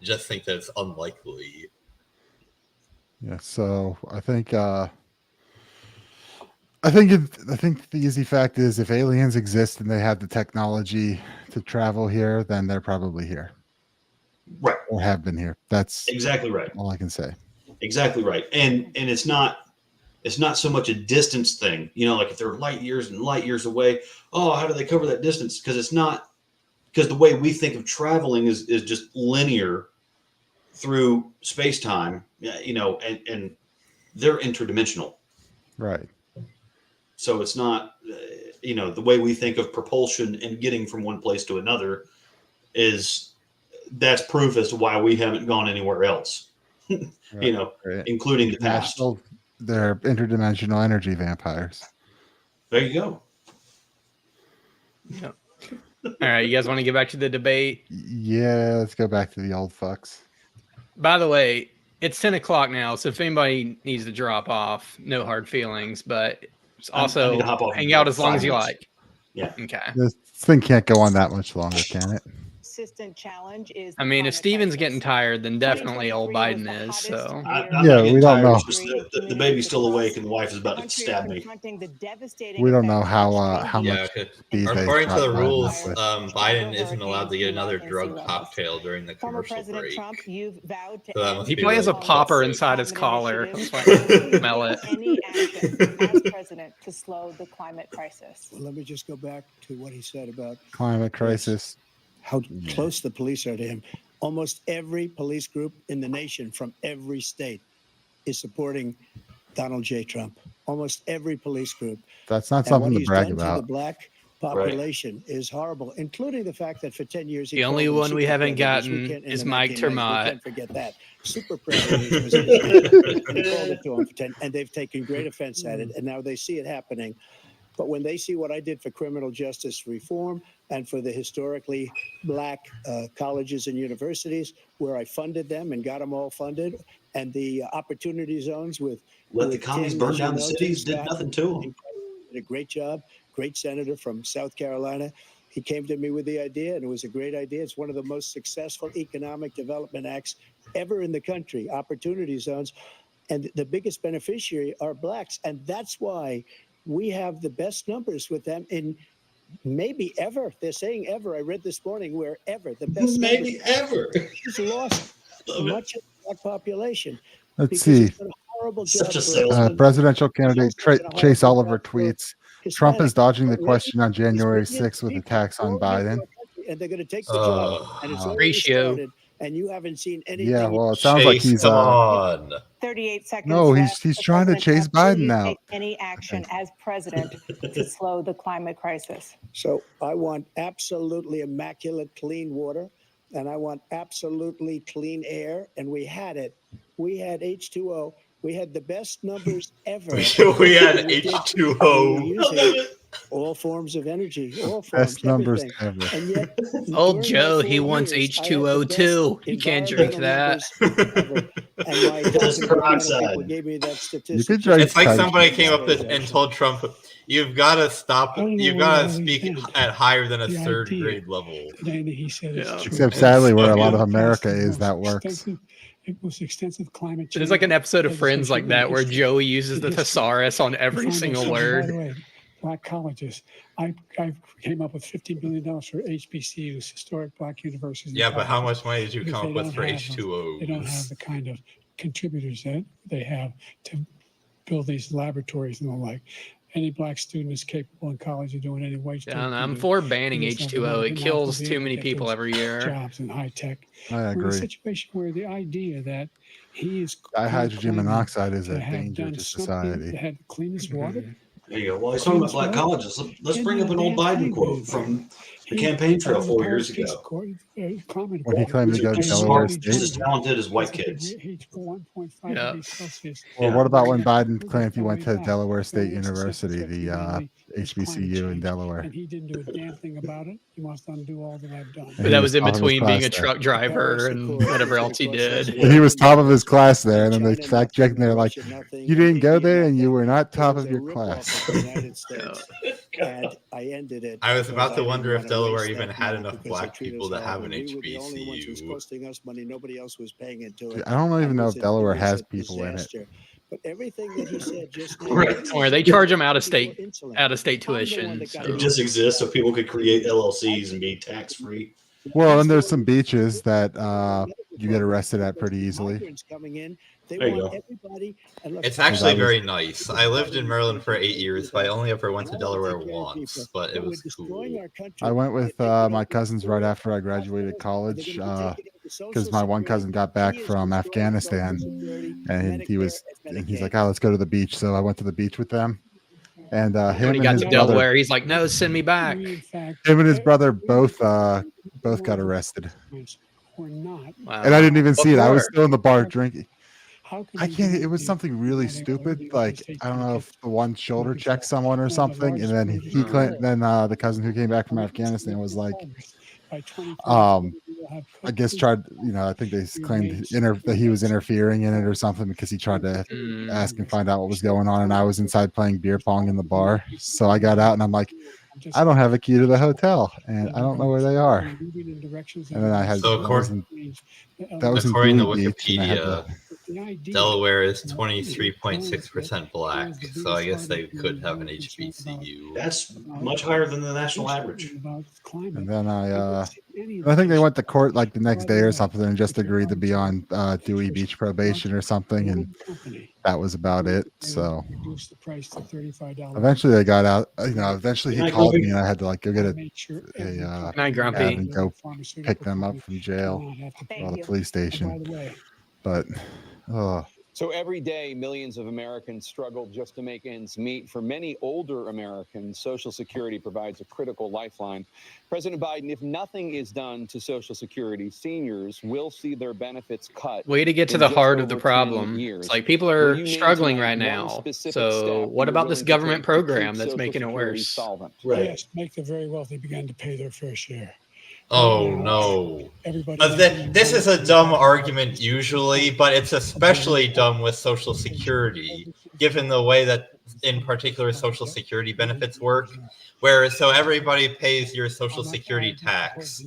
just think that it's unlikely. Yeah, so I think the easy fact is if aliens exist and they have the technology to travel here, then they're probably here. Right. Or have been here. That's exactly right. All I can say. Exactly right. And it's not so much a distance thing, like if they're light years and light years away. Oh, how do they cover that distance? Because the way we think of traveling is just linear through space time, and they're interdimensional. Right. So it's not, the way we think of propulsion and getting from one place to another that's proof as to why we haven't gone anywhere else, Right. Including the past. They're interdimensional energy vampires. There you go. Yeah. All right, you guys want to get back to the debate? Yeah, let's go back to the old fucks. By the way, it's 10 o'clock now, so if anybody needs to drop off, no hard feelings, but it's also hang out as long as you like. Yeah. Okay. This thing can't go on that much longer, can it? Persistent challenge is. I mean, if Steven's getting tired, then definitely old Biden is. So We don't know. The baby's still awake, and the wife is about to stab me. We don't know how much. According to the rules, Biden isn't allowed to get another drug cocktail during the commercial break. Trump, you've vowed to So he probably has a popper inside his collar. Smell it. Any action as president to slow the climate crisis. Well, let me just go back to what he said about Climate crisis. How close the police are to him. Almost every police group in the nation from every state is supporting Donald J. Trump. Almost every police group. That's not And something what to he's brag done to about. the black population is horrible, including the fact that for 10 years he The only called them one we super haven't predators. We gotten can't- in is the Mike 1990s, we Termott. can't forget that. Super predators was his name. He called it to him for 10, and they've taken great offense at it, and now they see it happening. But when they see what I did for criminal justice reform and for the historically black colleges and universities, where I funded them and got them all funded, and the opportunity zones with the commies Tim, burn as you down the know, cities, Tim did Scott, nothing to them. did a great job. Great senator from South Carolina. He came to me with the idea, and it was a great idea. It's one of the most successful economic development acts ever in the country, opportunity zones. And the biggest beneficiary are blacks. And that's why we have the best numbers with them in maybe ever. They're saying ever. I read this morning where ever. The best Maybe numbers. ever. He's lost much of the black population. Let's because see. he's done a horrible job Such a for- salesman. Presidential candidate Chase Oliver tweets, Trump is dodging the Hispanic. question on January He's bringing 6th with people attacks on all over Biden. our country, and they're going to take the job. And it's already Ratio. started, and you haven't seen anything. Yeah, well, it sounds like he's come on. 38 seconds. No, left. he's The trying to president chase asks, will Biden you out. take any action as president to slow the climate crisis? So I want absolutely immaculate clean water, and I want absolutely clean air. And we had it. We had H2O. We had the best numbers ever. We had And we did- H2O. we were using all forms of energy, all forms, Best numbers everything. ever. And yet, Old during Joe, my he 4 wants years, I had H2O the best too. He can't drink environmental that. numbers ever. And my Just peroxide. people gave me that You statistic. could drink It's like Coke. somebody came up and told Trump, "You've got to stop. You've got to speak at higher than a third grade level." He said it's true. Except sadly, where a lot of Yeah. America is, that works. Most extensive climate change. There's like an episode of Friends like that where history. Joey uses the thesaurus on every Find single ourselves, word. By the way, black colleges. I came up with $50 million for HBCUs, historic black universities. Yeah, but how colleges, much money did you because come up they with for don't have them. H2Os? They don't have the kind of contributors that they have to build these laboratories and the like. Any black student is capable in college of doing any wage. Yeah, I'm for banning H2O. It kills too many people every year. Jobs in high tech. I We're in a agree. situation where the idea that he is Dihydrogen claiming monoxide is to a have danger done to something society. that had the cleanest water. There you go. Well, he's talking about black colleges. Let's bring up an old Biden quote from the campaign trail 4 years ago. When he claimed to go to Just Delaware smart, just as State. talented as white kids. Yeah. Well, what about when Biden claimed he went to Delaware State University, the HBCU in Delaware? And he didn't do a damn thing about it. He wants to undo all that I've done. But that was in top of his between being a class there. truck driver and whatever else he did. And he was top of his class there, and then they fact checked, and they're like, "You didn't go there, and you were not top of your class." And I ended it. I was about to because I wonder didn't if wanna Delaware waste even that had money enough because black they treat people us to have well. an We were the only ones who was HBCU. costing us money. Nobody else was paying into it. I don't even And know it if was Delaware a has people in it. disaster. But everything that he said just now, Right. Or they charge them out of people state, insulin. out of state I'm the one tuition. that got So. It just exists so people could create LLCs and be tax free. Well, and there's some beaches that you get arrested at pretty easily. Migrants coming in, they There you want go. everybody. And look, It's actually was- very nice. I lived in Maryland for 8 years, but I only ever went to Delaware once. But it was cool. I went with my cousins right after I graduated college because my one cousin got back from Afghanistan, and he's like, "Oh, let's go to the beach." So I went to the beach with them, and him When he and got his to brother, Delaware, he's like, "No, send me back." him and his brother both got arrested, Wow. and I didn't even see it. I was for? still in the bar drinking. How can I you can't. do It was anything something really when they stupid. already Like overstate I don't know if tickets? the one shoulder checked someone or something, and then he claimed. Then the cousin who came back from Afghanistan was like, I guess tried. I think they claimed that he was interfering in it or something because he tried to ask and find out what was going on, and I was inside playing beer pong in the bar. So I got out and I'm like, I don't have a key to the hotel, and I don't know where they are. And then I had So that was in According to Bowie Beach, and I had Wikipedia, Delaware is 23.6% black, so I guess they could have an HBCU. That's much higher than the national average. And then I think they went to court like the next day or something and just agreed to be on Dewey Beach probation or something, and that was about it. So eventually they got out. Eventually he called me and I had to go get a Night, Grumpy. cab and go pick them up from jail or the police station. But So every day, millions of Americans struggle just to make ends meet. For many older Americans, Social Security provides a critical lifeline. President Biden, if nothing is done to Social Security, seniors will see their benefits cut. Way to get to in the just heart of the over 10 problem. years. It's like people Will are you name struggling tonight right one now. specific So step what you're about this willing to government take to keep program that's Social making it Security worse? solvent? Right. Yes, make the very wealthy begin to pay their fair share. Oh no. Everybody. This is a dumb argument usually, but it's especially dumb with Social Security, given the way that in particular Social Security benefits work, where so everybody pays your Social Security tax,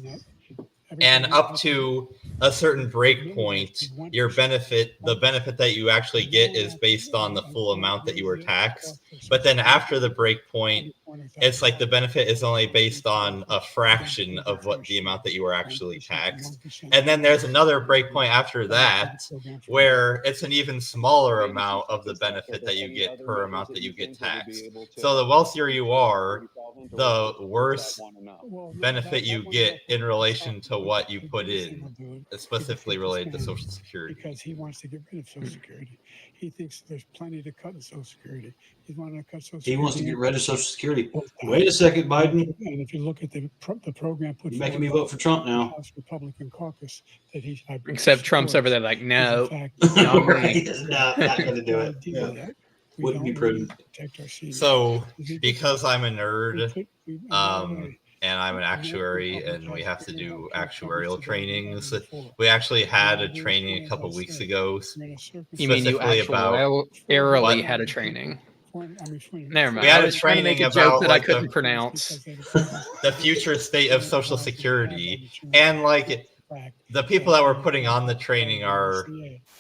and up to a certain break point, your benefit, the benefit that you actually get is based on the full amount that you were taxed. But then after the break point, it's like the benefit is only based on a fraction of what the amount that you were actually taxed. And then there's another break point after that where it's an even smaller amount of the benefit that you get per amount that you get taxed. So the wealthier you are, the worse benefit you get in relation to what you put in, specifically related to Social Security. Because he wants to get rid of Social Security. He thinks there's plenty to cut in Social Security. He's wanting to cut Social Security. He wants to get rid of Social Security. Wait a second, Biden. And if you look at the program put You're making me forward vote for Trump by the now. House Republican caucus that he Except Trump's over there like, no. Right. Not going to do it. Yeah. Wouldn't be prudent. So because I'm a nerd, and I'm an actuary, and we have to do actuarial trainings. We actually had a training a couple weeks ago. You mean you actually had a training? Never mind. We had I was a trying to make training a joke about that like I couldn't pronounce. the future state of Social Security, and like the people that were putting on the training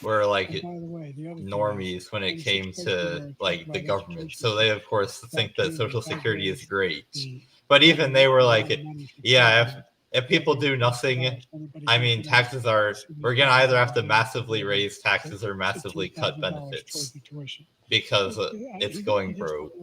were like normies when it came to like the government. So they of course think that Social Security is great, but even they were like, yeah, if people do nothing, I mean, we're gonna either have to massively raise taxes or massively cut benefits because it's going broke.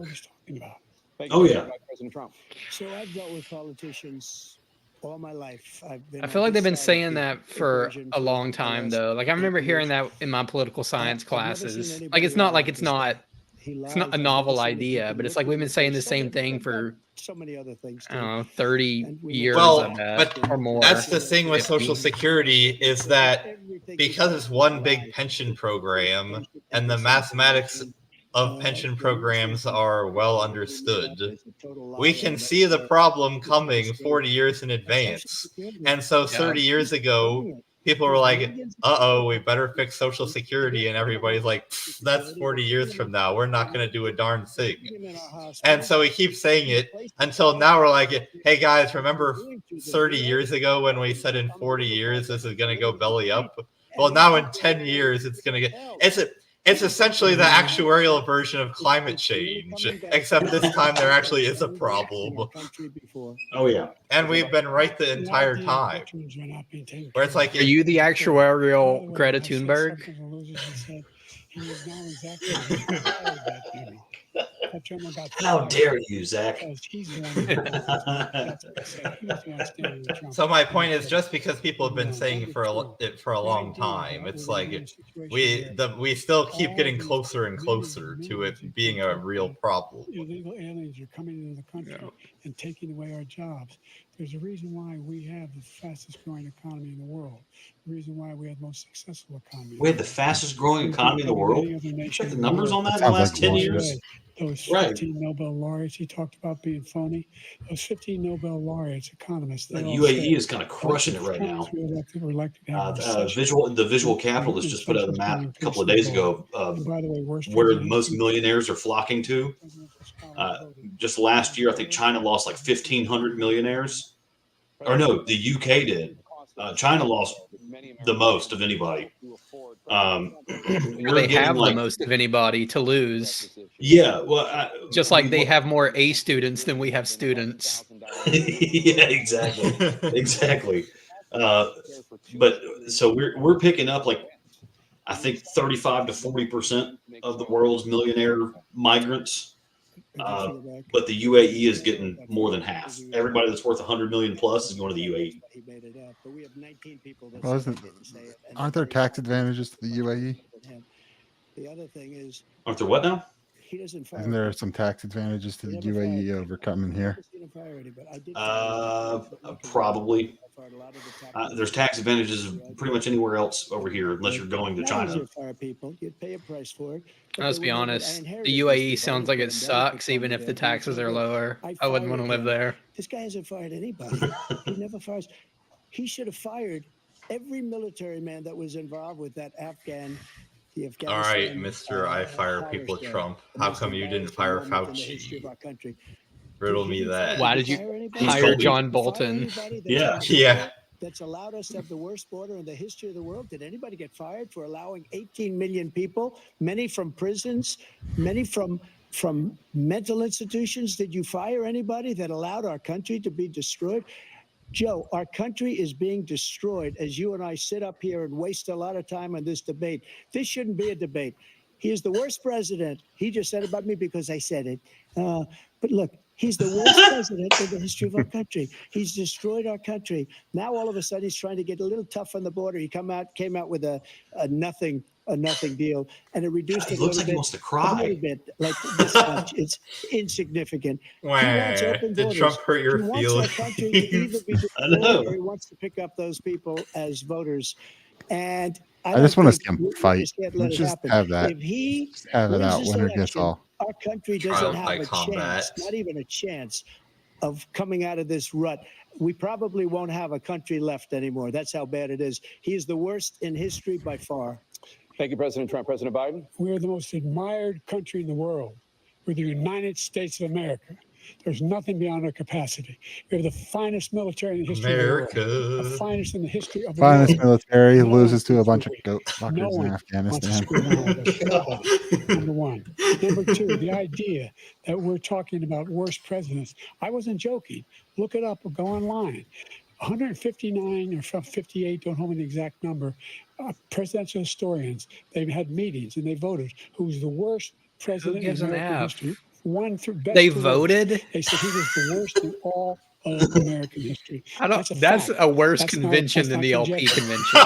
Oh yeah. President Trump. So I've dealt with politicians all my life. I feel like they've been saying that for a long time, though. Like I remember hearing that in my political science classes. Like it's not a novel idea, but it's like we've been saying the same thing for so many other things. I don't know, 30 years. Well, I bet, but or more. that's the thing with Social Security is that because it's one big pension program and the mathematics of pension programs are well understood, we can see the problem coming 40 years in advance. And so 30 years ago, people were like, uh-oh, we better fix Social Security. And everybody's like, that's 40 years from now. We're not going to do a darn thing. And so we keep saying it until now we're like, hey, guys, remember 30 years ago when we said in 40 years this is going to go belly up? Well, now in 10 years, it's going to get... It's essentially the actuarial version of climate change, except this time there actually is a problem. Oh, yeah. And we've been right the entire time. Where it's like... Are you the actuarial Greta Thunberg? How dare you, Zach? So my point is, just because people have been saying it for a long time, it's like we still keep getting closer and closer to it being a real problem. Illegal aliens are coming into the country and taking away our jobs. There's a reason why we have the fastest growing economy in the world. The reason why we have the most successful economy. We have the fastest growing economy in the world. Check the numbers on that in the last 10 years. Those 15 Nobel laureates he talked about being phony. Those 15 Nobel laureates, economists. The UAE is kind of crushing it right now. The Visual Capitalist just put out a map a couple of days ago of where most millionaires are flocking to. Just last year, I think China lost like 1,500 millionaires. Or no, the UK did. China lost the most of anybody. They have the most of anybody to lose. Yeah, well, just like they have more A students than we have students. Yeah, exactly. But so we're picking up like I think 35 to 40% of the world's millionaire migrants. But the UAE is getting more than half. Everybody that's worth 100 million plus is going to the UAE. Well, aren't there tax advantages to the UAE? The other thing is, aren't there what now? Isn't there some tax advantages to the UAE over coming here? Probably. There's tax advantages pretty much anywhere else over here, unless you're going to China. Let's be honest. The UAE sounds like it sucks, even if the taxes are lower. I wouldn't want to live there. This guy hasn't fired anybody. He never fires. He should have fired every military man that was involved with that Afghan. All right, Mr. I fire people Trump. How come you didn't fire Fauci? Riddle me that. Why did you hire John Bolton? Yeah. That's allowed us to have the worst border in the history of the world. Did anybody get fired for allowing 18 million people, many from prisons, many from mental institutions? Did you fire anybody that allowed our country to be destroyed? Joe, our country is being destroyed as you and I sit up here and waste a lot of time on this debate. This shouldn't be a debate. He is the worst president. He just said about me because I said it. But look, he's the worst president in the history of our country. He's destroyed our country. Now, all of a sudden, he's trying to get a little tough on the border. He came out with a nothing deal, and it reduced it a little bit. He wants to cry. A little bit, like this much. It's insignificant. Did Trump hurt your feelings? He wants our country to either be destroyed or he wants to pick up those people as voters. And I just want to see him fight. Let's just have that. If he just have it out. Winner gets all. Our country doesn't have a chance, not even a chance. of coming out of this rut. We probably won't have a country left anymore. That's how bad it is. He is the worst in history by far. Thank you, President Trump. President Biden? We're the most admired country in the world. We're the United States of America. There's nothing beyond our capacity. We have the finest military in the history of the world. The finest in the history of the world. Finest military loses to a bunch of goat fuckers in Afghanistan. Number one. Number two, the idea that we're talking about worst presidents. I wasn't joking. Look it up or go online. 159 or 58, don't hold me the exact number, presidential historians, they've had meetings and they voted who's the worst president in American history. One through best. They voted? They said he was the worst in all of American history. That's a worse convention than the LP convention.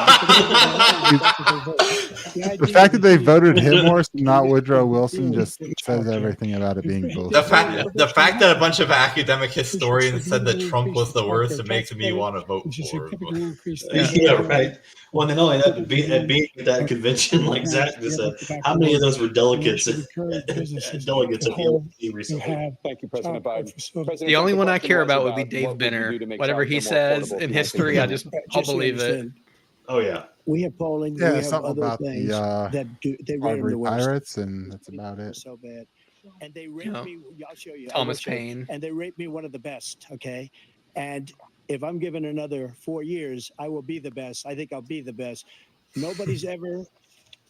The fact that they voted him worse, not Woodrow Wilson, just says everything about it being bullshit. The fact that a bunch of academic historians said that Trump was the worst, it makes me want to vote for him. Yeah, right. Well, then only that being at that convention, like Zach just said, how many of those were delegates at the LP recently? Thank you, President Biden. The only one I care about would be Dave Benner. Whatever he says in history, I'll believe it. Oh yeah, we have polling. Yeah, we have something other about things the they rate him the worst. Pirates, and that's about it. So bad, and they rate me. I'll show you. Thomas Paine, and they rate me one of the best. Okay, and if I'm given another 4 years, I will be the best. I think I'll be the best. Nobody's ever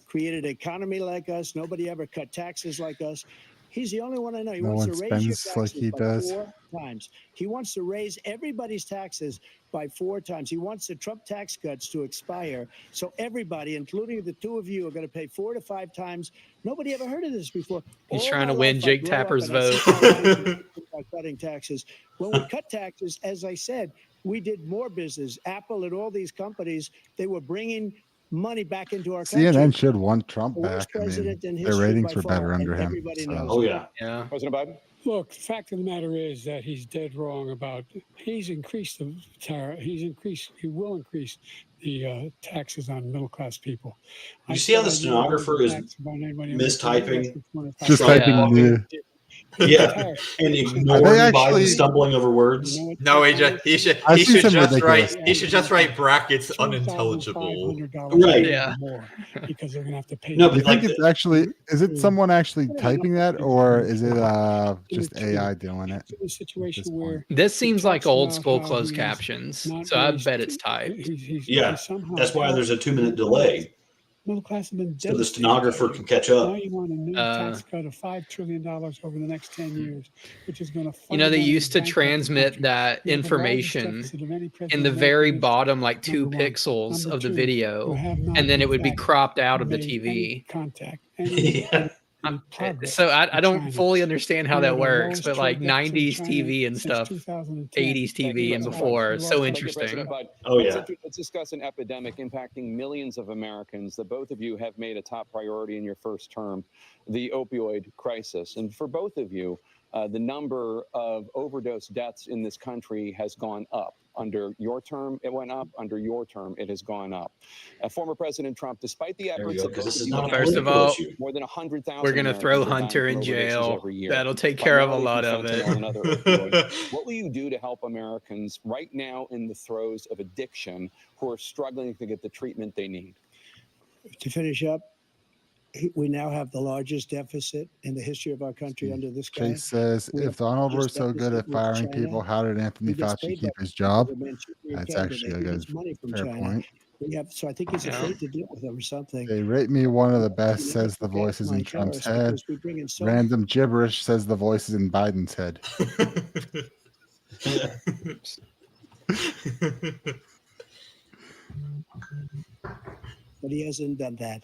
created an economy like us. Nobody ever cut taxes like us. He's the only one I know. He wants to raise your taxes like he does. 4 times. He wants to raise everybody's taxes by 4 times. He wants the Trump tax cuts to expire. So everybody, including the two of you, are going to pay 4 to 5 times. Nobody ever heard of this before. He's trying to win Jake Tapper's vote. Cutting taxes. When we cut taxes, as I said, we did more business. Apple and all these companies, they were bringing money back into our country. CNN should want Trump back. I mean, their ratings were better under him. So. Oh yeah, yeah. President Biden. Look, the fact of the matter is that he's dead wrong about. He's increased the tariff. He will increase the taxes on middle class people. You see how the stenographer is mistyping? Just typing new. Yeah, and ignoring Biden stumbling over words. No, he should just write brackets unintelligible. Right. Yeah. Because they're gonna have to pay. No, but you think it's actually? Is it someone actually typing that, or is it just AI doing it? A situation where this seems like old school closed captions, so I bet it's typed. Yeah, that's why there's a 2-minute delay. Middle class have been so the stenographer can catch up. Now you want a new tax cut of $5 trillion over the next 10 years, which is going to. They used to transmit that information in the very bottom, like 2 pixels of the video, and then it would be cropped out of the TV. Contact. Yeah. So I don't fully understand how that works, but like 90s TV and stuff, 80s TV and before, so interesting. Oh yeah. Let's discuss an epidemic impacting millions of Americans that both of you have made a top priority in your first term, the opioid crisis. And for both of you, the number of overdose deaths in this country has gone up. Under your term, it went up. Under your term, it has gone up. Former President Trump, despite the efforts of first of all, more than 100,000, we're going to throw Hunter in jail. That'll take care of a lot of it. What will you do to help Americans right now in the throes of addiction who are struggling to get the treatment they need? To finish up, we now have the largest deficit in the history of our country under this guy. Chase says, if Donald were so good at firing people, how did Anthony Fauci keep his job? That's actually a good fair point. So I think he's afraid to deal with them or something. They rate me one of the best, says the voices in Trump's head. Random gibberish, says the voices in Biden's head. But he hasn't done that.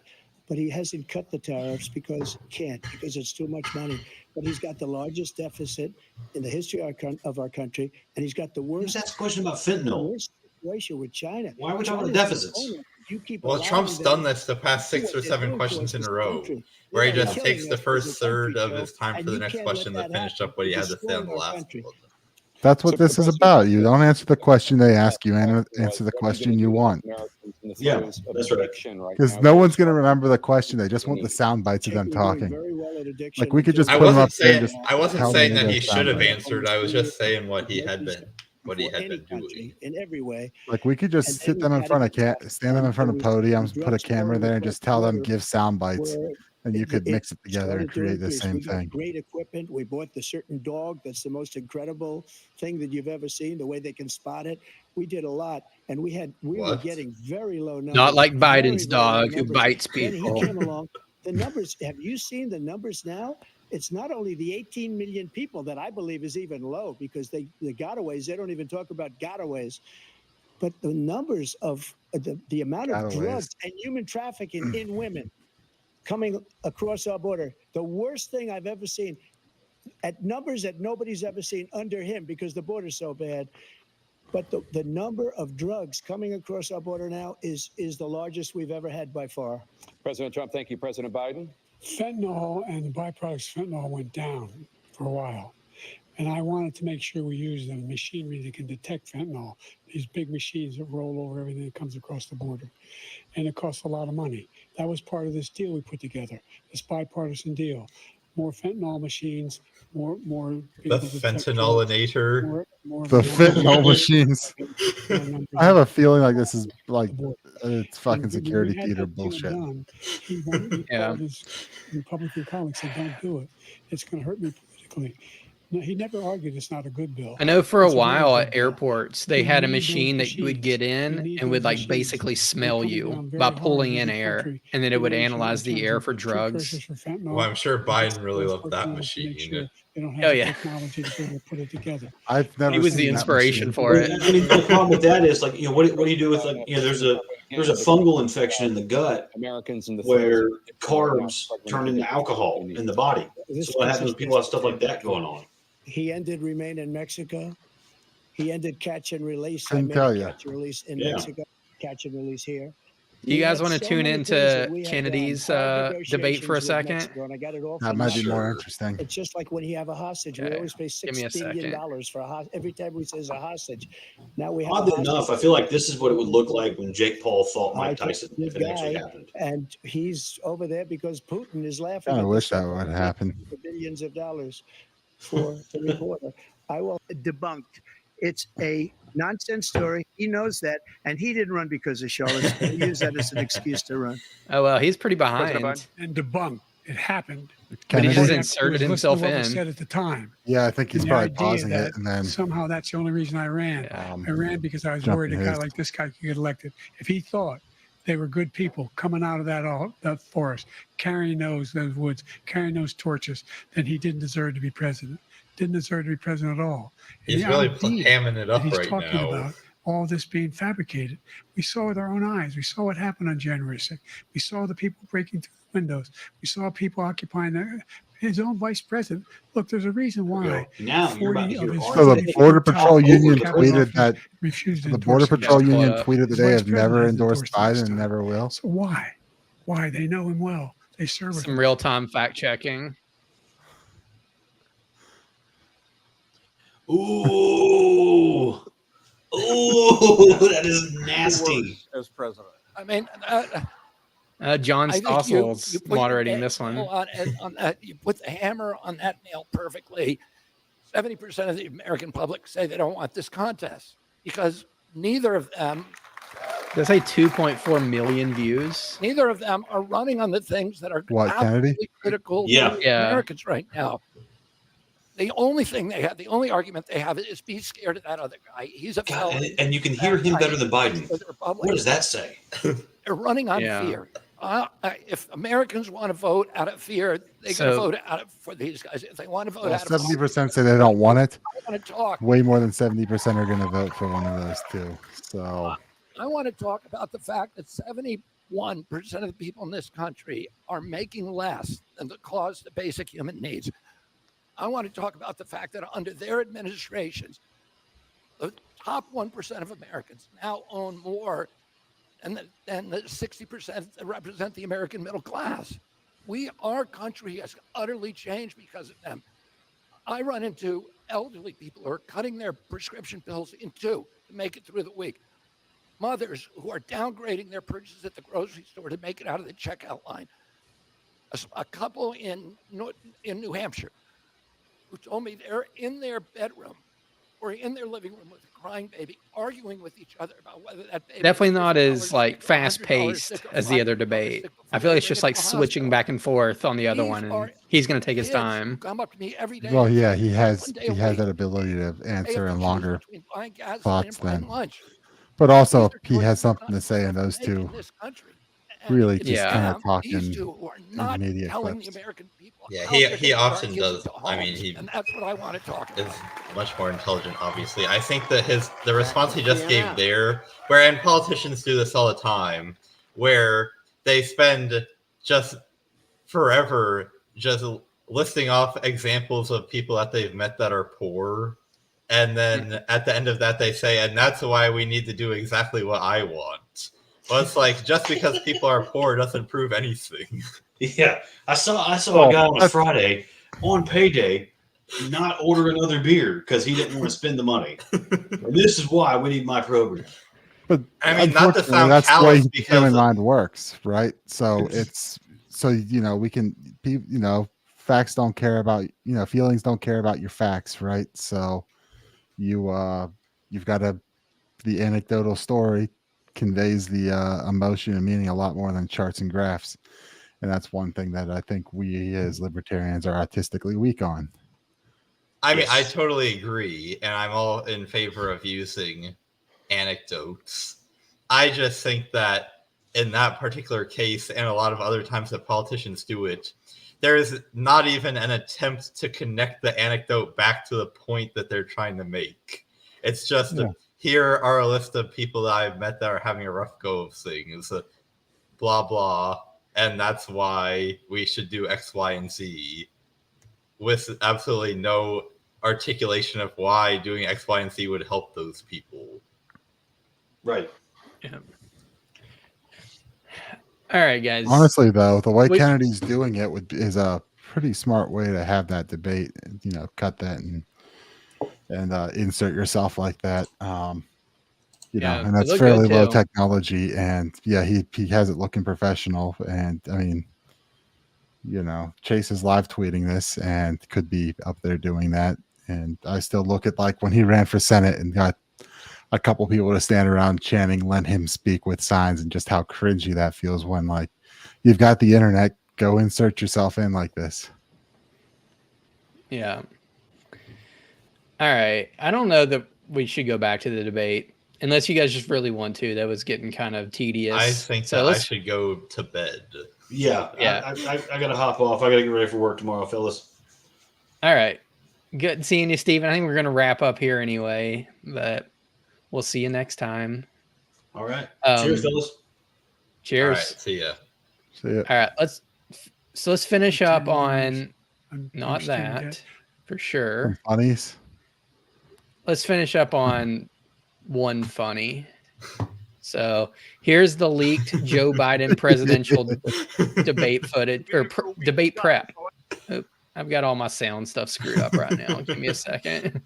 But he hasn't cut the tariffs because it's too much money. But he's got the largest deficit in the history of our country, and he's got the worst. That's a question about fentanyl. Worst situation with China. Why are we talking about deficits? Well, Trump's done this the past 6 or 7 questions in a row, where he just takes the first third of his time for the next question to finish up what he had to say on the last one. That's what So, this is Professor, about. You don't answer the question they ask you, and answer the question you want. Yeah, that's right. Because no one's going to remember the question. They just want the sound bites of them We're doing talking. very well at addiction Like we could until just I put them up wasn't there and saying just I wasn't tell them saying to that go he should have soundbite. answered. I was just saying what he had been any doing. country in every way. Like we could just And sit then them we in had front to of get stand them in front of podiums, put a drugs camera flowing there, and across just the tell them border give sound bites, were and you could mix it together and started to create the increase. same We got thing. great equipment. We bought the certain dog that's the most incredible thing that you've ever seen. The way they can spot it. We did a lot, and we were What? getting very low numbers. Not like very, Biden's very low dog who numbers. bites Then he people. came along. The numbers. Have you seen the numbers now? It's not only the 18 million people that I believe is even low because the gotaways. They don't even talk about gotaways. But the numbers of the amount of drugs and human trafficking in women coming across our border, the worst thing I've ever seen, at numbers that nobody's ever seen under him because the border's so bad. But the number of drugs coming across our border now is the largest we've ever had by far. President Trump, thank you. President Biden? Fentanyl and the byproducts of fentanyl went down for a while. And I wanted to make sure we use the machinery that can detect fentanyl, these big machines that roll over everything that comes across the border. And it costs a lot of money. That was part of this deal we put together, this bipartisan deal. More fentanyl machines, more The fentanylinator. The fentanyl machines. I have a feeling like this is like it's fucking security theater bullshit. Yeah. His Republican colleagues said, "Don't do it. It's going to hurt me politically." No, he never argued it's not a good bill. I know for a It's really while good at bill. airports, they You had a need those machine that you would get machines. You in need and would those like machines. basically They're smell coming you down very by hard pulling as in a air, country and then it would internationally in analyze the terms air of for drugs. precursors for fentanyl. Well, I'm sure And that's Biden really what's loved working that on to machine. make sure they don't have Oh the yeah, technology to be able to put it together. I've never he was the seen that inspiration machine. for it. I mean, the problem with that is like, what do you do with like, there's a fungal infection in the gut Americans in the where carbs turn into alcohol in the body. So what happens when people have stuff like that going on? He ended Remain in Mexico. He ended Catch and Release. Couldn't I tell made ya. Catch and Release in Yeah. Mexico. Catch and Release here. Do you We guys had want to so tune many things that into we had Kennedy's done. Hard debate for a negotiations with second? Mexico, and I got it all That from might be Mexico. more interesting. It's just like when you have a hostage. We Okay. always pay Give me a $6 billion second. for a hostage. Every time we say there's a hostage. Now we have a Oddly hostage. enough, I feel like this is what it would look like when Jake Paul fought Mike Tyson, Good if it actually guy, happened. and he's over there because Putin is laughing. I at wish this that would happen. for billions of dollars for the reporter. I will debunked. It's a nonsense story. He knows that, and he didn't run because of Charlottesville. He used that as an excuse to run. Oh well, he's pretty President behind. And debunked. It happened. But he Kennedy? just All you have to do inserted is listen himself to what was in. said at the time. Yeah, I think he's And the probably idea pausing that it and then somehow that's the only reason I ran. I ran because I was worried a jumping guy his. like this guy could get elected. If he thought they were good people coming out of that forest, carrying those woods, carrying those torches, then he didn't deserve to be president. Didn't deserve to be president at all. And He's the really idea hamming it that up he's right talking now. about all this being fabricated. We saw with our own eyes. We saw what happened on January 6th. We saw the people breaking through the windows. We saw people occupying his own vice president. Look, there's a reason why. Now you're about to 40 hear of his So the 50 Border Patrol top Union cabinet tweeted officers that refused to the endorse Border him. Patrol Just pull Union it up. tweeted that His they vice have never president endorsed endorsed him this Biden and time. never will. So why? Why? They know him well. They serve with Some him. real-time fact checking. Ooh, that is nasty. As president. I mean, John I think you Stossel's put your moderating this one. nail on that. You put the hammer on that nail perfectly. 70% of the American public say they don't want this contest because neither of them. Does it say 2.4 million views? Neither of them are running on the things that are What, absolutely Kennedy? critical Yeah. to Yeah. Americans right now. The only thing they have, the only argument they have is be scared of that other guy. He's a God, felon. and you can hear him better than Biden. For the Republicans. What does that say? They're running on Yeah. fear. If Americans want to vote out of fear, they can So- vote out for these guys. If they want to vote Well, out of 70% say they don't want it. I want to talk. Way more than 70% are going to vote for one of those two. So I want to talk about the fact that 71% of the people in this country are making less than the cost of basic human needs. I want to talk about the fact that under their administrations, the top 1% of Americans now own more than the 60% that represent the American middle class. Our country has utterly changed because of them. I run into elderly people who are cutting their prescription pills in two to make it through the week. Mothers who are downgrading their purchases at the grocery store to make it out of the checkout line. A couple in New Hampshire who told me they're in their bedroom or in their living room with a crying baby, arguing with each other about whether that baby Definitely is not $50 as like sick or fast $100 paced sick or as the other $500 debate. sick I before feel like they it's bring just it to like a switching hospital. back and forth on the other These one, and are he's going to take his kids who time. come up to me every day. Well, and yeah, say, he has "One day a that week, ability to they have answer to in choose longer between buying gasoline thoughts and buying than. lunch." But also, These are he has choices that something to say in none of those us make in two. this country. Really, It's just kind of them, talking these two, who are not immediate telling clips. the American people Yeah, how he they're he gonna get our often kids does. into I mean, homes, he and that's what I want to talk is about. much more intelligent. Obviously, I think that the response he just gave there, and politicians do this all the time, where they spend just forever just listing off examples of people that they've met that are poor, and then at the end of that they say, and that's why we need to do exactly what I want. Well, it's like, just because people are poor doesn't prove anything. Yeah, I saw a guy on a Friday on payday not order another beer because he didn't want to spend the money. And this is why we need my program. But I mean, not to unfortunately, sound that's the way callous, the because human mind works, right? So it's we can facts don't care about feelings don't care about your facts, right? So you've got the anecdotal story conveys the emotion and meaning a lot more than charts and graphs, and that's one thing that I think we as libertarians are artistically weak on. I mean, I totally agree, and I'm all in favor of using anecdotes. I just think that in that particular case, and a lot of other times that politicians do it, there is not even an attempt to connect the anecdote back to the point that they're trying to make. It's just, here are a list of people that I've met that are having a rough go of things, blah, blah, and that's why we should do X, Y, and Z, with absolutely no articulation of why doing X, Y, and Z would help those people. Right. Yeah. All right, guys. Honestly, though, the way Kennedy's doing it is a pretty smart way to have that debate. Cut that and insert yourself like that. And that's fairly low technology. And yeah, he has it looking professional. And I mean, Chase is live tweeting this and could be up there doing that. And I still look at like when he ran for Senate and got a couple people to stand around chanting "Let him speak" with signs, and just how cringy that feels when like you've got the internet, go insert yourself in like this. Yeah. All right. I don't know that we should go back to the debate unless you guys just really want to. That was getting kind of tedious. I think that I should go to bed. Yeah. I got to hop off. I got to get ready for work tomorrow, fellas. All right. Good seeing you, Steven. I think we're going to wrap up here anyway, but we'll see you next time. All right. Cheers, fellas. Cheers. All right. See ya. See ya. All right. Let's finish up on not that for sure. Some funnies. Let's finish up on one funny. So here's the leaked Joe Biden presidential debate footage or debate prep. Oop, I've got all my sound stuff screwed up right now. Give me a second.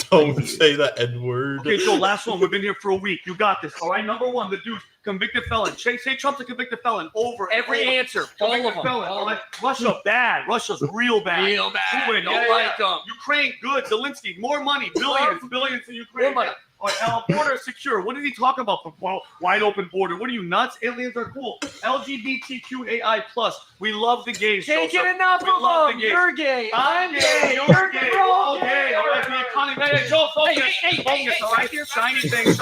Don't say that N-word. Okay, Joe, last one. We've been here for a week. You got this. All right, number one, the dude's convicted felon. Say Trump's a convicted felon. Every answer. All of them. Felon. All right. Russia, bad. Russia's real bad. Real bad. Who win? Don't like them. Ukraine, good. Zelensky, more money. Billions in Ukraine. More money. All right, border secure. What is he talking about? Wide open border. What are you, nuts? Aliens are cool. LGBTQAI+. We love the gays. Can't get enough of them. You're gay. I'm gay. You're gay. We're all gay. All right, the economy. Hey, Joe, focus. Focus, all right? Shiny thing.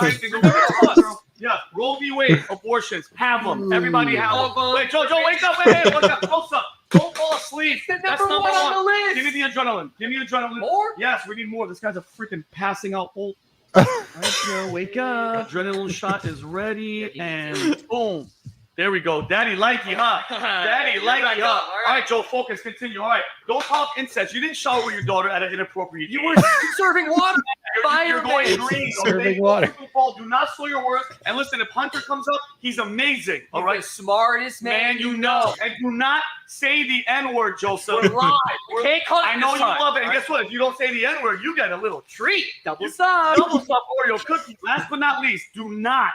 Yeah, Roe v. Wade, abortions. Have them. Everybody have them. Wait, Joe, wake up. Wait, look up. Close up. Don't fall asleep. That's number one on the list. Give me the adrenaline. More? Yes, we need more. This guy's a freaking passing out old. All right, Joe, wake up. Adrenaline shot is ready, and boom. There we go. Daddy likey, huh? Daddy likey, huh? All right, Joe, focus, continue. All right, don't talk incest. You didn't shower with your daughter at an inappropriate You age. were serving water. You're going green. Serving water. Do not slow your words. And listen, if Hunter comes up, he's amazing. All right, the smartest man, you know. And do not say the N-word, Joseph. We're live. We can't call it I know this you time. love it. And guess what? If you don't say the N-word, you get a little treat. Double stuff. Double stuff Oreo cookies. Last but not least, do not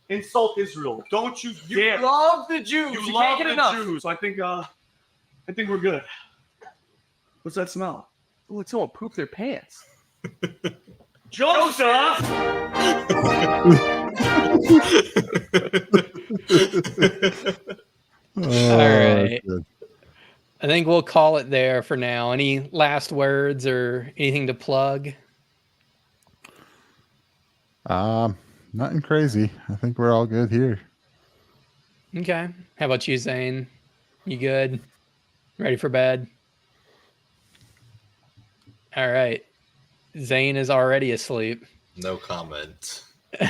insult Israel. Don't you dare. You love the Jews. You You love can't get the enough. Jews. So I think we're good. What's that smell? Oh, it's someone pooped their pants. Joseph! All right. I think we'll call it there for now. Any last words or anything to plug? Nothing crazy. I think we're all good here. Okay. How about you, Zane? You good? Ready for bed? All right. Zane is already asleep. No comment. All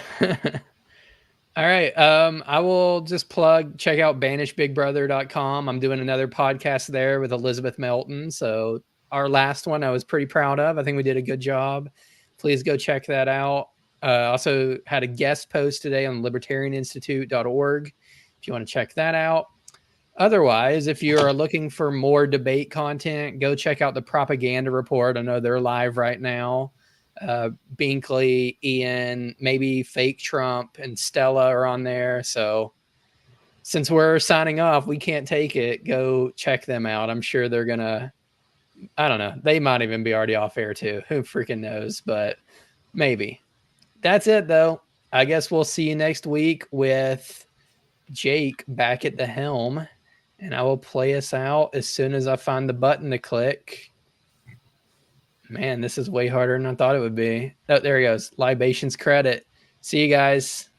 right. I will just plug, check out banishbigbrother.com. I'm doing another podcast there with Elizabeth Melton. So our last one I was pretty proud of. I think we did a good job. Please go check that out. Also had a guest post today on libertarianinstitute.org if you want to check that out. Otherwise, if you are looking for more debate content, go check out the Propaganda Report. I know they're live right now. Binkley, Ian, maybe Fake Trump, and Stella are on there. So since we're signing off, we can't take it. Go check them out. I'm sure they're going to, I don't know. They might even be already off air too. Who freaking knows? But maybe. That's it, though. I guess we'll see you next week with Jake back at the helm. And I will play us out as soon as I find the button to click. Man, this is way harder than I thought it would be. Oh, there he goes. Libations credit. See you guys.